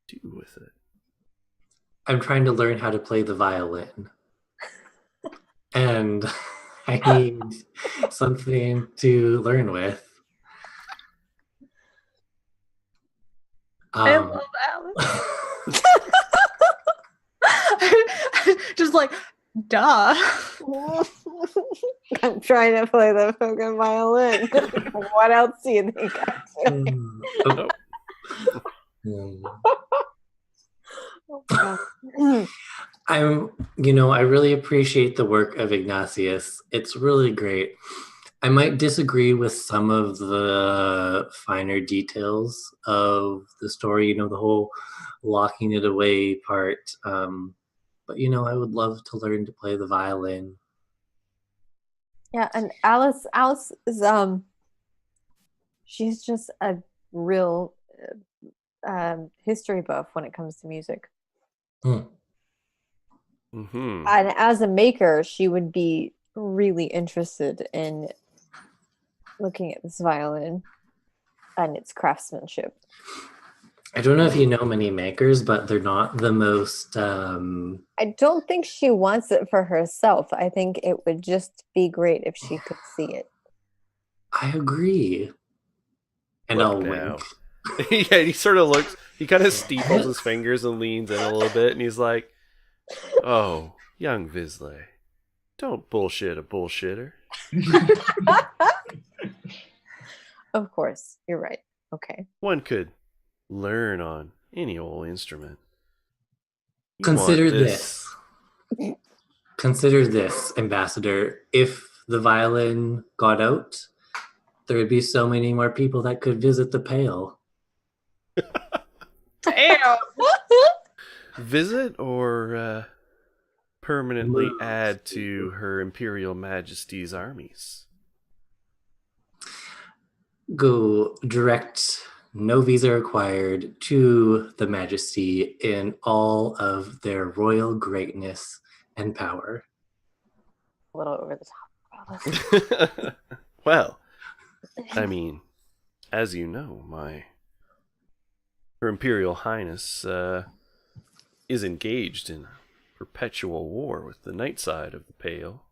do with it? I'm trying to learn how to play the violin. And I need something to learn with. I love Alice. Just like, duh. I'm trying to play the fucking violin. What else do you think I'm doing? I really appreciate the work of Ignatius. It's really great. I might disagree with some of the finer details of the story, the whole locking it away part. But I would love to learn to play the violin. Yeah, and Alice is she's just a real history buff when it comes to music. Mm-hmm. And as a maker, she would be really interested in looking at this violin and its craftsmanship. I don't know if you know many makers, but they're not the most... I don't think she wants it for herself. I think it would just be great if she could see it. I agree. And I'll wink. Yeah, he sort of looks, he kind of steeples his fingers and leans in a little bit, and he's like, "Oh, young Visley, don't bullshit a bullshitter." Of course, you're right. Okay. One could learn on any old instrument. You Consider want this. Consider this, Ambassador. If the violin got out, there would be so many more people that could visit the Pale. Damn. Visit or permanently Move. add to Her Imperial Majesty's armies. Go direct, no visa required, to the Majesty in all of their royal greatness and power. A little over the top. Well, I mean, as you know, Her Imperial Highness is engaged in a perpetual war with the night side of the Pale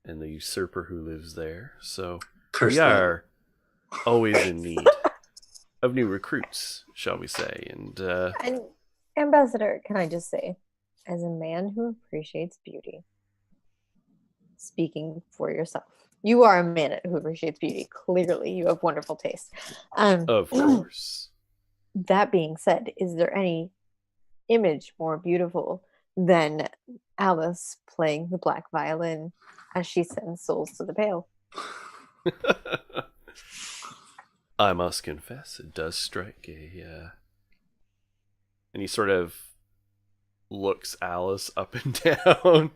and the usurper who lives there. So Curse we them. are always in need of new recruits, shall we say. And And Ambassador, can I just say, as a man who appreciates beauty, speaking for yourself, you are a man who appreciates beauty. Clearly, you have wonderful taste. of course. That being said, is there any image more beautiful than Alice playing the black violin as she sends souls to the Pale? I must confess, it does strike a... And he sort of looks Alice up and down.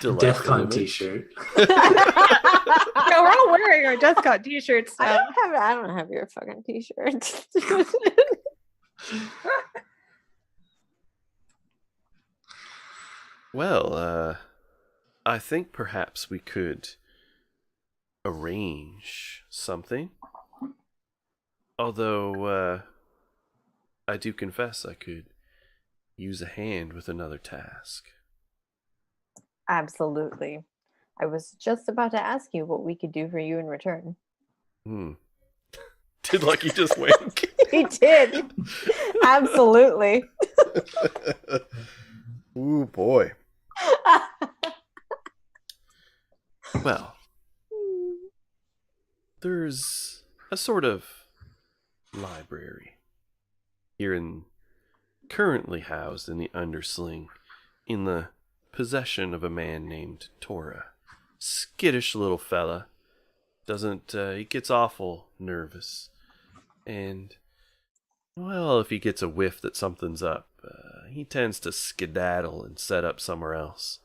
Delightful DEFCON image. t-shirt. No, we're all wearing our DeathCon t-shirts I now. don't have your fucking t-shirt. Well, I think perhaps we could arrange something. Although, I do confess I could use a hand with another task. Absolutely. I was just about to ask you what we could do for you in return. Did Lucky just wink? He did. Absolutely. Ooh, boy. Well, there's a sort of library currently housed in the Undersling, in the possession of a man named Tora. Skittish little fella. He gets awful nervous. And, well, if he gets a whiff that something's up, he tends to skedaddle and set up somewhere else.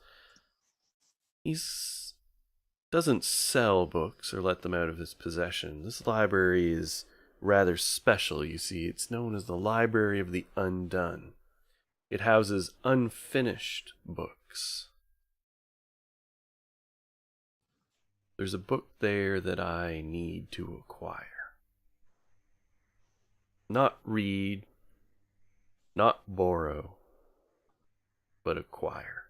Doesn't sell books or let them out of his possession. This library is rather special, you see. It's known as the Library of the Undone. It houses unfinished books. There's a book there that I need to acquire. Not read, not borrow, but acquire.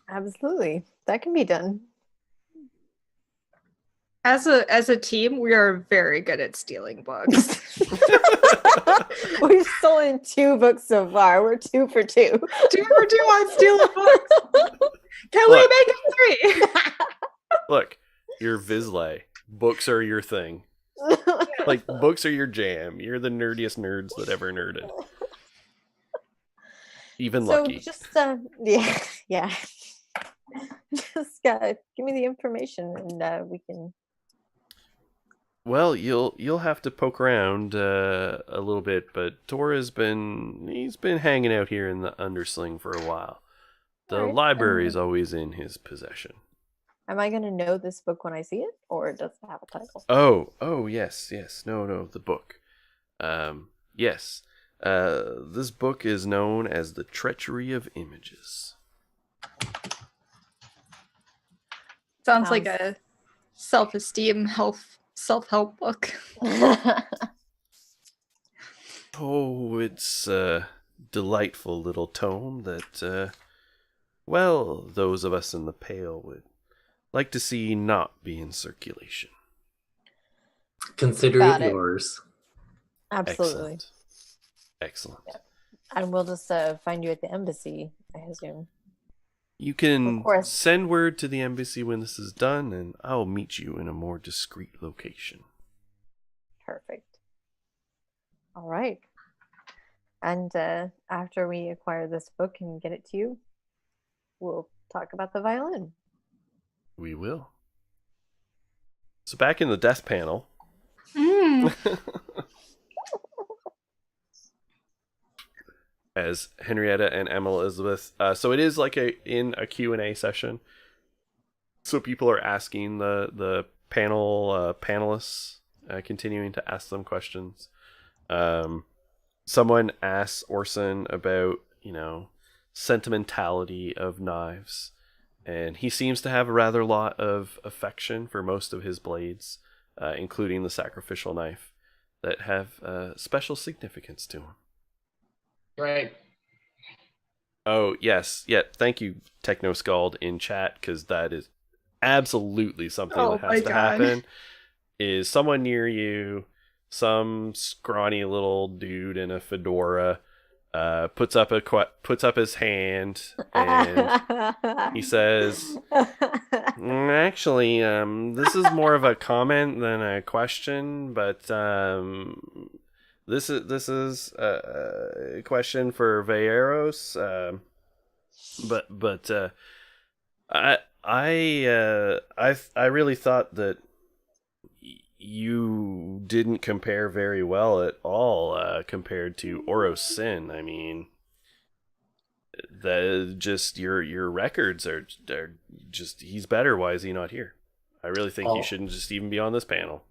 Absolutely. That can be done. As a team, we are very good at stealing books. We've stolen 2 books so far. We're 2 for 2. 2 for 2 on stealing books. Can Look. we make it 3? Look, you're Vizsla. Books are your thing. Like, books are your jam. You're the nerdiest nerds that ever nerded. Even So Lucky. just yeah. Just give me the information and we can. Well, you'll have to poke around a little bit, but Tora's been hanging out here in the Undersling for a while. The Alright, library is always in his possession. Am I gonna know this book when I see it, or does it have a title? Oh, yes. No, the book. Yes. This book is known as The Treachery of Images. Sounds like a self-esteem, self-help book. Oh, it's a delightful little tome that, well, those of us in the Pale would like to see not be in circulation. Consider Got it it. yours. Absolutely. Excellent. And we'll just find you at the embassy, I assume. You can course. send word to the embassy when this is done, and I'll meet you in a more discreet location. Perfect. All right. And after we acquire this book and get it to you, we'll talk about the violin. We will. So back in the death panel. Mm. As Henrietta and Emma Elizabeth. So it is like in a Q&A session. So people are asking the panelists, continuing to ask them questions. Someone asks Orson about, sentimentality of knives. And he seems to have a rather lot of affection for most of his blades, including the sacrificial knife, that have special significance to him. Right. Oh, yes. Yeah, thank you, Techno Scald, in chat, because that is absolutely something Oh that my has to God. happen. Is someone near you, some scrawny little dude in a fedora, puts up his hand, and he says, actually, this is more of a comment than a question, but this is a question for Veeros. But I really thought that you didn't compare very well at all compared to Oros Sin. I mean, just your records are just, he's better. Why is he not here? I really think he shouldn't just even be on this panel.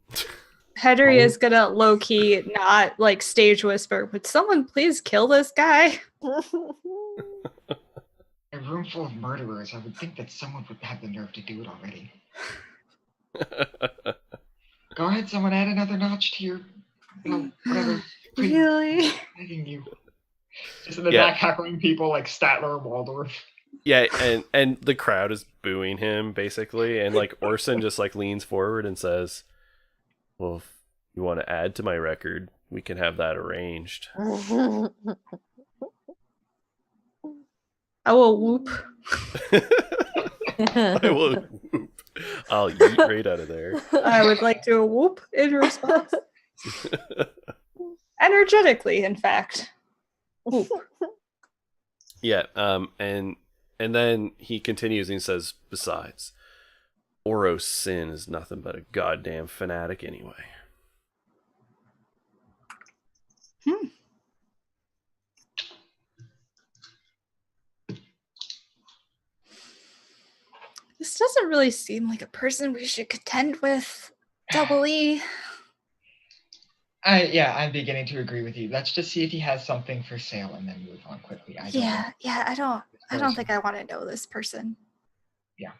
Henry is gonna low key not like stage whisper, would someone please kill this guy? A room full of murderers. I would think that someone would have the nerve to do it already. Go ahead, someone add another notch to your, whatever. Really? Begging you. Just in the back heckling people like Statler or Waldorf. Yeah, and the crowd is booing him basically, and like Orson just like leans forward and says, well, if you want to add to my record, we can have that arranged. I will whoop. I will whoop. I'll yeet right out of there. I would like to whoop in response. Energetically, in fact. Whoop. Yeah, and then he continues and he says, besides, Oros Sin is nothing but a goddamn fanatic anyway. This doesn't really seem like a person we should contend with, Double E. I'm beginning to agree with you. Let's just see if he has something for sale and then move on quickly. I don't think I want to know this person. Yeah.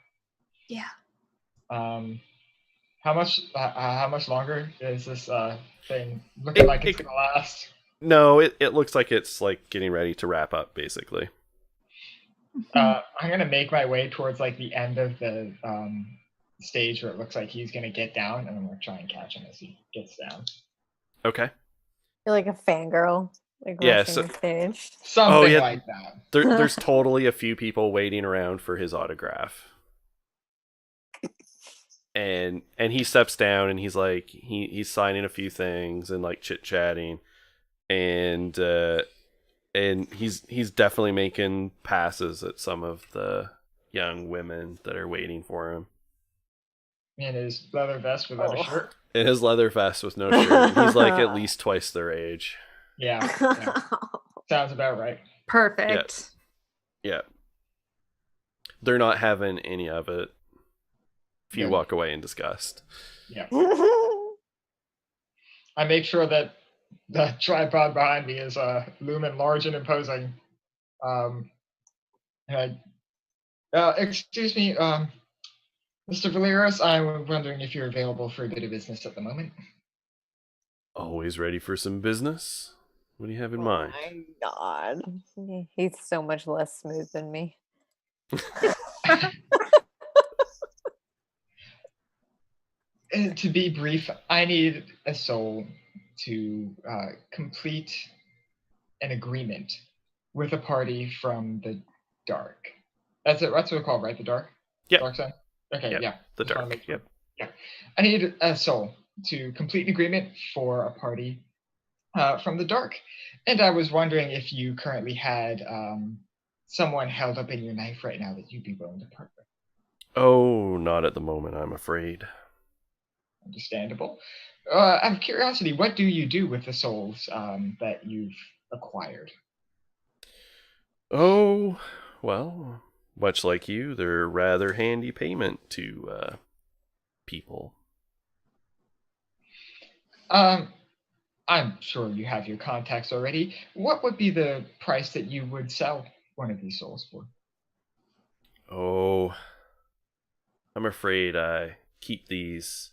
How much longer is this thing looking like it's gonna last? No, it looks like it's like getting ready to wrap up, basically. I'm gonna make my way towards like the end of the stage where it looks like he's gonna get down, and I'm gonna try and catch him as he gets down. Okay. You're like a fangirl, like rushing the stage. Something like that. There's totally a few people waiting around for his autograph. And he steps down and he's like he's signing a few things and like chit-chatting, and he's definitely making passes at some of the young women that are waiting for him. In his leather vest without a shirt. In his leather vest with no shirt. He's like at least twice their age. Yeah. Sounds about right. Perfect. Yeah. They're not having any of it. If you walk away in disgust. Yeah. I make sure that the tripod behind me is looming large and imposing. Excuse me, Mr. Valeros, I'm wondering if you're available for a bit of business at the moment. Always ready for some business? What do you have in mind? Oh my God. He's so much less smooth than me. To be brief, I need a soul to complete an agreement with a party from the dark. That's it. That's what it's called, right? The dark. Yep. Dark sun. Okay. Yep, Yeah. the Just wanna dark. make sure. Yep. Yeah. I need a soul to complete an agreement for a party from the dark, and I was wondering if you currently had someone held up in your knife right now that you'd be willing to part with. Oh, not at the moment, I'm afraid. Understandable. Out of curiosity, what do you do with the souls that you've acquired? Oh, well, much like you, they're rather handy payment to people. I'm sure you have your contacts already. What would be the price that you would sell one of these souls for? Oh, I'm afraid I keep these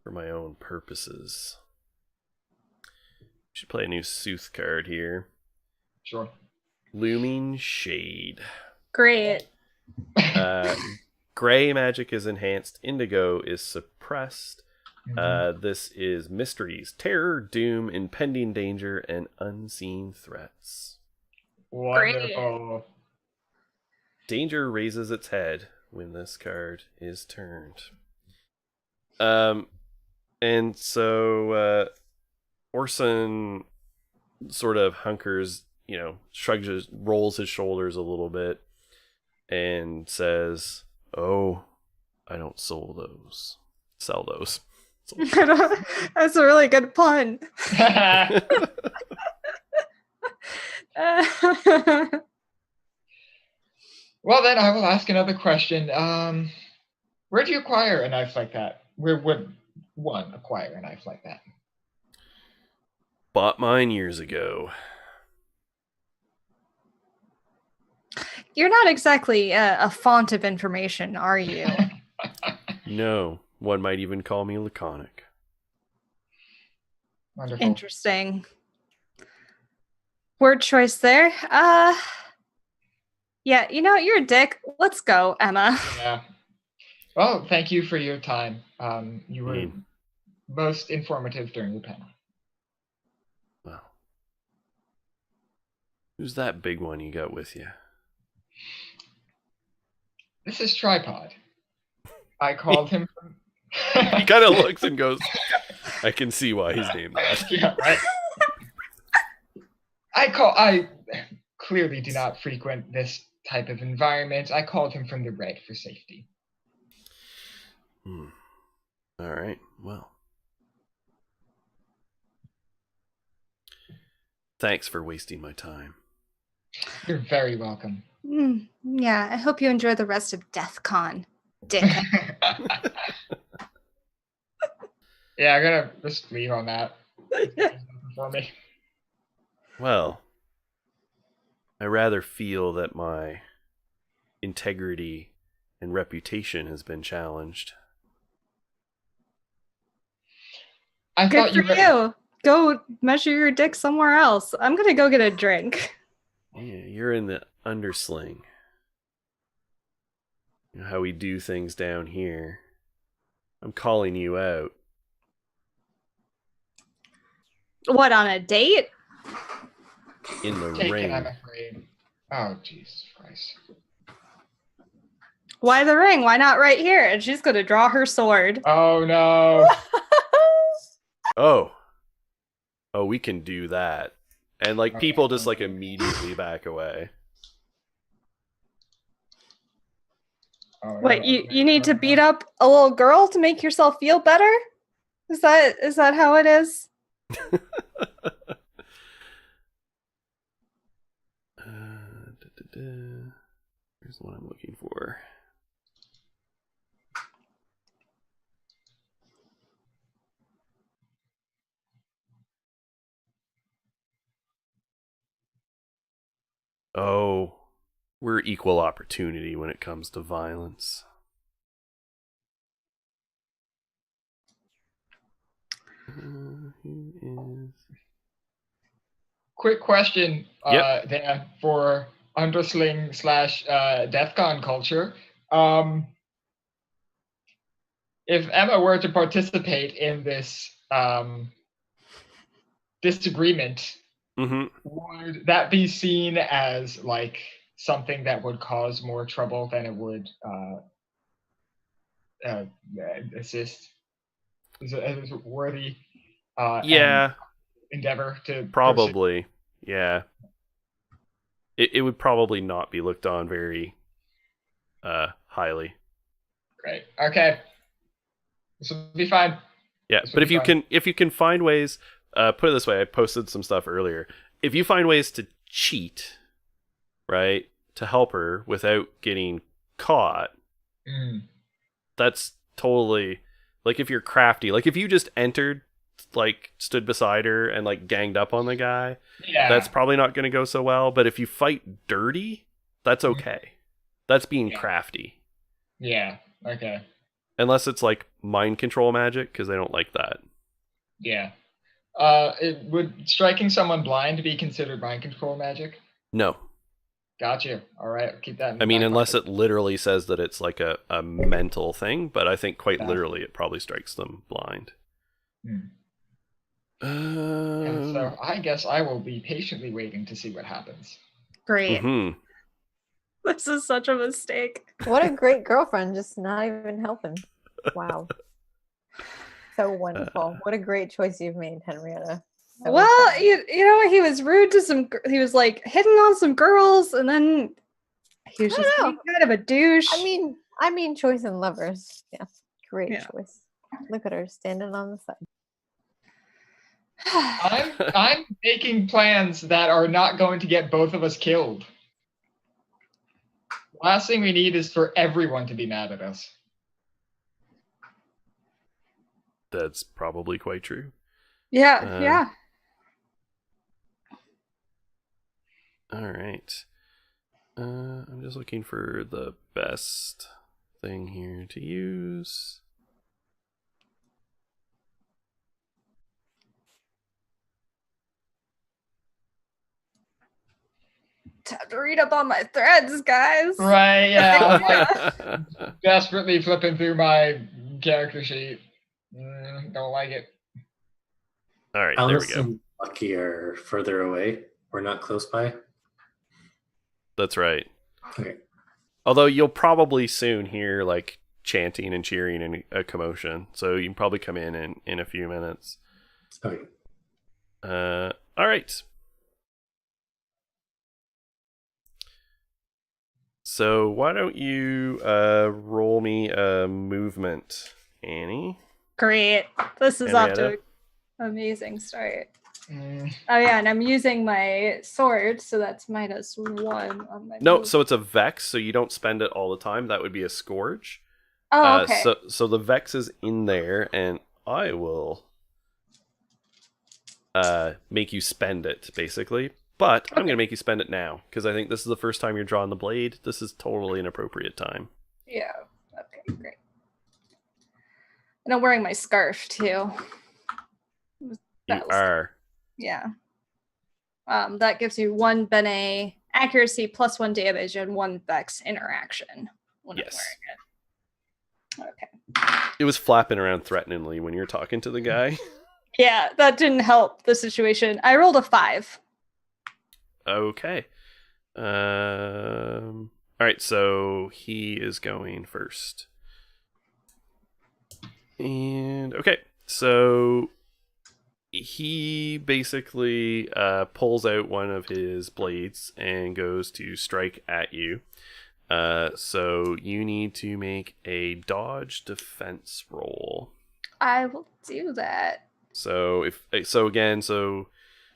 for my own purposes. Should play a new Sooth card here. Sure. Looming Shade. Great. Gray magic is enhanced. Indigo is suppressed. Mhm. This is mysteries, terror, doom, impending danger, and unseen threats. Wonderful. Danger raises its head when this card is turned. And so Orson sort of hunkers, rolls his shoulders a little bit and says, "Oh, I don't sell those. That's a really good pun. Well, then I will ask another question. Where do you acquire a knife like that? Where would one acquire a knife like that? Bought mine years ago." You're not exactly a font of information, are you? No, one might even call me laconic. Wonderful. Interesting. Word choice there. Yeah, you're a dick. Let's go, Emma. Yeah. Well, thank you for your time. You were most informative during the panel. Well, who's that big one you got with you? This is Tripod. I called him from... He kind of looks and goes, "I can see why he's named that." Yeah, right. I clearly do not frequent this type of environment. I called him from the red for safety. All right. Well, thanks for wasting my time. You're very welcome. Yeah, I hope you enjoy the rest of DeathCon, dick. Yeah, I'm gonna just leave on that. For me. Well, I rather feel that my integrity and reputation has been challenged. I Good thought for you were... you. Go measure your dick somewhere else. I'm gonna go get a drink. Yeah, you're in the undersling. You know how we do things down here. I'm calling you out. What, on a date? In the Taken, ring. I'm afraid. Oh, Jesus Christ. Why the ring? Why not right here? And she's gonna draw her sword. Oh, no. Oh, we can do that. And people just immediately back away. Oh, What, no. you need to beat up a little girl to make yourself feel better? Is that how it is? Here's what I'm looking for. Oh, we're equal opportunity when it comes to violence. Quick question, Yep. Dan, for undersling / DEFCON culture. If Emma were to participate in this disagreement, Mm-hmm. would that be seen as something that would cause more trouble than it would assist. Is it worthy Yeah, endeavor to pursue? probably. Yeah. It would probably not be looked on very highly. Great. Okay. This will be fine. Yeah, This will but be fine. if you can find ways, put it this way, I posted some stuff earlier. If you find ways to cheat, right, to help her without getting caught, that's totally like if you're crafty. Like if you just entered, like stood beside her and like ganged up on the guy, Yeah. that's probably not going to go so well. But if you fight dirty, that's okay. That's being Yeah. crafty. Yeah. Okay. Unless it's like mind control magic, because they don't like that. Yeah. Would striking someone blind be considered mind control magic? No. Got you. All right. I'll keep that in I mean, back unless pocket. it literally says that it's like a mental thing, but I think quite Yeah. literally it probably strikes them blind. And so I guess I will be patiently waiting to see what happens. Great. mhm. This is such a mistake. What a great girlfriend, just not even helping. Wow. So wonderful. What a great choice you've made, Henrietta. So Well, proud. you know, he was rude to some. He was like hitting on some girls, and then he was I just don't being kind of a douche. I mean choice in lovers. Yeah. Great Yeah. choice. Look at her standing on the side. I'm making plans that are not going to get both of us killed. Last thing we need is for everyone to be mad at us. That's probably quite true. Yeah, yeah. All right. I'm just looking for the best thing here to use. Time to read up on my threads, guys. Right, yeah. I'm like All desperately flipping through my character sheet. Don't like it. right, there we Alice go. and Lucky are further away. We're not close by. That's right. Okay. Although you'll probably soon hear like chanting and cheering and a commotion, so you can probably come in a few minutes. Okay. All right. So why don't you roll me a movement, Annie? Great. This is off to Henrietta? an amazing start. Mm, Oh yeah, and I'm using my sword, so that's -1 on my. No, move. so it's a vex, so you don't spend it all the time. That would be a scourge. Oh, okay. So the vex is in there, and I will make you spend it basically. But I'm gonna make you spend it now because I think this is the first time you're drawing the blade. This is totally an appropriate time. Yeah. Okay. Great. And I'm wearing my scarf too. You That was- are. Yeah. That gives you 1 bene accuracy plus 1 damage and 1 vex interaction when Yes. I'm wearing it. Okay. It was flapping around threateningly when you're talking to the guy. Yeah, that didn't help the situation. I rolled a 5. Okay. All right, so he is going first. And okay, so he basically pulls out one of his blades and goes to strike at you. So you need to make a dodge defense roll. I will do that. So so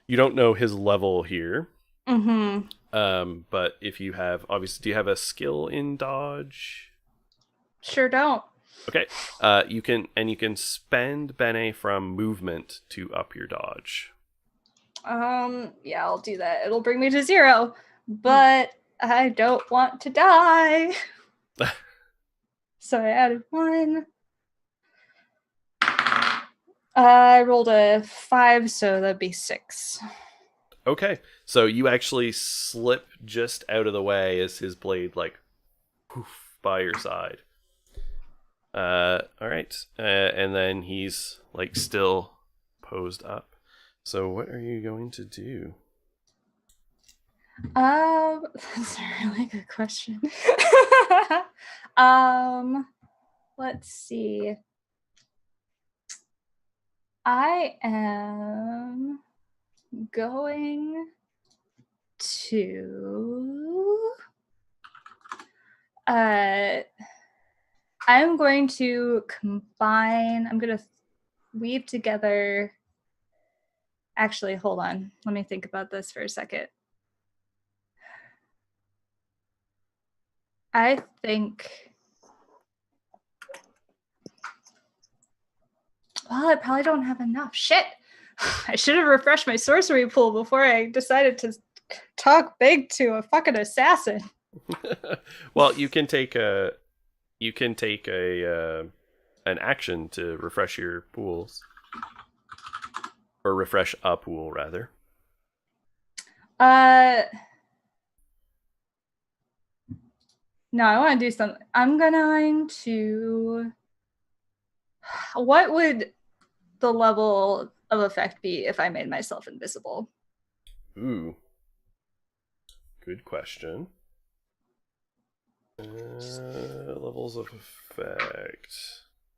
you don't know his level here. Mm-hmm. But if you have, obviously, do you have a skill in dodge? Sure don't. Okay. You can spend bene from movement to up your dodge. Yeah, I'll do that. It'll bring me to 0, but I don't want to die. So I added 1. I rolled a 5, so that'd be 6. Okay. So you actually slip just out of the way as his blade like poof by your side. All right. And then he's like still posed up. So what are you going to do? That's a really good question. Let's see. I am going to I'm going to combine, I'm going to weave together. Actually, hold on. Let me think about this for a second. I think, well, I probably don't have enough. Shit. I should have refreshed my sorcery pool before I decided to talk big to a fucking assassin. Well, you can take an action to refresh your pools, or refresh a pool rather. No, I want to do something. I'm going to. What would the level of effect be if I made myself invisible? Ooh, good question. Levels of effect,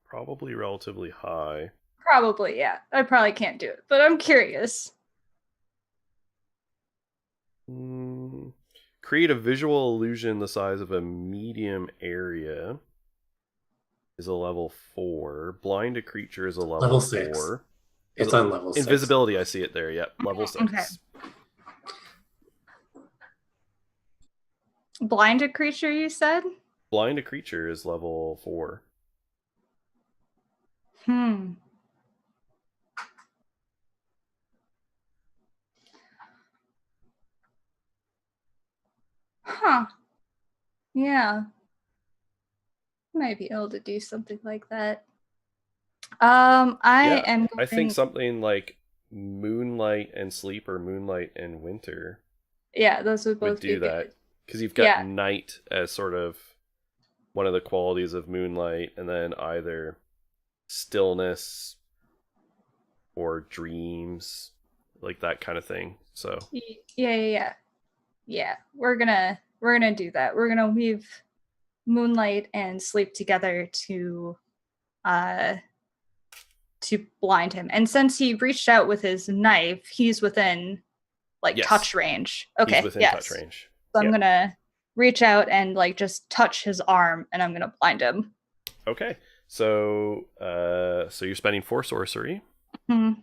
probably relatively high. Probably, yeah. I probably can't do it, but I'm curious. Create a visual illusion the size of a medium area is a level 4. Blind a creature is a level 6. 4. It's on level 6. Invisibility, I see it there. Yep, level 6. Okay. Blind a creature, you said? Blind a creature is level 4. Huh. Yeah. Might be able to do something like that. I think something like Moonlight and Sleep or Moonlight and Winter. Yeah, those would both do be that. Because you've got night as sort of one of the qualities of Moonlight, and then either stillness or dreams, like that kind of thing. So yeah. We're gonna do that. We're gonna weave Moonlight and Sleep together to blind him. And since he reached out with his knife, he's within touch range. Okay, he's within touch range. So I'm gonna reach out and just touch his arm, and I'm gonna blind him. Okay, so you're spending 4 sorcery. Mm-hmm.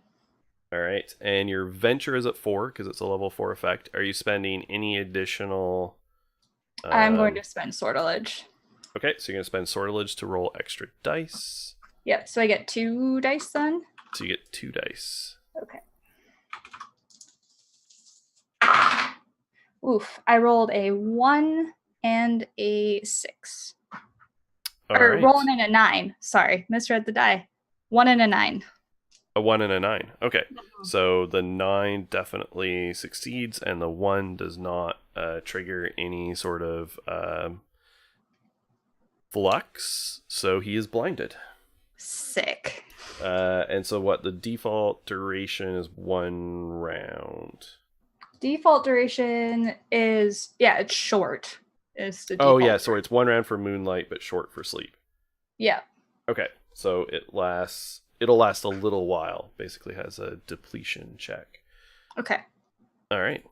All right, and your venture is at 4 because it's a level 4 effect. Are you spending any additional? I'm going to spend sortilege. Okay, so you're gonna spend sortilege to roll extra dice. Yep. So I get 2 dice then. So you get 2 dice. Okay. Oof, I rolled a 1 and a 6. Rolling in a 9. Sorry, misread the die. 1 and a 9. A 1 and a 9. Okay. So the 9 definitely succeeds, and the 1 does not trigger any sort of flux, so he is blinded. Sick. And so what, the default duration is 1 round. Default duration is, it's short. Is the default sorry, it's 1 round for Moonlight, but short for Sleep. Yeah. Okay, so it'll last a little while. Basically has a depletion check. Okay. All right.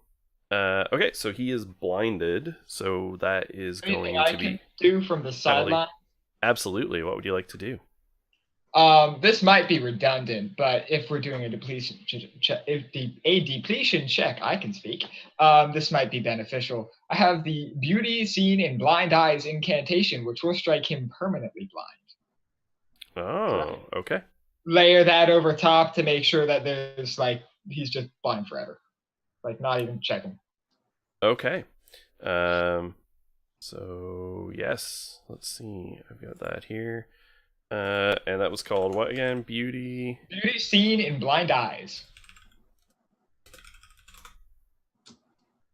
Okay, so he is blinded, so that is Anything going I to be... can do from the sideline? Absolutely. What would you like to do? This might be redundant, but if we're doing a depletion check, I can speak. This might be beneficial. I have the Beauty Seen in Blind Eyes incantation, which will strike him permanently blind. Oh, okay. Layer that over top to make sure that there's he's just blind forever, not even checking. Okay. So yes, let's see. I've got that here. And that was called what again? Beauty Seen in Blind Eyes.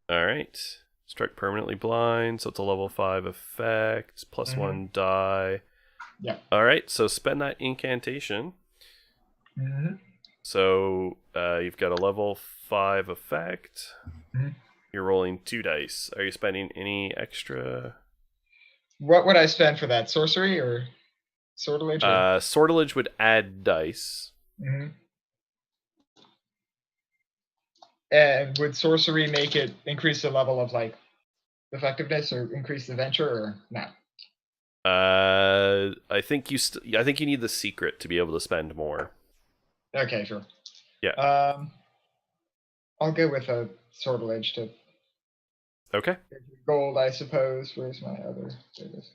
All right. Struck permanently blind, so it's a level 5 effect, plus 1 die. Yeah. All right, so spend that incantation. Mm-hmm. So you've got a level 5 effect. Mm-hmm. You're rolling 2 dice. Are you spending any extra? What would I spend for that? Sorcery or sortilege? Sortilege would add dice. Hmm. And would sorcery make it increase the level of like effectiveness or increase the venture or no? I think I think you need the secret to be able to spend more. Okay, sure. Yeah. I'll go with a sortilege to Okay. gold, I suppose. Where's my other? There it is.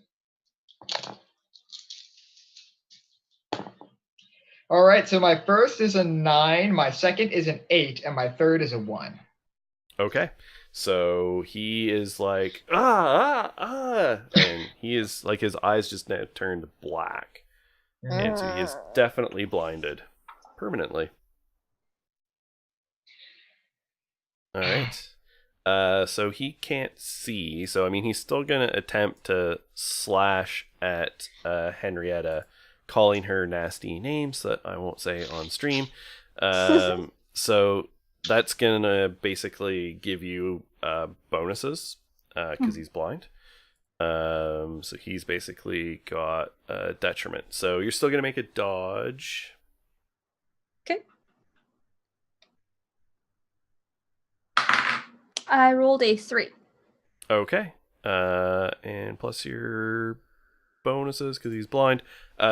All right, so my first is a 9, my second is an 8, and my third is a 1. Okay. So he is like, and he is like, his eyes just now turned black. And so he is definitely blinded. Permanently. Alright. So he can't see. So, I mean, he's still going to attempt to slash at Henrietta, calling her nasty names that I won't say on stream. So that's going to basically give you bonuses because he's blind. So he's basically got a detriment. So you're still going to make a dodge. Okay. I rolled a 3. Okay. And plus your bonuses because he's blind.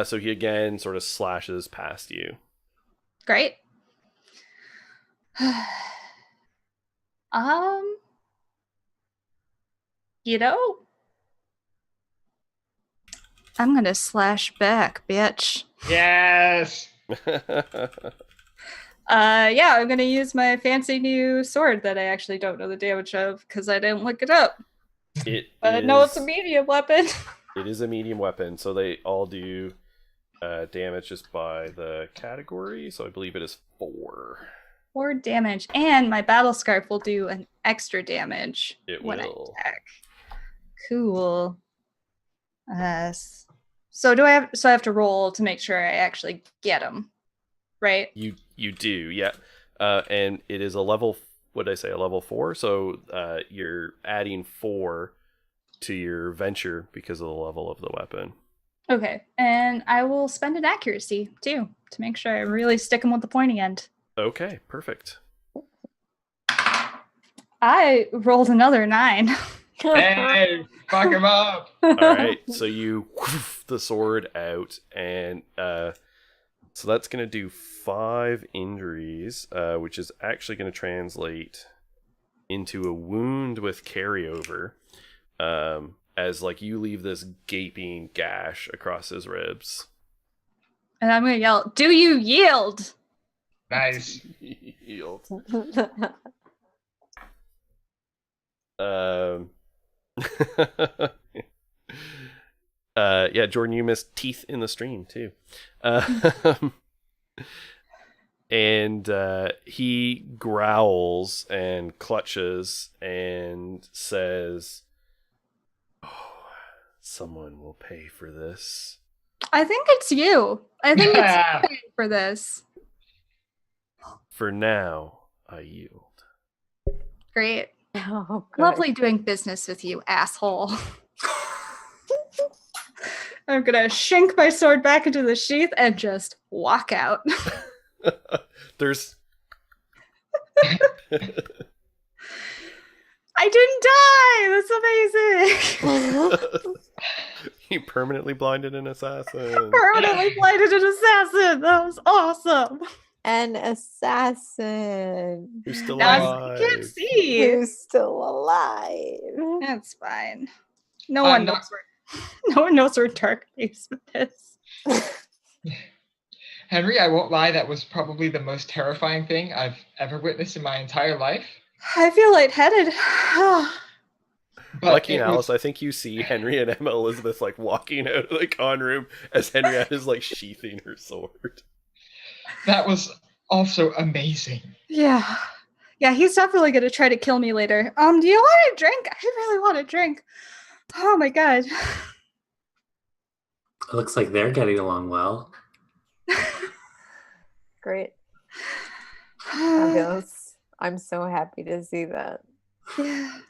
So he again sort of slashes past you. Great. You know, I'm gonna slash back, bitch. Yes. Yeah, I'm gonna use my fancy new sword that I actually don't know the damage of because I didn't look it up. No, it's a medium weapon. It is a medium weapon, so they all do damage just by the category. So I believe it is 4. 4 damage, and my battle scarf will do an extra damage when I attack. Cool. So I have to roll to make sure I actually get him, right? You do, yeah. And it is a level. What did I say? A level 4. So you're adding 4 to your venture because of the level of the weapon. Okay, and I will spend an accuracy too to make sure I really stick him with the pointy end. Okay, perfect. I rolled another 9. Hey, fuck him up. All right, so you whoosh the sword out, and so that's going to do 5 injuries, which is actually going to translate into a wound with carryover, as like you leave this gaping gash across his ribs. And I'm going to yell, "Do you yield?" Nice. Yield. Yeah, Jordan, you missed teeth in the stream too. And he growls and clutches and says, "Oh, someone will pay for this." I think it's you. I think it's you paying for this. For now, I yield. Great. Oh, good. Lovely doing business with you, asshole. I'm gonna shink my sword back into the sheath and just walk out. There's I didn't die! That's amazing! You permanently blinded an assassin. Permanently blinded an assassin! That was awesome! An assassin Who's still Now alive. I can't see! who's still alive. That's fine. No one knows where dark basement is. Henry, I won't lie, that was probably the most terrifying thing I've ever witnessed in my entire life. I feel lightheaded. But Lucky it and Alice, was- I think you see Henry and Emma Elizabeth like walking out of the con room as Henriette is like sheathing her sword. that was also amazing. Yeah. Yeah, he's definitely gonna try to kill me later. Do you want a drink? I really want a drink. Oh my god. It looks like they're getting along well. Great. Fabulous. I'm so happy to see that. Yeah.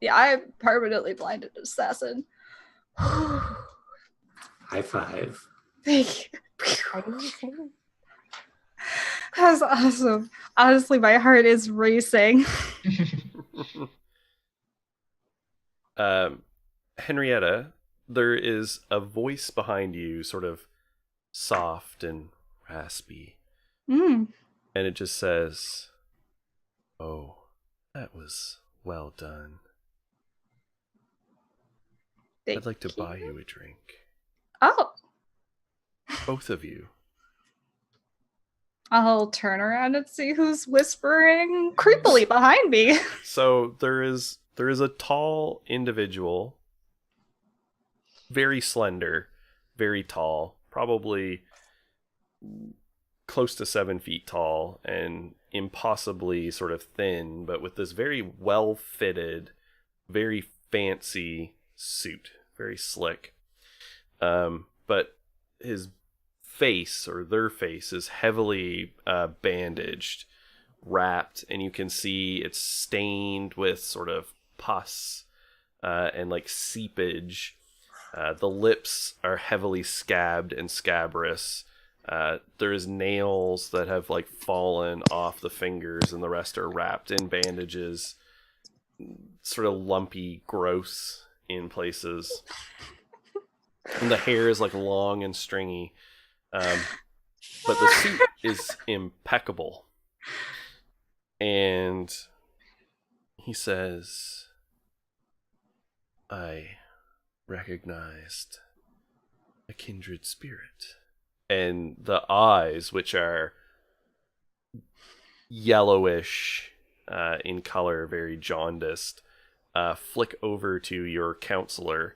Yeah, I'm permanently blinded assassin. High five. Thank you. Are you saying? That's awesome. Honestly, my heart is racing. Henrietta, there is a voice behind you, sort of soft and raspy, Mm, and it just says, "Oh, that was well done. I'd like to thank buy you a drink. Oh, Both of you." I'll turn around and see who's whispering creepily behind me. So there is a tall individual, very slender, very tall, probably close to 7 feet tall, and impossibly sort of thin, but with this very well fitted, very fancy suit, very slick. But his face, or their face, is heavily bandaged, wrapped, and you can see it's stained with sort of pus and like seepage. The lips are heavily scabbed and scabrous. There's nails that have like fallen off the fingers, and the rest are wrapped in bandages. Sort of lumpy, gross in places. And the hair is like long and stringy. But the suit is impeccable. And he says, "I recognized a kindred spirit." And the eyes, which are yellowish in color, very jaundiced, flick over to your counselor,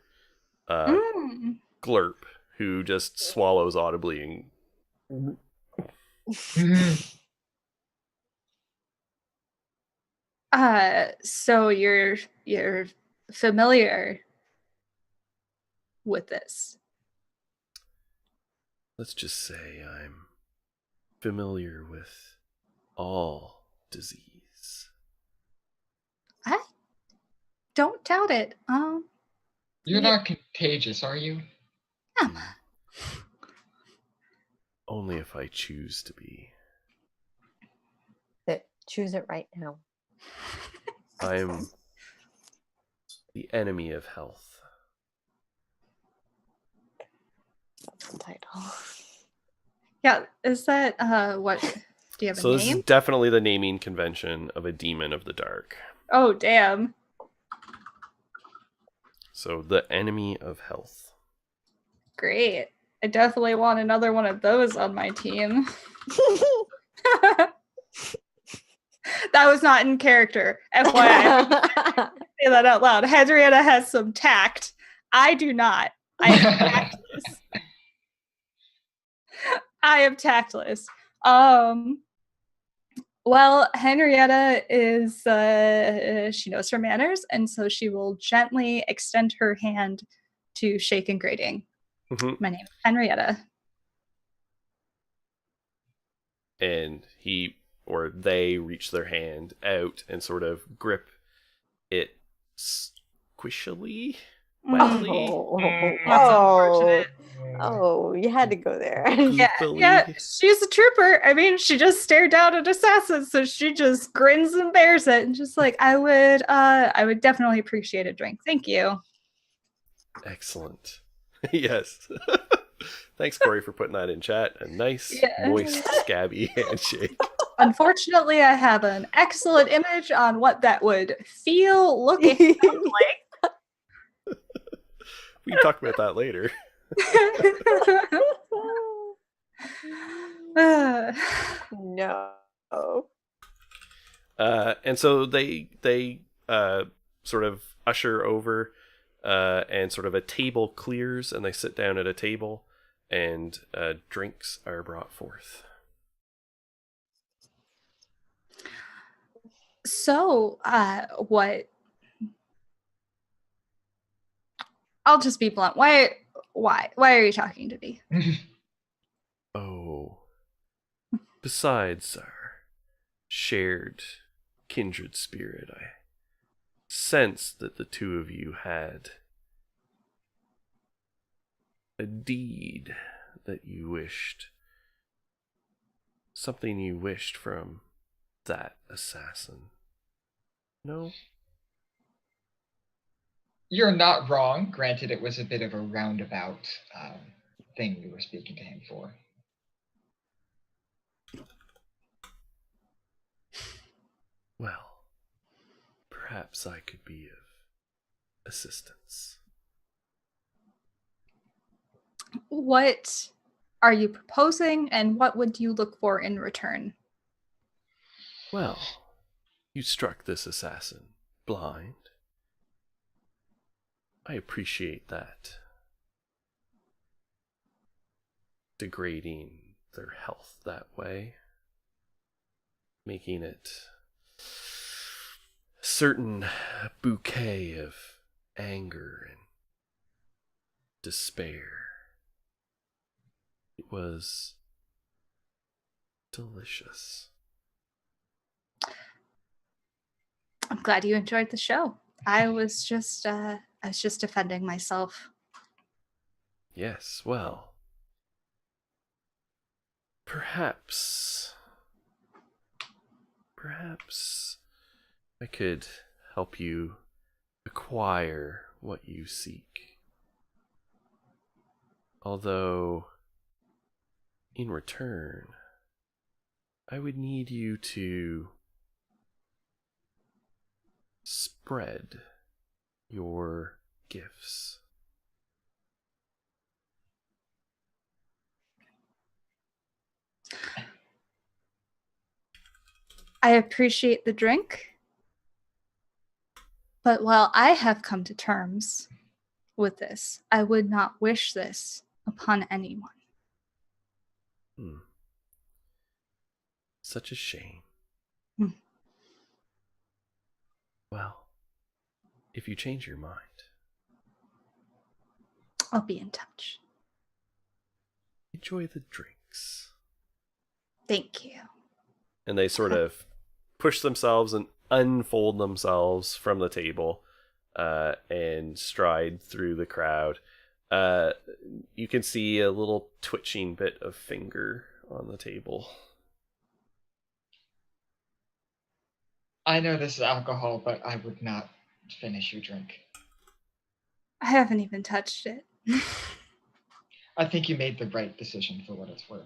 Glurp, who just swallows audibly and So you're familiar with this? let's just say I'm familiar with all disease. I don't doubt it. You're not contagious, are you? Yeah. Only if I choose to be. Choose it right now. I'm the enemy of health. That's the title. Yeah, is that what? Do you have So a this name? is definitely the naming convention of a demon of the dark. Oh, damn. So the enemy of health. Great. I definitely want another one of those on my team. That was not in character. FYI. Say that out loud. Henrietta has some tact. I do not. I am tactless. I am tactless. Well, Henrietta is, she knows her manners, and so she will gently extend her hand to Shake and Grating. Mm-hmm. My name is Henrietta. And he or they reach their hand out and sort of grip it squishily. Lightly. That's unfortunate. Oh, you had to go there. Yeah, she's a trooper. I mean, she just stared down at Assassin, so she just grins and bears it, and just like, I would definitely appreciate a drink. Thank you. Excellent. Yes. Thanks, Corey, for putting that in chat. A nice, moist, scabby handshake. Unfortunately, I have an excellent image on what that would feel, look, and sound like. We can talk about that later. No. And so they sort of usher over, and sort of a table clears, and they sit down at a table, and drinks are brought forth. So, what? I'll just be blunt. Why are you talking to me? Oh, besides our shared kindred spirit. I sensed that the two of you had a deed that you wished, something you wished from that assassin. No? You're not wrong. Granted, it was a bit of a roundabout thing you were speaking to him for. Well, perhaps I could be of assistance. What are you proposing, and what would you look for in return? Well, you struck this assassin blind. I appreciate that. Degrading their health that way. Making it a certain bouquet of anger and despair. It was delicious. I'm glad you enjoyed the show. I was just defending myself. Yes, well, perhaps I could help you acquire what you seek. Although, in return, I would need you to spread your gifts. I appreciate the drink, but while I have come to terms with this, I would not wish this upon anyone. Such a shame. Hmm. Well, if you change your mind, I'll be in touch. enjoy the drinks. Thank you. And they sort of push themselves and unfold themselves from the table and stride through the crowd. You can see a little twitching bit of finger on the table. I know this is alcohol, but I would not finish your drink. I haven't even touched it. I think you made the right decision for what it's worth.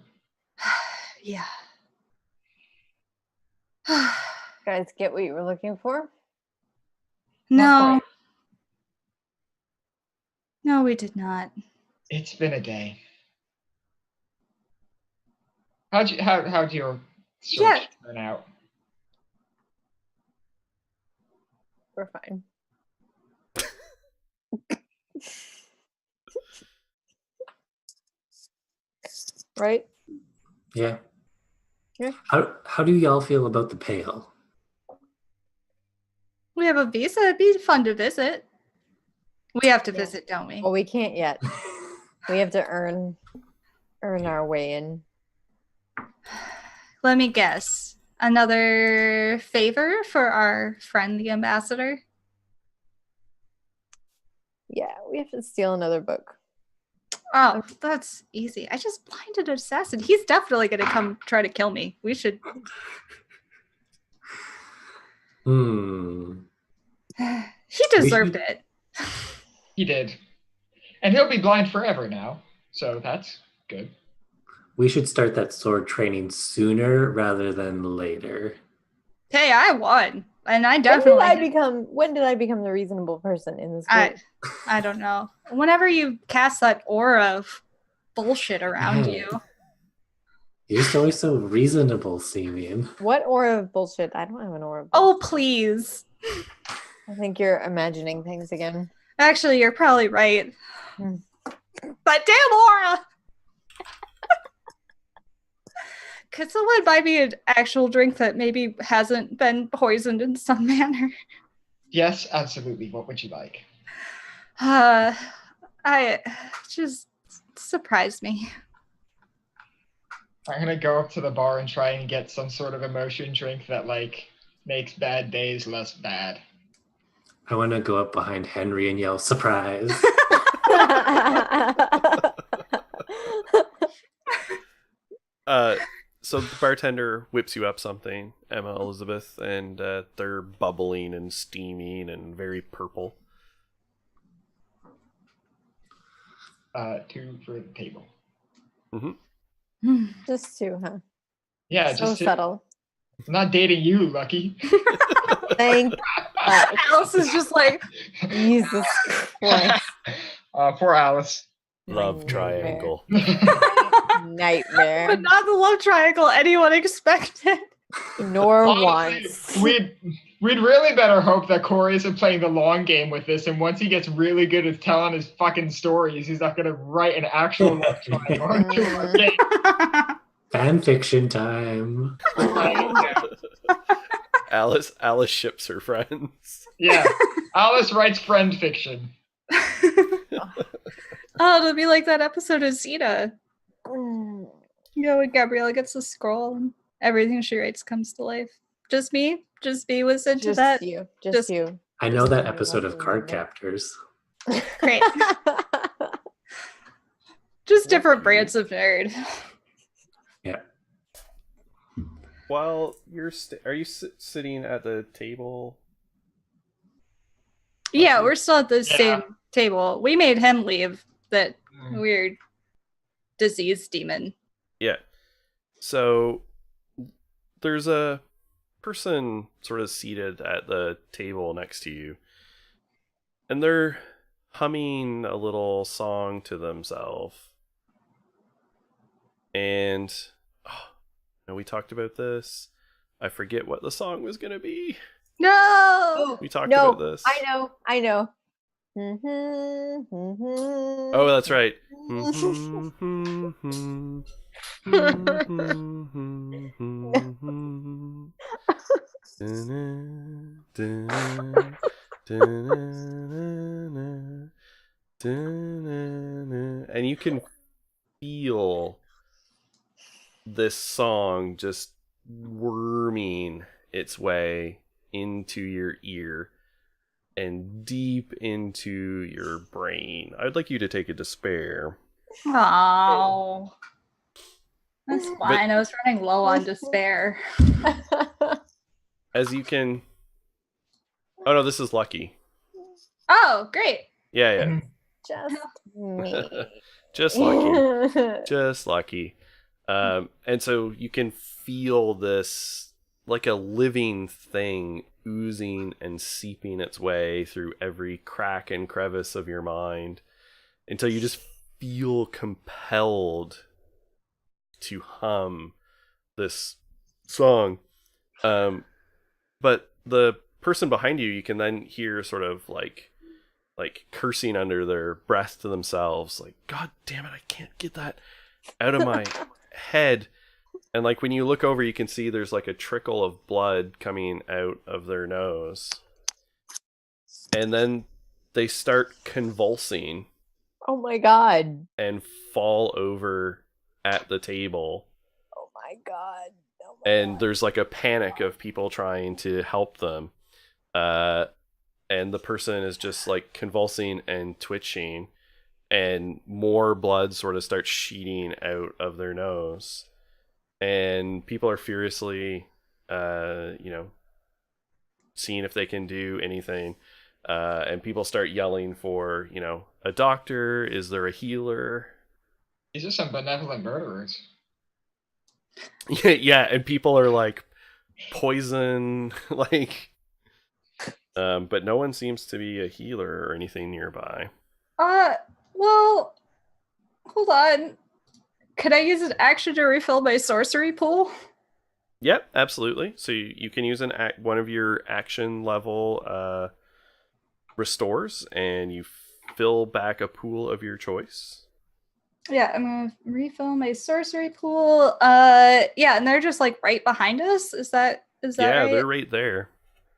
Yeah. Guys, get what you were looking for? No. quite. No, we did not. It's been a day. How'd your search turn out? We're fine. Right? Yeah. Yeah. How do y'all feel about the Pale? We have a visa. It'd be fun to visit. We have to Yeah. visit, don't we? Well, we can't yet. We have to earn our way in. Let me guess. Another favor for our friend, the ambassador? Yeah, we have to steal another book. Oh, that's easy. I just blinded an assassin. He's definitely going to come try to kill me. We should... He deserved it. He did. And he'll be blind forever now, so that's good. We should start that sword training sooner rather than later. Hey, I won. And I definitely... When did I become the reasonable person in this group? I don't know. Whenever you cast that aura of bullshit around Yeah. you. You're just always so reasonable, Simeon. What aura of bullshit? I don't have an aura of Oh, bullshit. please. I think you're imagining things again. Actually, you're probably right. Hmm. But damn aura! Could someone buy me an actual drink that maybe hasn't been poisoned in some manner? Yes, absolutely. What would you like? I just surprised me. I'm gonna go up to the bar and try and get some sort of emotion drink that, like, makes bad days less bad. I want to go up behind Henry and yell, surprise. So the bartender whips you up something, Emma Elizabeth, and they're bubbling and steaming and very purple. 2 for the table. Just 2, huh? Yeah, So just 2. subtle. I'm not dating you, Lucky. Thank Alice is just like, Jesus Christ. Poor Alice. Love triangle. Nightmare. but not the love triangle anyone expected. Nor Honestly, once. we'd really better hope that Corey isn't playing the long game with this, and once he gets really good at telling his fucking stories, he's not gonna write an actual love triangle into our game. Fan fiction time. Alice ships her friends. Yeah, Alice writes friend fiction. Oh, it'll be like that episode of Zeta. Mm. You know, when Gabriella gets the scroll and everything she writes comes to life. Just me was into Just that. you. Just- Just you. I know Just that me, episode of nothing Card more. Captors. Great. Just different brands of nerd. Yeah. While you're are you sitting at the table? Yeah, we're still at the Yeah. same table. We made him leave, that Mm. weird disease demon. Yeah. So there's a person sort of seated at the table next to you, and they're humming a little song to themselves. And we talked about this. I forget what the song was gonna be. No! We talked No, about this. I know. Oh, that's right. And you can feel this song just worming its way into your ear and deep into your brain. I'd like you to take a despair. Oh. That's fine. I was running low on despair. As you can... Oh no, this is lucky. Oh, great. Yeah. Just me. Just lucky. Just lucky. And so you can feel this like a living thing oozing and seeping its way through every crack and crevice of your mind until you just feel compelled to hum this song. But the person behind you can then hear sort of like cursing under their breath to themselves, like, God damn it, I can't get that out of my head. And like when you look over, you can see there's like a trickle of blood coming out of their nose. And then they start convulsing Oh my god. and fall over at the table. Oh my god. Oh my And god. there's like a panic of people trying to help them. And the person is just like convulsing and twitching, and more blood sort of starts sheeting out of their nose. And people are furiously, seeing if they can do anything. And people start yelling for, a doctor. Is there a healer? These are some benevolent murderers. Yeah, and people are like, poison, like... but no one seems to be a healer or anything nearby. Well, hold on. Could I use an action to refill my sorcery pool? Yep, absolutely. So you can use one of your action level restores, and you fill back a pool of your choice. Yeah, I'm gonna refill my sorcery pool. Yeah, and they're just like right behind us. Is that Yeah, right? they're right there.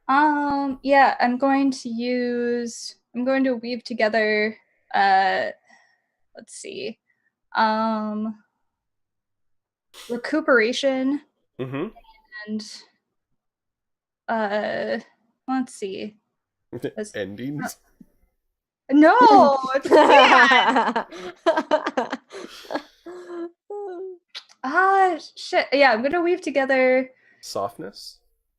Yeah, I'm going to weave together, let's see, recuperation Mm-hmm. and let's see. Endings. No, it's bad. Shit. Yeah, I'm gonna weave together. Softness.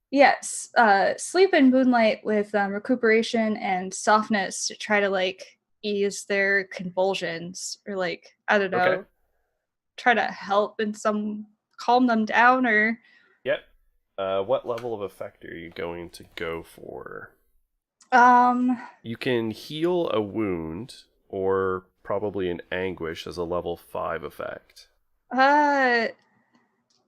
Yes, sleep and moonlight with recuperation and softness to try to like ease their convulsions, or like, I don't know, Okay. try to help and calm them down, or Yep. What level of effect are you going to go for? You can heal a wound or probably an anguish as a level 5 effect.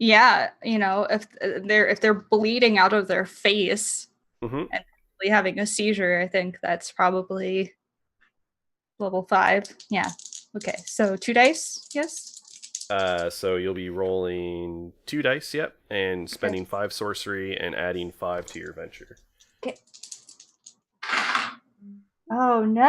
Yeah, if they're bleeding out of their face Mm-hmm. and probably having a seizure, I think that's probably level 5. Yeah. Okay, so 2 dice, yes? So you'll be rolling 2 dice, yep, and spending 5 sorcery and adding 5 to your venture. Okay. Oh no!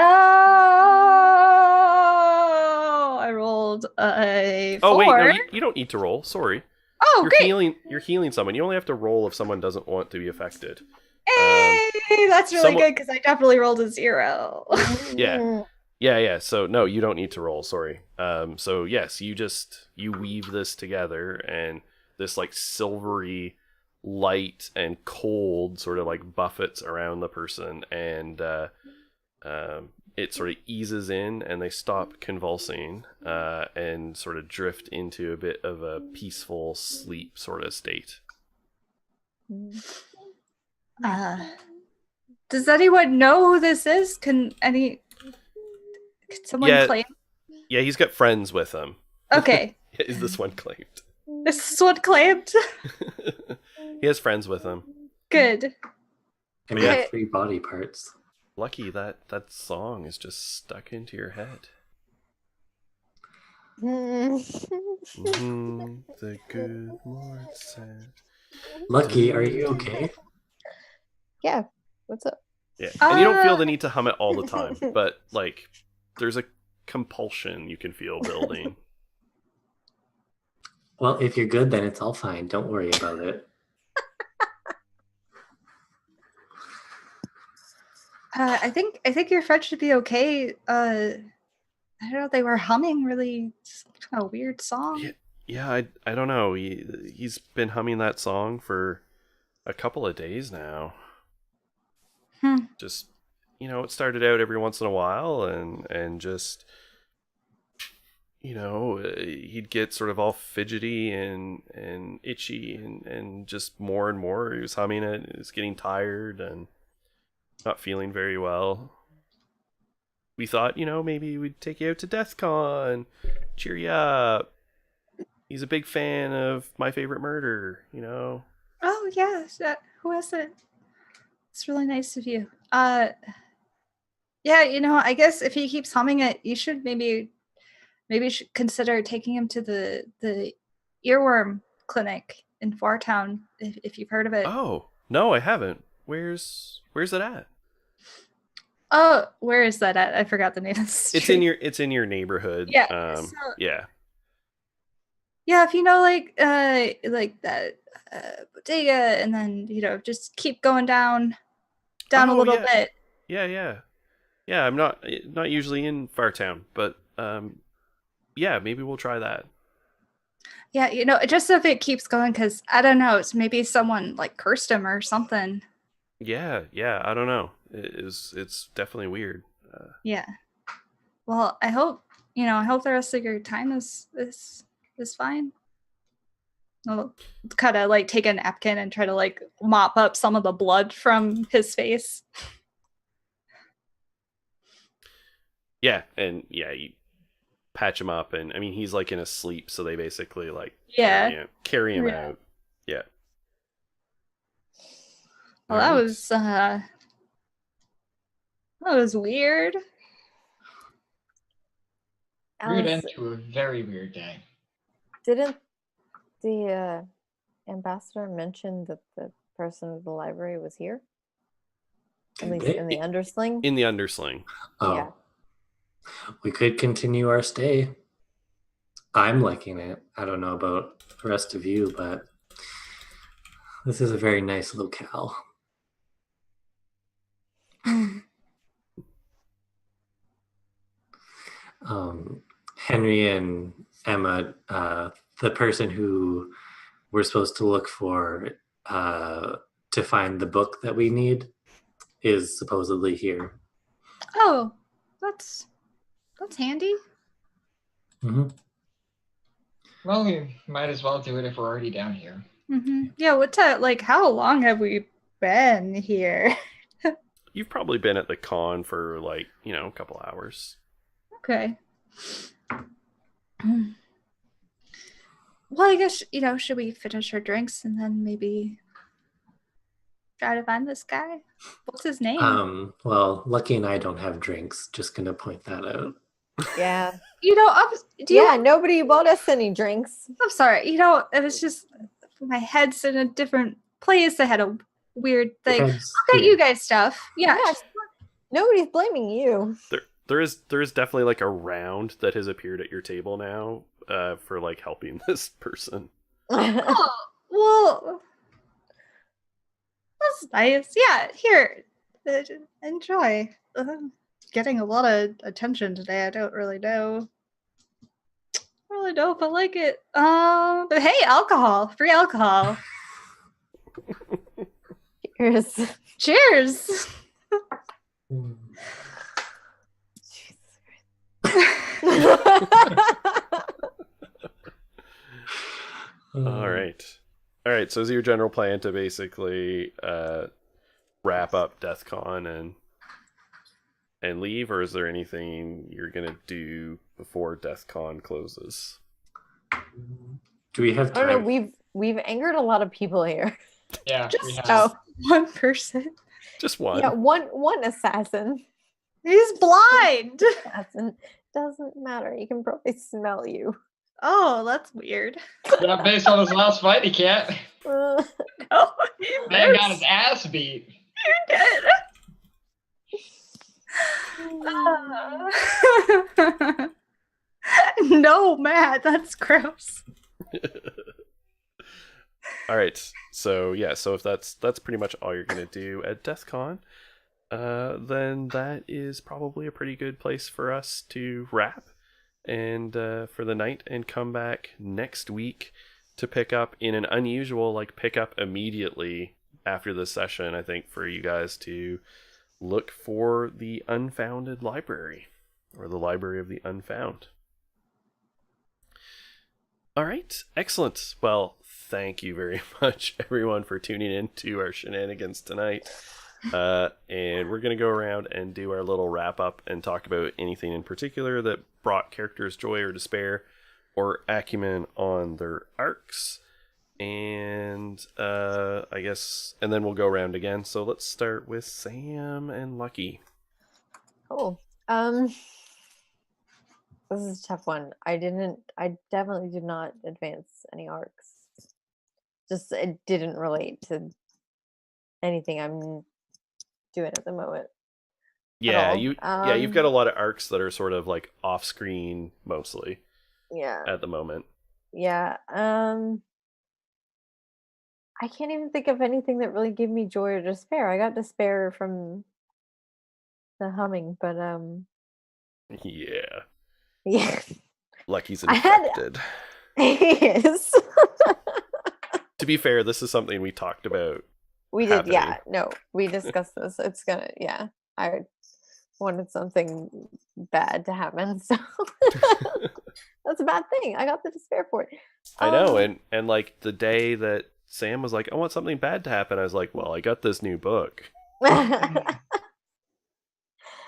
I rolled a 4. Oh wait, no, you don't need to roll. Sorry. Oh, You're great! You're healing someone. You only have to roll if someone doesn't want to be affected. Hey, that's really good because I definitely rolled a 0. Yeah. So no, you don't need to roll. Sorry. So yes, you weave this together, and this like silvery light and cold sort of like buffets around the person, and it sort of eases in, and they stop convulsing, and sort of drift into a bit of a peaceful sleep sort of state. Does anyone know who this is? Can someone claim? Yeah, he's got friends with him. Okay. Is this one claimed? This one claimed? He has friends with him. Good. And we have 3 body parts. Lucky that song is just stuck into your head. The good Lord said. Lucky, are you okay? Yeah. What's up? Yeah, and you don't feel the need to hum it all the time, but like there's a compulsion you can feel building. Well, if you're good, then it's all fine. Don't worry about it. I think your friend should be okay. I don't know. They were humming really kind of weird song. Yeah, I don't know. He's been humming that song for a couple of days now. Just, it started out every once in a while, and just, he'd get sort of all fidgety and itchy, and just more and more he was humming it. He was getting tired and not feeling very well. We thought, maybe we'd take you out to Death Con, cheer you up. He's a big fan of My Favorite Murder, Oh yeah, who is it? It's really nice of you. Yeah, I guess if he keeps humming it, you should maybe should consider taking him to the earworm clinic in Fartown, if you've heard of it. Oh no, I haven't. Where's it at? Oh, where is that at? I forgot the name of the street. It's in your neighborhood. Yeah. Yeah. Yeah, if like that bodega, and then just keep going down a little bit. Yeah. I'm not usually in Fartown, but yeah, maybe we'll try that. Yeah, just if it keeps going, because I don't know, it's maybe someone like cursed him or something. Yeah, I don't know. It's definitely weird. Yeah. Well, I hope the rest of your time is fine. I'll kind of like take a napkin and try to like mop up some of the blood from his face. Yeah, and you patch him up, and I mean he's like in a sleep, so they basically like carry him out. Yeah. Well, that was weird. Weird end to a very weird day. Didn't the ambassador mention that the person at the library was here? At least in the undersling? In the undersling. Oh. Yeah. We could continue our stay. I'm liking it. I don't know about the rest of you, but this is a very nice locale. Henry and Emma, the person who we're supposed to look for to find the book that we need is supposedly here. Oh, that's handy. Mm-hmm. Well, we might as well do it if we're already down here. Yeah, how long have we been here? You've probably been at the con for a couple hours. Okay. Well, I guess, should we finish our drinks and then maybe try to find this guy? What's his name? Well, Lucky and I don't have drinks. Just gonna point that out. Yeah. Nobody bought us any drinks. I'm sorry. It was just my head's in a different place. I had a weird thing. I'll get you guys stuff. Yeah. Nobody's blaming you. There is definitely like a round that has appeared at your table now for like helping this person. Oh, well, that's nice. Yeah, here, enjoy. Getting a lot of attention today. I don't really know. If I like it. But hey, alcohol, free alcohol. Cheers. Cheers. All right. So is your general plan to basically wrap up DeathCon and leave, or is there anything you're gonna do before DeathCon closes? Do we have time? I don't know. We've angered a lot of people here. Yeah, we Just have. one person. Just one. Yeah, one assassin. He's blind. Assassin doesn't matter. He can probably smell you. Oh, that's weird. Yeah, based on his last fight, he can't. Uh, Oh, Man got his ass beat. you did. No, Matt, that's gross. All right. So if that's pretty much all you're gonna do at DeathCon, then that is probably a pretty good place for us to wrap and for the night and come back next week to pick up in an unusual pick up immediately after the session. I think for you guys to look for the Unfounded Library or the Library of the Unfound. All right, excellent. Well, thank you very much, everyone, for tuning in to our shenanigans tonight. And we're going to go around and do our little wrap up and talk about anything in particular that brought characters joy or despair or acumen on their arcs. And I guess, and then we'll go around again. So let's start with Sam and Lucky. Cool. This is a tough one. I definitely did not advance any arcs. Just it didn't relate to anything I'm doing at the moment. Yeah, all. you've got a lot of arcs that are sort of like off screen mostly Yeah. at the moment. Yeah. I can't even think of anything that really gave me joy or despair. I got despair from the humming, but Yeah. yeah. Lucky's I had- infected. Yes. To be fair, this is something we talked about. We did, yeah. happening. No, we discussed this. It's gonna, yeah. I wanted something bad to happen, so that's a bad thing. I got the despair for it. I know, and like the day that Sam was like, I want something bad to happen, I was like, well, I got this new book.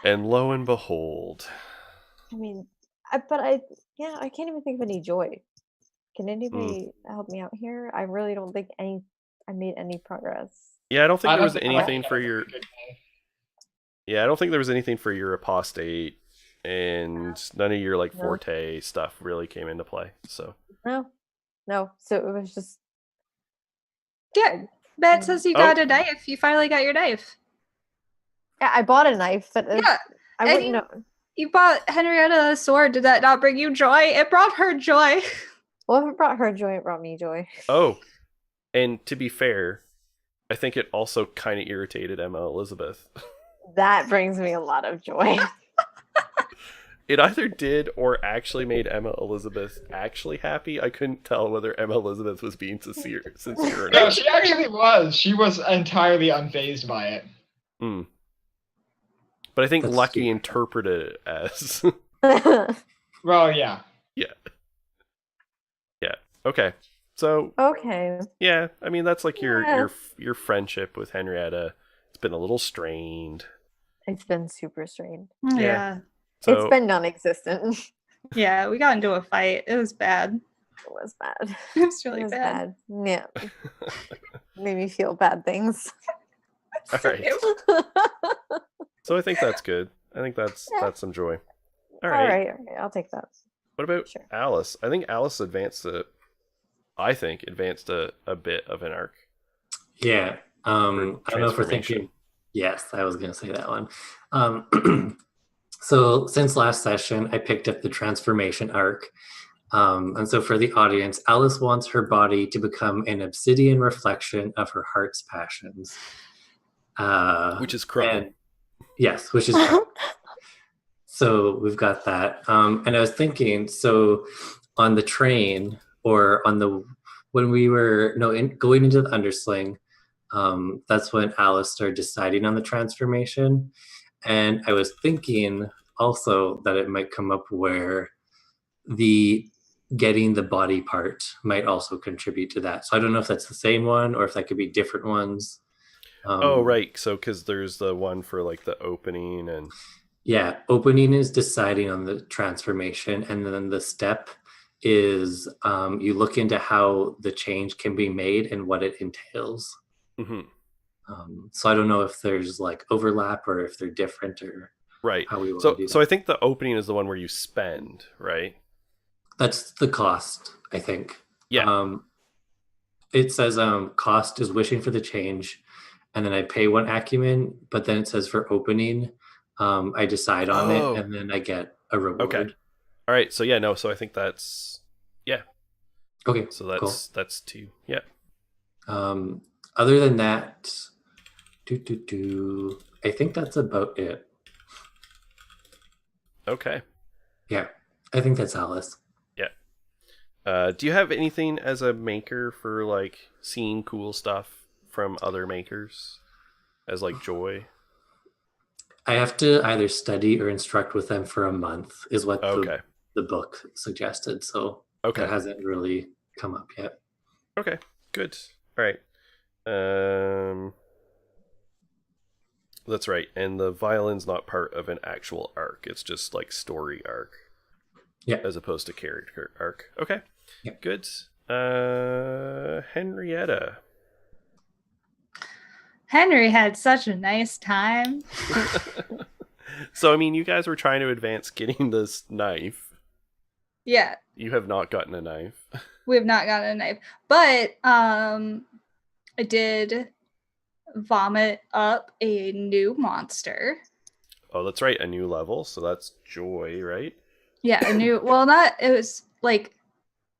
And lo and behold. I mean, I can't even think of any joy. Can anybody help me out here? I really don't think I made any progress. Yeah, I don't think there was don't think anything I for had a your good day. Yeah, I don't think there was anything for your apostate, and none of your No. forte stuff really came into play. So No. So it was just Yeah, Matt says you Oh. got a knife. You finally got your knife. yeah. I bought a knife, but Yeah, I and wouldn't know. you bought Henrietta a sword. Did that not bring you joy? It brought her joy. Well, if it brought her joy, it brought me joy. Oh, and to be fair, I think it also kind of irritated Emma Elizabeth. That brings me a lot of joy. It either did or actually made Emma Elizabeth actually happy. I couldn't tell whether Emma Elizabeth was being sincere or No, not. she actually was. She was entirely unfazed by it. Hmm. But I think That's Lucky cute. interpreted it as Well, yeah. yeah. Okay. So Okay. yeah, I mean that's like Yeah. your friendship with Henrietta. It's been a little strained. It's been super strained. Yeah. So It's been non-existent. Yeah, we got into a fight. It was bad. It was bad. It was It really was bad. bad. Yeah. Made me feel bad things. all right. So I think that's good. I think that's some joy. All right. All right. I'll take that. What about Sure. Alice? I think Alice advanced a bit of an arc. Yeah. I don't know if we're Transformation. thinking. Yes, I was going to say that one. So since last session, I picked up the transformation arc. And so for the audience, Alice wants her body to become an obsidian reflection of her heart's passions. Which is crime. and- yes, which is crime. So we've got that. And I was thinking, so on the train or when we were going into the undersling, that's when Alice started deciding on the transformation. And I was thinking also that it might come up where the getting the body part might also contribute to that. So I don't know if that's the same one or if that could be different ones. Oh right, so because there's the one for like the opening and Yeah, opening is deciding on the transformation, and then the step is you look into how the change can be made and what it entails. Mhm. So I don't know if there's like overlap or if they're different or Right. how we want So to do that. so I think the opening is the one where you spend, right? That's the cost, I think. Yeah. It says cost is wishing for the change, and then I pay one acumen, but then it says for opening, I decide on Oh. it, and then I get a reward. Okay. All right. So yeah, no. So I think that's Okay. so cool. that's two. Yeah. Other than that, I think that's about it. Okay. Yeah, I think that's Alice. Yeah. Do you have anything as a maker for like seeing cool stuff from other makers as like joy? I have to either study or instruct with them for a month, is what Okay. the book suggested. So Okay. that hasn't really come up yet. Okay. Good. All right. That's right. And the violin's not part of an actual arc. It's just like story arc. Yeah. As opposed to character arc. Okay. Yeah. Good. Henrietta. Henry had such a nice time. So I mean, you guys were trying to advance getting this knife. Yeah, You have not gotten a knife. we have not gotten a knife. But I did vomit up a new monster. Oh, that's right. A new level. So that's joy, right? Yeah, a new it was like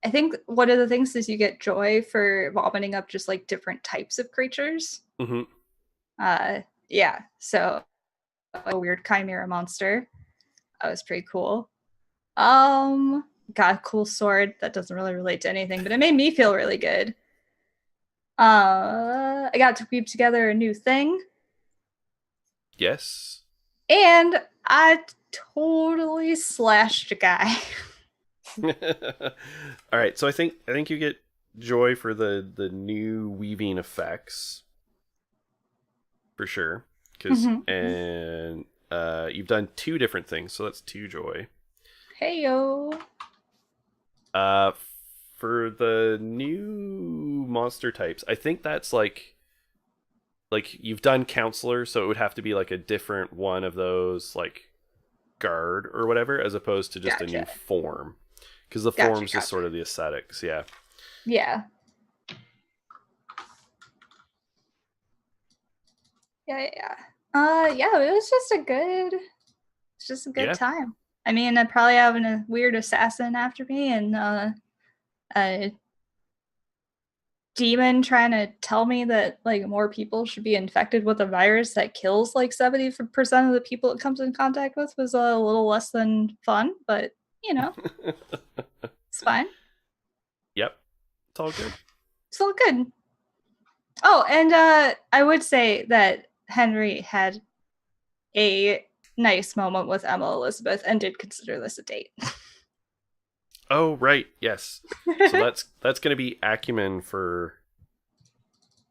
I think one of the things is you get joy for vomiting up just like different types of creatures. Mm-hmm. Yeah, so a weird chimera monster. That was pretty cool. Got a cool sword that doesn't really relate to anything, but it made me feel really good. I got to weave together a new thing, Yes. and I totally slashed a guy. All right. So I think you get joy for the new weaving effects for sure. Because Mhm. and you've done two different things, so that's 2 joy. Hey yo. For the new monster types, I think that's like you've done counselor, so it would have to be like a different one of those, like guard or whatever, as opposed to just a new Gotcha. form, because the Gotcha, form's just gotcha. sort of the aesthetics. Yeah. Yeah. Yeah, it was just a good Yeah. time. I mean, I'm probably having a weird assassin after me, and demon trying to tell me that like more people should be infected with a virus that kills like 70% of the people it comes in contact with was a little less than fun, but you know, it's fine. Yep. It's all good. It's all good. Oh, and I would say that Henry had a nice moment with Emma Elizabeth and did consider this a date. Oh, right. Yes. So that's going to be acumen for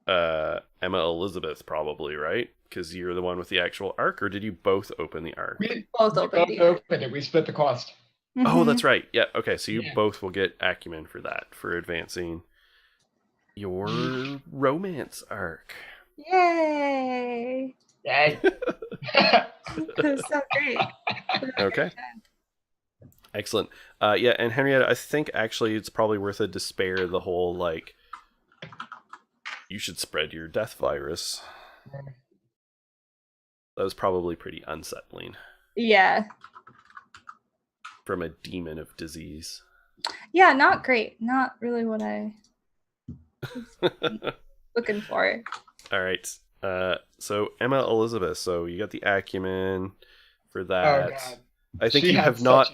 Emma Elizabeth, probably, right? Because you're the one with the actual arc, or did you both open the arc? We Both opened the arc. opened it. We split the cost. Oh, that's right. Yeah. Okay. So you Yeah. both will get acumen for that, for advancing your romance arc. Yay! Yay. That's so great. Okay. Excellent. Yeah, and Henrietta, I think actually it's probably worth a despair the whole like you should spread your death virus. That was probably pretty unsettling Yeah. from a demon of disease. Yeah, not great. Not really what I was looking for. All right. So Emma Elizabeth, so you got the acumen for Oh that. god. I think She you had have such not a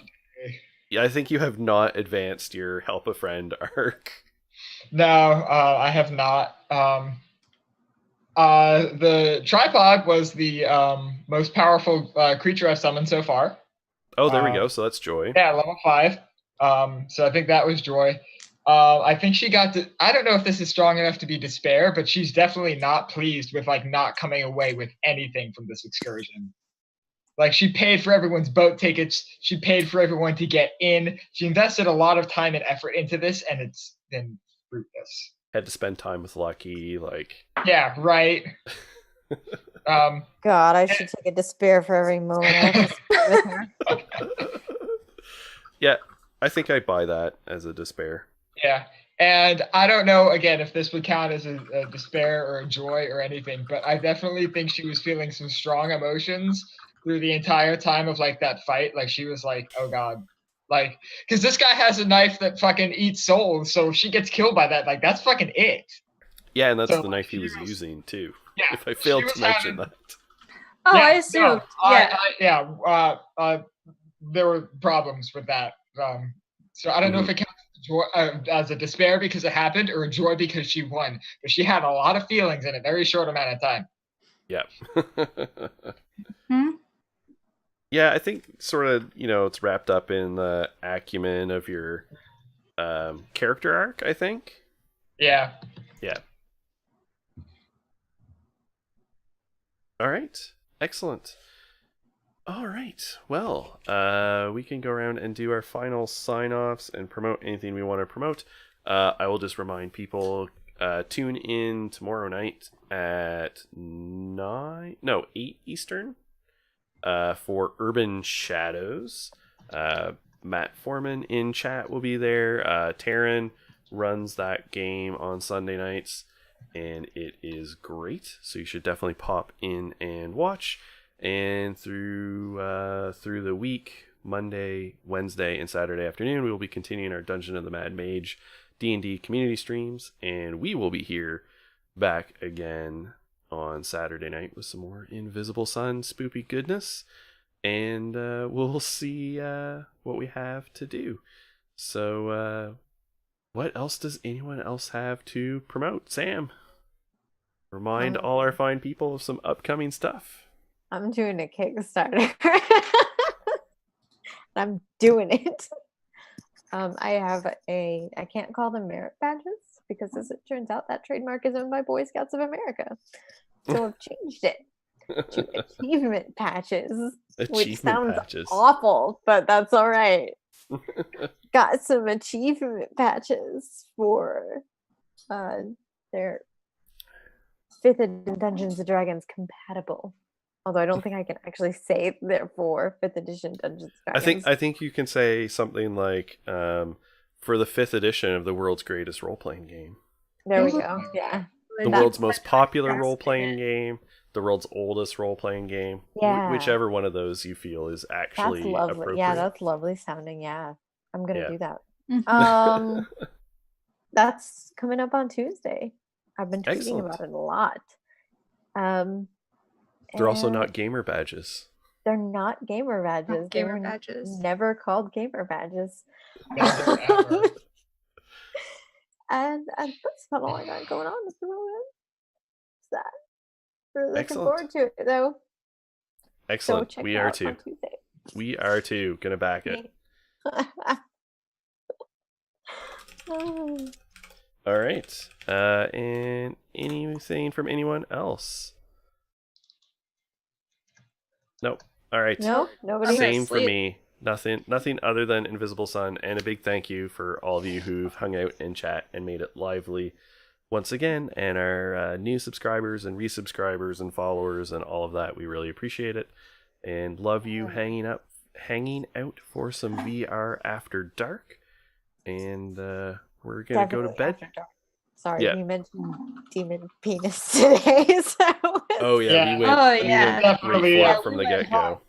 day. Yeah, I think you have not advanced your help a friend arc. No, I have not. The tripod was the most powerful creature I've summoned so far. Oh, there we go. So that's joy. Yeah, level 5. So I think that was joy. I think she got to. I don't know if this is strong enough to be despair, but she's definitely not pleased with like not coming away with anything from this excursion. Like she paid for everyone's boat tickets. She paid for everyone to get in. She invested a lot of time and effort into this, and it's been fruitless. Had to spend time with Lucky, like Yeah, right. God, I should take a despair for every moment I have to spend with her. Yeah, I think I buy that as a despair. Yeah. And I don't know, again, if this would count as a despair or a joy or anything, but I definitely think she was feeling some strong emotions through the entire time of like that fight. Like she was like, oh God. Like, because this guy has a knife that fucking eats souls. So if she gets killed by that, like that's fucking it. Yeah, and that's So, the knife he she was was- using too. Yeah. If I failed was to mention having- that. Oh, Yeah, I no, assumed. Yeah. There were problems with that. So I don't know if it counts as joy, as a despair because it happened or a joy because she won. But she had a lot of feelings in a very short amount of time. Yeah. Hmm? Yeah, I think sort of, it's wrapped up in the acumen of your character arc, I think. Yeah. Yeah. All right. Excellent. All right. Well, we can go around and do our final sign-offs and promote anything we want to promote. I will just remind people, tune in tomorrow night at 8 Eastern for Urban Shadows. Matt Foreman in chat will be there. Taryn runs that game on Sunday nights, and it is great. So you should definitely pop in and watch. And through the week, Monday, Wednesday, and Saturday afternoon, we will be continuing our Dungeon of the Mad Mage D&D community streams, and we will be here back again on Saturday night with some more Invisible Sun spoopy goodness, and we'll see what we have to do. So what else does anyone else have to promote? Sam, remind all our fine people of some upcoming stuff. I'm doing a Kickstarter. I'm doing it. I can't call them merit badges because as it turns out that trademark is owned by Boy Scouts of America. So I've changed it to achievement patches, which sounds awful, but that's all right. Got some achievement patches for their 5th edition Dungeons & Dragons compatible. Although I don't think I can actually say they're for 5th edition Dungeons & Dragons. I think you can say something like for the 5th edition of the world's greatest role-playing game. There we go. Yeah. The world's most popular role-playing game, the world's oldest role-playing game. Yeah. Whichever one of those you feel is actually That's lovely. appropriate. Yeah, that's lovely sounding. Yeah. I'm going to do that. That's coming up on Tuesday. I've been tweeting Excellent. about it a lot. They're also and not gamer badges. They're not gamer badges. They gamer were badges. never called gamer badges. Never, ever. And that's about all I got going on at the moment. It's that. Really looking Excellent. forward to it, though. So Excellent. check We it are out too. on Tuesday. We are too. Gonna back it. All right. And anything from anyone else? Nope. All right. No, nobody. Okay. Same for Sleep. me. Nothing other than Invisible Sun, and a big thank you for all of you who've hung out and chat and made it lively once again, and our new subscribers and resubscribers and followers and all of that. We really appreciate it and love you hanging out for some VR after dark. And we're gonna go to Definitely bed. after dark. Sorry, Yeah. you mentioned demon penis today, so Oh yeah, Yeah. we went. Oh, we yeah. went Definitely, right for yeah, it from we the went get go.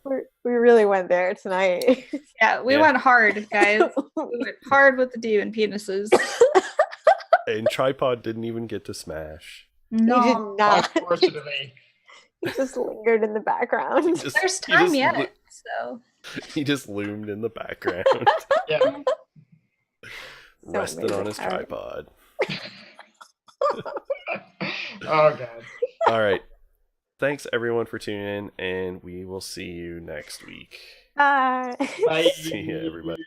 we really went there tonight. Yeah, we Yeah. went hard, guys. We went hard with the demon penises. And Tripod didn't even get to smash. No, You did not. Unfortunately. He just lingered in the background. Just- there's he time just yet. lo- So He just loomed in the background, Yeah. resting on his amazing. All right. tripod. Oh god. All right. Thanks everyone for tuning in, and we will see you next week. Bye. Bye. See ya, everybody.